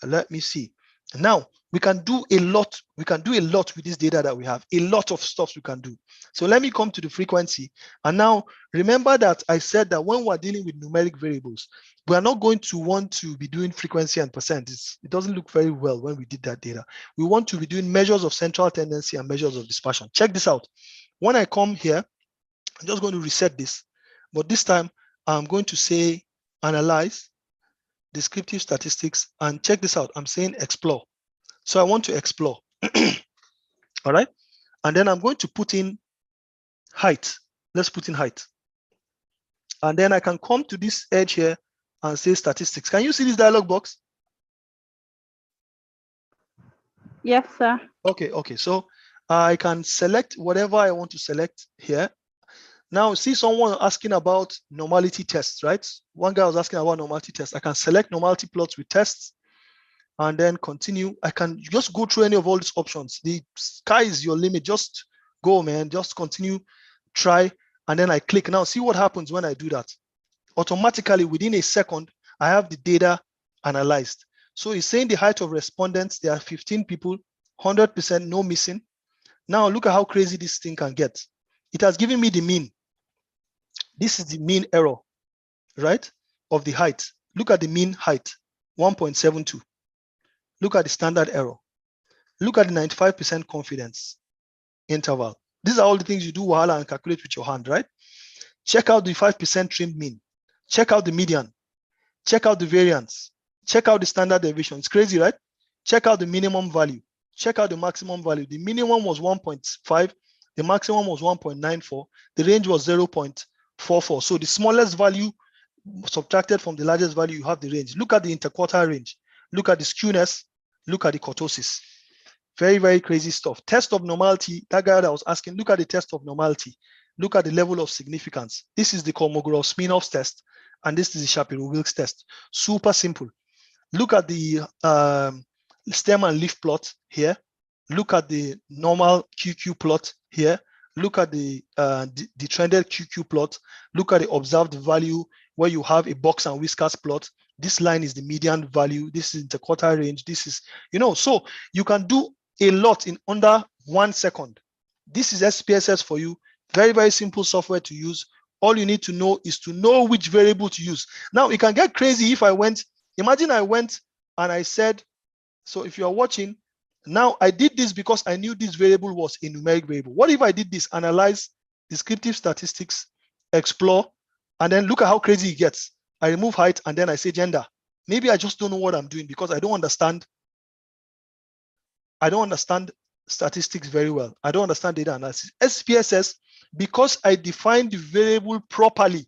let me see. Now we can do a lot. We can do a lot with this data that we have. A lot of stuff we can do. So let me come to the frequency. And now remember that I said that when we're dealing with numeric variables, we are not going to want to be doing frequency and percent. It doesn't look very well when we did that data. We want to be doing measures of central tendency and measures of dispersion. Check this out. When I come here, I'm just going to reset this, but this time I'm going to say analyze descriptive statistics, and check this out. I'm saying explore. So I want to explore. All right. And then I'm going to put in height. Let's put in height. And then I can come to this edge here and say statistics. Can you see this dialog box? Yes, sir. Okay. So I can select whatever I want to select here. Now, see someone asking about normality tests, right? One guy was asking about normality tests. I can select normality plots with tests and then continue. I can just go through any of all these options. The sky is your limit. Just go, man. Just continue, try, and then I click. Now, see what happens when I do that. Automatically, within a second, I have the data analyzed. So it's saying the height of respondents, there are 15 people, 100%, no missing. Now, look at how crazy this thing can get. It has given me the mean. This is the mean error, right, of the height. Look at the mean height, 1.72. Look at the standard error. Look at the 95% confidence interval. These are all the things you do wahala and calculate with your hand, right? Check out the 5% trimmed mean. Check out the median. Check out the variance. Check out the standard deviation. It's crazy, right? Check out the minimum value. Check out the maximum value. The minimum was 1.5. The maximum was 1.94. The range was 0.44. So the smallest value subtracted from the largest value, you have the range. Look at the interquartile range. Look at the skewness. Look at the kurtosis. Very, very crazy stuff. Test of normality. That guy that was asking, look at the test of normality. Look at the level of significance. This is the Kolmogorov-Smirnov's test, and this is the Shapiro-Wilks test. Super simple. Look at the stem and leaf plot here. Look at the normal QQ plot here. look at the trended QQ plot, look at the observed value where you have a box and whiskers plot. This line is the median value. This is the quarter range. This is, so you can do a lot in under 1 second. This is SPSS for you. Very, very simple software to use. All you need to know is to know which variable to use. Now, it can get crazy if imagine I went and I said, so if you are watching, now I did this because I knew this variable was a numeric variable. What if I did this, analyze, descriptive statistics, explore, and then look at how crazy it gets. I remove height and then I say gender. Maybe I just don't know what I'm doing because I don't understand statistics very well. I don't understand data analysis. SPSS, because I defined the variable properly.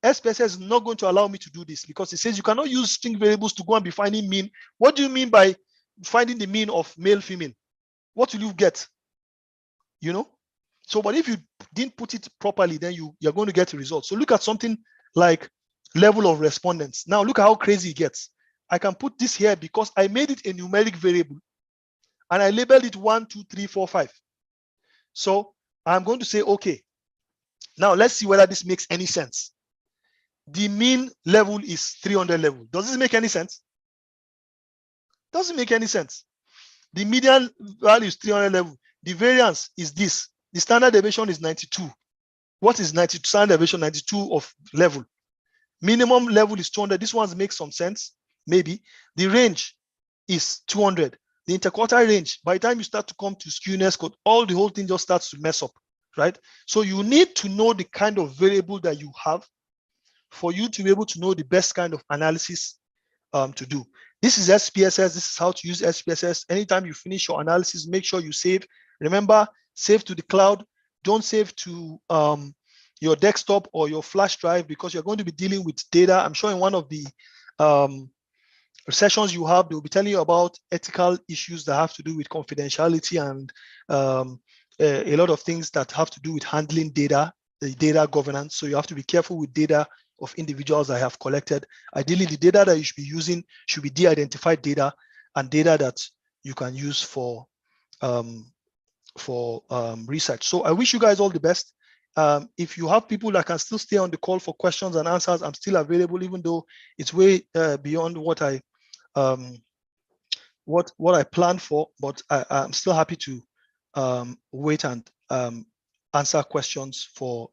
SPSS is not going to allow me to do this because it says you cannot use string variables to go and be finding mean. What do you mean by finding the mean of male, female? What will you get? So, but if you didn't put it properly, then you're going to get a result. So look at something like level of respondents. Now look at how crazy it gets. I can put this here because I made it a numeric variable and I labeled it 1, 2, 3, 4, 5. So I'm going to say, okay, now let's see whether this makes any sense. The mean level is 300 level. Does this make any sense? Doesn't make any sense. The median value is 300 level. The variance is this. The standard deviation is 92. What is 92? Standard deviation 92 of level. Minimum level is 200. This one makes some sense, maybe. The range is 200. The interquartile range, by the time you start to come to skewness code, the whole thing just starts to mess up, right? So you need to know the kind of variable that you have for you to be able to know the best kind of analysis to do. This is SPSS. This is how to use SPSS. Anytime you finish your analysis, make sure you save. Remember, save to the cloud. Don't save to your desktop or your flash drive because you're going to be dealing with data. I'm sure in one of the sessions you have, they'll be telling you about ethical issues that have to do with confidentiality and a lot of things that have to do with handling data, the data governance. So you have to be careful with data of individuals I have collected. Ideally, the data that you should be using should be de-identified data and data that you can use for research. So I wish you guys all the best. If you have people that can still stay on the call for questions and answers, I'm still available, even though it's way beyond what I planned for. But I'm still happy to wait and answer questions for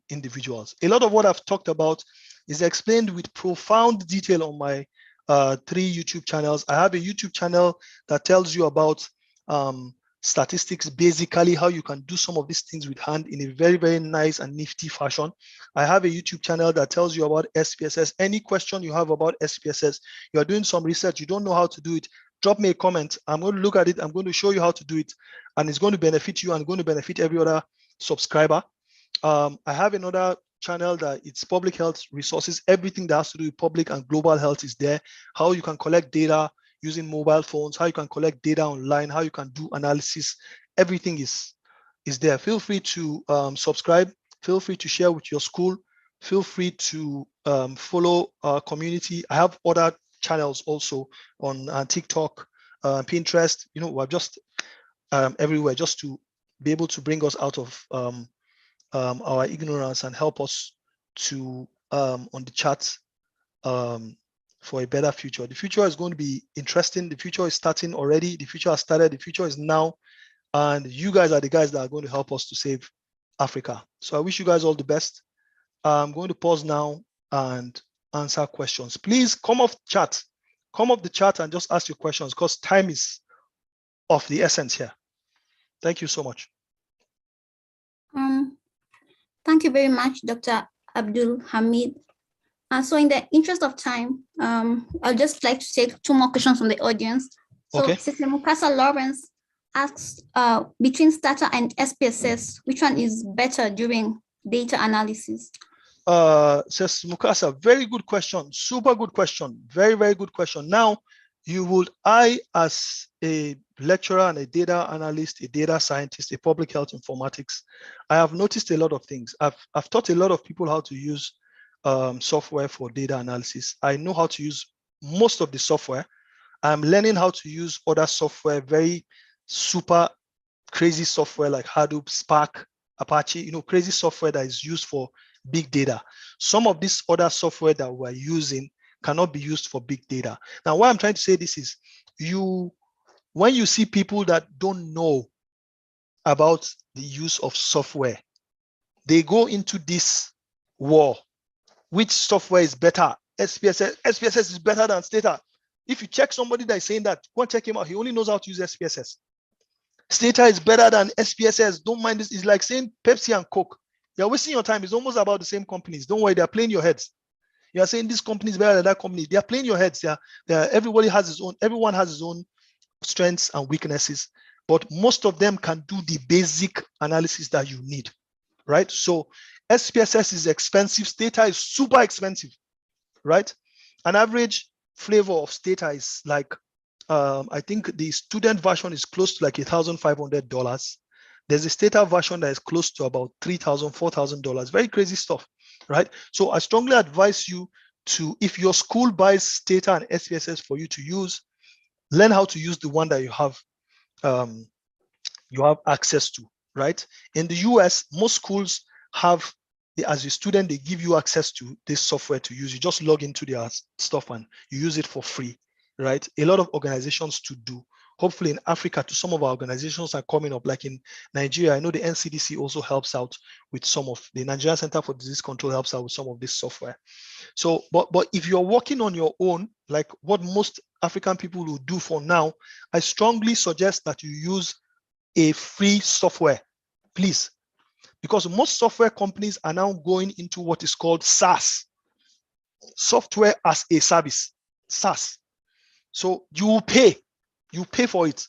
individuals. A lot of what I've talked about is explained with profound detail on my 3 YouTube channels. I have a YouTube channel that tells you about statistics, basically how you can do some of these things with hand in a very, very nice and nifty fashion. I have a YouTube channel that tells you about SPSS. Any question you have about SPSS, you are doing some research, you don't know how to do it, drop me a comment. I'm going to look at it. I'm going to show you how to do it, and it's going to benefit you and going to benefit every other subscriber. I have another channel that it's public health resources. Everything that has to do with public and global health is there. How you can collect data using mobile phones, how you can collect data online, how you can do analysis. Everything is there. Feel free to subscribe. Feel free to share with your school. Feel free to follow our community. I have other channels also on TikTok, Pinterest. We're just everywhere just to be able to bring us out of our ignorance and help us to on the charts for a better future. The future is going to be interesting. The future is starting already. The future has started. The future is now. And you guys are the guys that are going to help us to save Africa. So I wish you guys all the best. I'm going to pause now and answer questions. Please come off chat. Come off the chat and just ask your questions because time is of the essence here. Thank you so much. Thank you very much, Dr. Abdul Hamid. So in the interest of time, I'd just like to take 2 more questions from the audience. So okay. Sister Mukasa Lawrence asks, between Stata and SPSS, which one is better during data analysis? Says Mukasa, very good question, super good question, very, very good question. Now, I as a lecturer and a data analyst, a data scientist, a public health informatics, I have noticed a lot of things. I've taught a lot of people how to use software for data analysis. I know how to use most of the software. I'm learning how to use other software very super crazy software like Hadoop, Spark, Apache, crazy software that is used for big data. Some of this other software that we're using cannot be used for big data. Now, why I'm trying to say this is when you see people that don't know about the use of software, they go into this war. Which software is better? SPSS is better than Stata. If you check somebody that is saying that, go and check him out. He only knows how to use SPSS. Stata is better than SPSS. Don't mind this. It's like saying Pepsi and Coke. You're wasting your time. It's almost about the same companies. Don't worry, they're playing your heads. You're saying this company is better than that company. They're playing your heads. Everyone has his own strengths and weaknesses, but most of them can do the basic analysis that you need, right? So SPSS is expensive. Stata is super expensive, right? An average flavor of Stata is like, I think the student version is close to like $1,500. There's a Stata version that is close to about $3,000, $4,000. Very crazy stuff, right? So I strongly advise you to, if your school buys Stata and SPSS for you to use, learn how to use the one that you have access to, right? In the US, most schools have, as a student, they give you access to this software to use. You just log into their stuff and you use it for free, right? A lot of organizations to do. Hopefully in Africa, to some of our organizations are coming up, like in Nigeria. I know the NCDC also helps out with some of, the Nigerian Center for Disease Control helps out with some of this software. So, but if you're working on your own, like what most African people will do for now, I strongly suggest that you use a free software, please, because most software companies are now going into what is called SaaS, software as a service, SaaS. So you pay for it.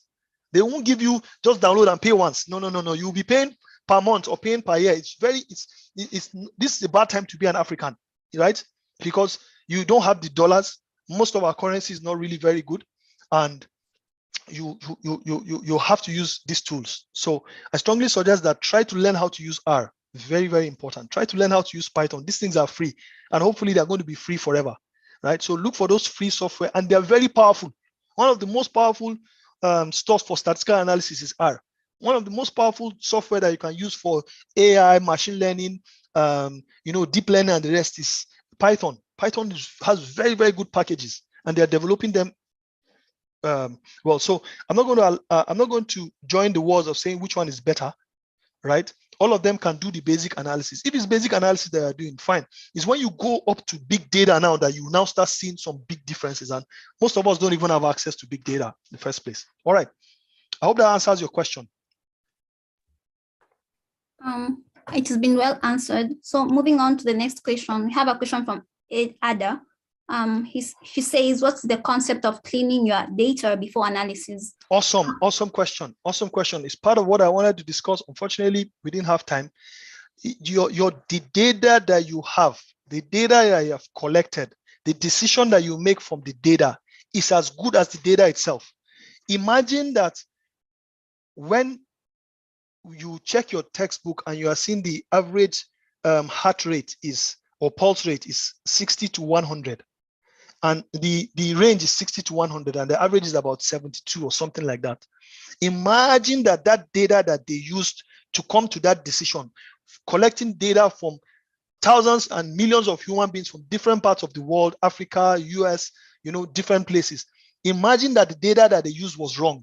They won't give you just download and pay once. No. You'll be paying per month or paying per year. This is a bad time to be an African, right? Because you don't have the dollars. Most of our currency is not really very good, and you have to use these tools. So I strongly suggest that try to learn how to use R. Very, very important. Try to learn how to use Python. These things are free, and hopefully they're going to be free forever, right? So look for those free software, and they're very powerful. One of the most powerful stuff for statistical analysis is R. One of the most powerful software that you can use for AI, machine learning, deep learning, and the rest is Python. Python has very, very good packages, and they're developing them well. So I'm not going to join the wars of saying which one is better, right? All of them can do the basic analysis. If it's basic analysis they are doing, fine. It's when you go up to big data now that you now start seeing some big differences, and most of us don't even have access to big data in the first place. All right. I hope that answers your question. It has been well answered. So moving on to the next question, we have a question from Ada. She says, what's the concept of cleaning your data before analysis? Awesome question. It's part of what I wanted to discuss. Unfortunately, we didn't have time. The data that you have, the data that you have collected, the decision that you make from the data is as good as the data itself. Imagine that when you check your textbook and you are seeing the average heart rate or pulse rate is 60 to 100. And the range is 60 to 100, and the average is about 72 or something like that. Imagine that data that they used to come to that decision, collecting data from thousands and millions of human beings from different parts of the world, Africa, US, different places. Imagine that the data that they used was wrong.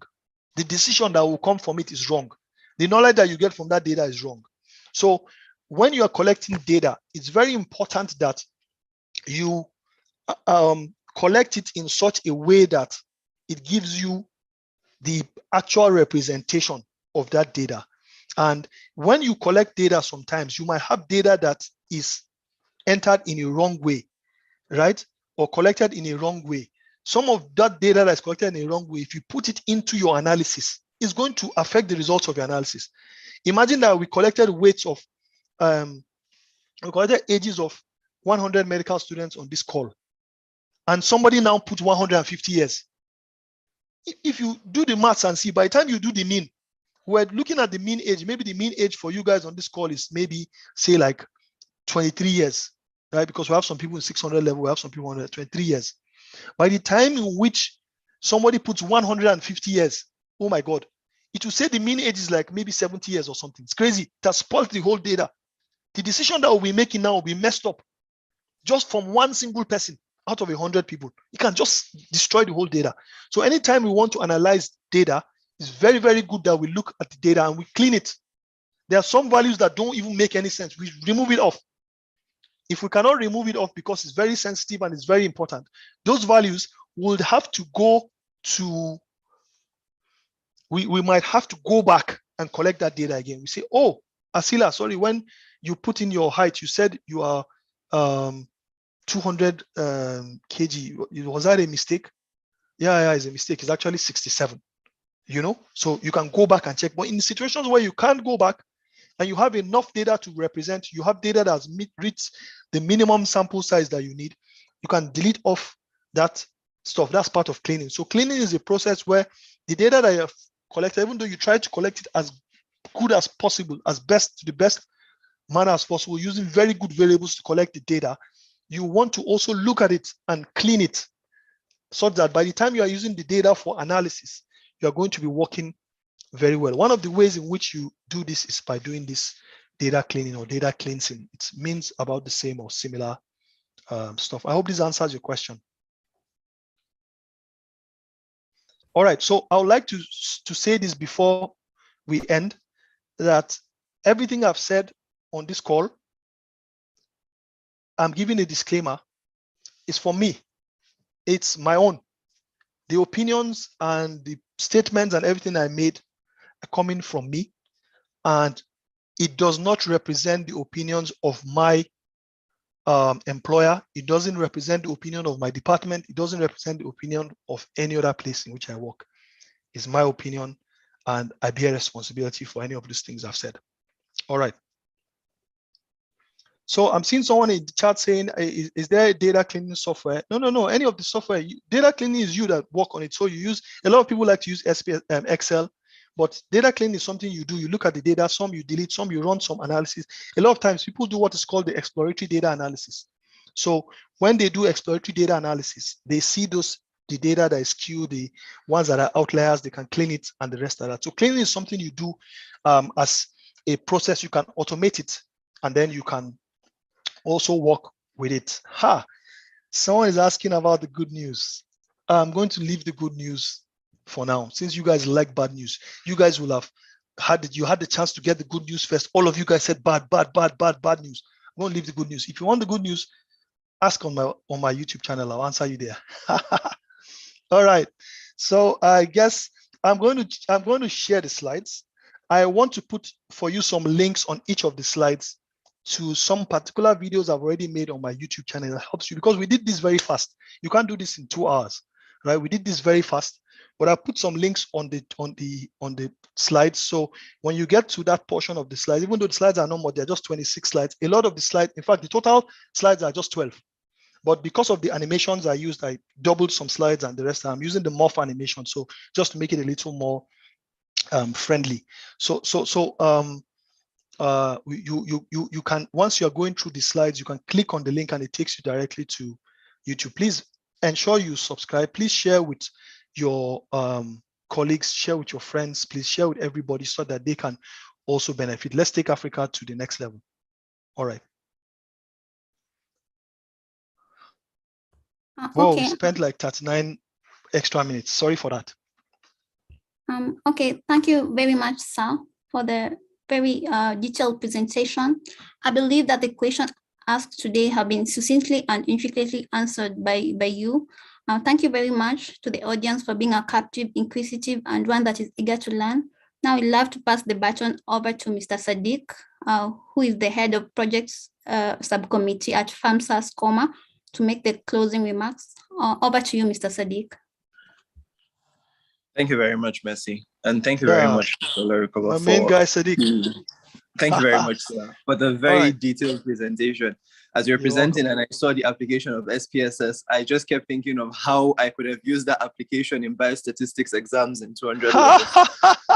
The decision that will come from it is wrong. The knowledge that you get from that data is wrong. So when you are collecting data, it's very important that you collect it in such a way that it gives you the actual representation of that data. And when you collect data, sometimes you might have data that is entered in a wrong way, right? Or collected in a wrong way. Some of that data that is collected in a wrong way, if you put it into your analysis, is going to affect the results of your analysis. Imagine that we collected weights of, we collected ages of 100 medical students on this call, and somebody now put 150 years. If you do the maths and see, by the time you do the mean, we're looking at the mean age. Maybe the mean age for you guys on this call is maybe, say, like 23 years, right? Because we have some people in 600 level, we have some people on 23 years. By the time in which somebody puts 150 years, oh my God, it will say the mean age is like maybe 70 years or something. It's crazy. It has spoiled the whole data. The decision that we'll be making now will be messed up just from one single person out of 100 people. You can just destroy the whole data. So anytime we want to analyze data, it's very, very good that we look at the data and we clean it. There are some values that don't even make any sense. We remove it off. If we cannot remove it off because it's very sensitive and it's very important, those values would have to go to, we might have to go back and collect that data again. We say, oh, Asila, sorry, when you put in your height, you said you are 200 kg. Was that a mistake? Yeah, it's a mistake. It's actually 67, So you can go back and check. But in situations where you can't go back and you have enough data to represent, you have data that has reached the minimum sample size that you need, you can delete off that stuff. That's part of cleaning. So cleaning is a process where the data that you have collected, even though you try to collect it as good as possible, to the best manner as possible, using very good variables to collect the data, you want to also look at it and clean it so that by the time you are using the data for analysis, you are going to be working very well. One of the ways in which you do this is by doing this data cleaning or data cleansing. It means about the same or similar stuff. I hope this answers your question. All right, so I would like to say this before we end, that everything I've said on this call, I'm giving a disclaimer, is for me. It's my own. The opinions and the statements and everything I made are coming from me, and it does not represent the opinions of my employer. It doesn't represent the opinion of my department. It doesn't represent the opinion of any other place in which I work. It's my opinion, and I bear responsibility for any of these things I've said. All right. So I'm seeing someone in the chat saying, is there a data cleaning software? No. Any of the software, data cleaning is you that work on it. So you use, a lot of people like to use Spss, Excel, but data cleaning is something you do. You look at the data, some you delete, some you run some analysis. A lot of times people do what is called the exploratory data analysis. So when they do exploratory data analysis, they see the data that is skewed, the ones that are outliers, they can clean it and the rest of that. So cleaning is something you do as a process. You can automate it, and then you can also work with it. Someone is asking about the good news. I'm going to leave the good news for now, since you guys like bad news. You guys will have had the chance to get the good news first. All of you guys said bad news. I'm going to leave the good news. If you want the good news, ask on my YouTube channel. I'll answer you there. All right. So I guess I'm going to share the slides. I want to put for you some links on each of the slides to some particular videos I've already made on my YouTube channel. That helps you, because we did this very fast. You can't do this in 2 hours, right? We did this very fast, but I put some links on the slides. So when you get to that portion of the slides, even though the slides are no more, they're just 26 slides. A lot of the slides, in fact, the total slides are just 12. But because of the animations I used, I doubled some slides, and the rest I'm using the morph animation. So just to make it a little more friendly. You can, once you're going through the slides, you can click on the link and it takes you directly to YouTube. Please ensure you subscribe. Please share with your colleagues, share with your friends, please share with everybody so that they can also benefit. Let's take Africa to the next level. All right. Whoa, we spent like 39 extra minutes. Sorry for that. Okay, thank you very much, sir, for the very detailed presentation. I believe that the questions asked today have been succinctly and intricately answered by you. Thank you very much to the audience for being a captive, inquisitive, and one that is eager to learn. Now I'd love to pass the baton over to Mr. Sadiq, who is the head of projects subcommittee at FAMSA SCOMA, to make the closing remarks. Over to you, Mr. Sadiq. Thank you very much, Messi. And thank you very much, Analytical, my main guy, Sadiq. Thank you very much, sir, for the very detailed presentation. As you're presenting and I saw the application of SPSS, I just kept thinking of how I could have used that application in biostatistics exams in 200 levels.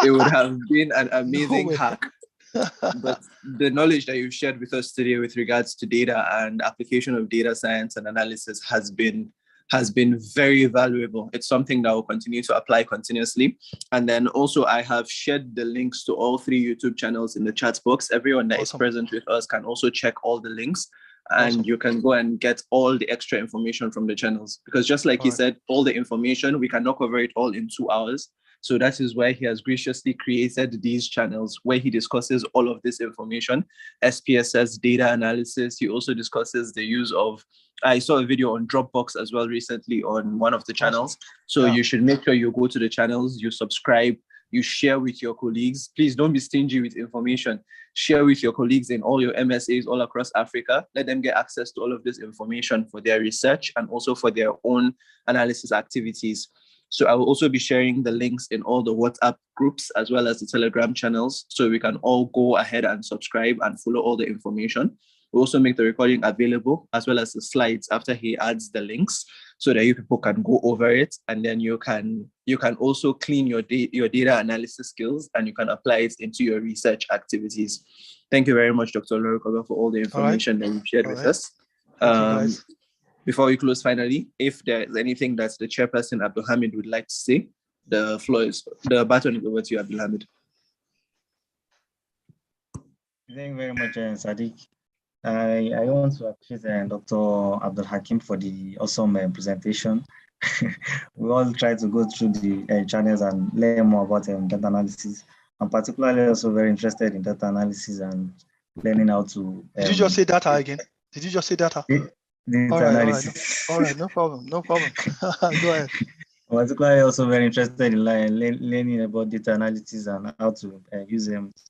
It would have been an amazing hack. But the knowledge that you've shared with us today with regards to data and application of data science and analysis has been has been very valuable. It's something that will continue to apply continuously. And then also I have shared the links to all 3 YouTube channels in the chat box. Everyone that is present with us can also check all the links, and you can go and get all the extra information from the channels. Because just like he said, all the information, we cannot cover it all in 2 hours. So that is why he has graciously created these channels where he discusses all of this information, SPSS, data analysis. He also discusses the use of, I saw a video on Dropbox as well recently on one of the channels. So you should make sure you go to the channels, you subscribe, you share with your colleagues. Please don't be stingy with information. Share with your colleagues in all your MSAs all across Africa. Let them get access to all of this information for their research and also for their own analysis activities. So I will also be sharing the links in all the WhatsApp groups as well as the Telegram channels, so we can all go ahead and subscribe and follow all the information. We'll also make the recording available as well as the slides after he adds the links, so that you people can go over it, and then you can also clean your data analysis skills, and you can apply it into your research activities. Thank you very much, Dr. Olorukogba, for all the information that you've shared with us. Thank you, guys. Before we close, finally, if there's anything that the chairperson Abdulhamid would like to say, the button is over to you, Abdulhamid. Thank you very much, Sadiq. I want to appreciate Dr. Abdul Hakim for the awesome presentation. We all try to go through the channels and learn more about data analysis. I'm particularly also very interested in data analysis and learning how to. Did you just say data again? Did you just say data? Data analysis. All right, no problem. Go ahead. I'm particularly also very interested in learning about data analysis and how to use them to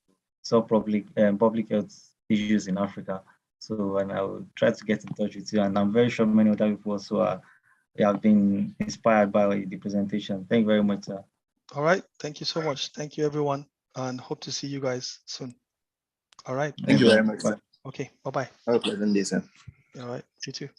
solve public health issues in Africa. So, and I will try to get in touch with you. And I'm very sure many other people also have been inspired by the presentation. Thank you very much, sir. All right. Thank you so much. Thank you, everyone. And hope to see you guys soon. All right. Thank you very much, sir. Okay. Bye-bye. Have a pleasant day, sir. All right. You too.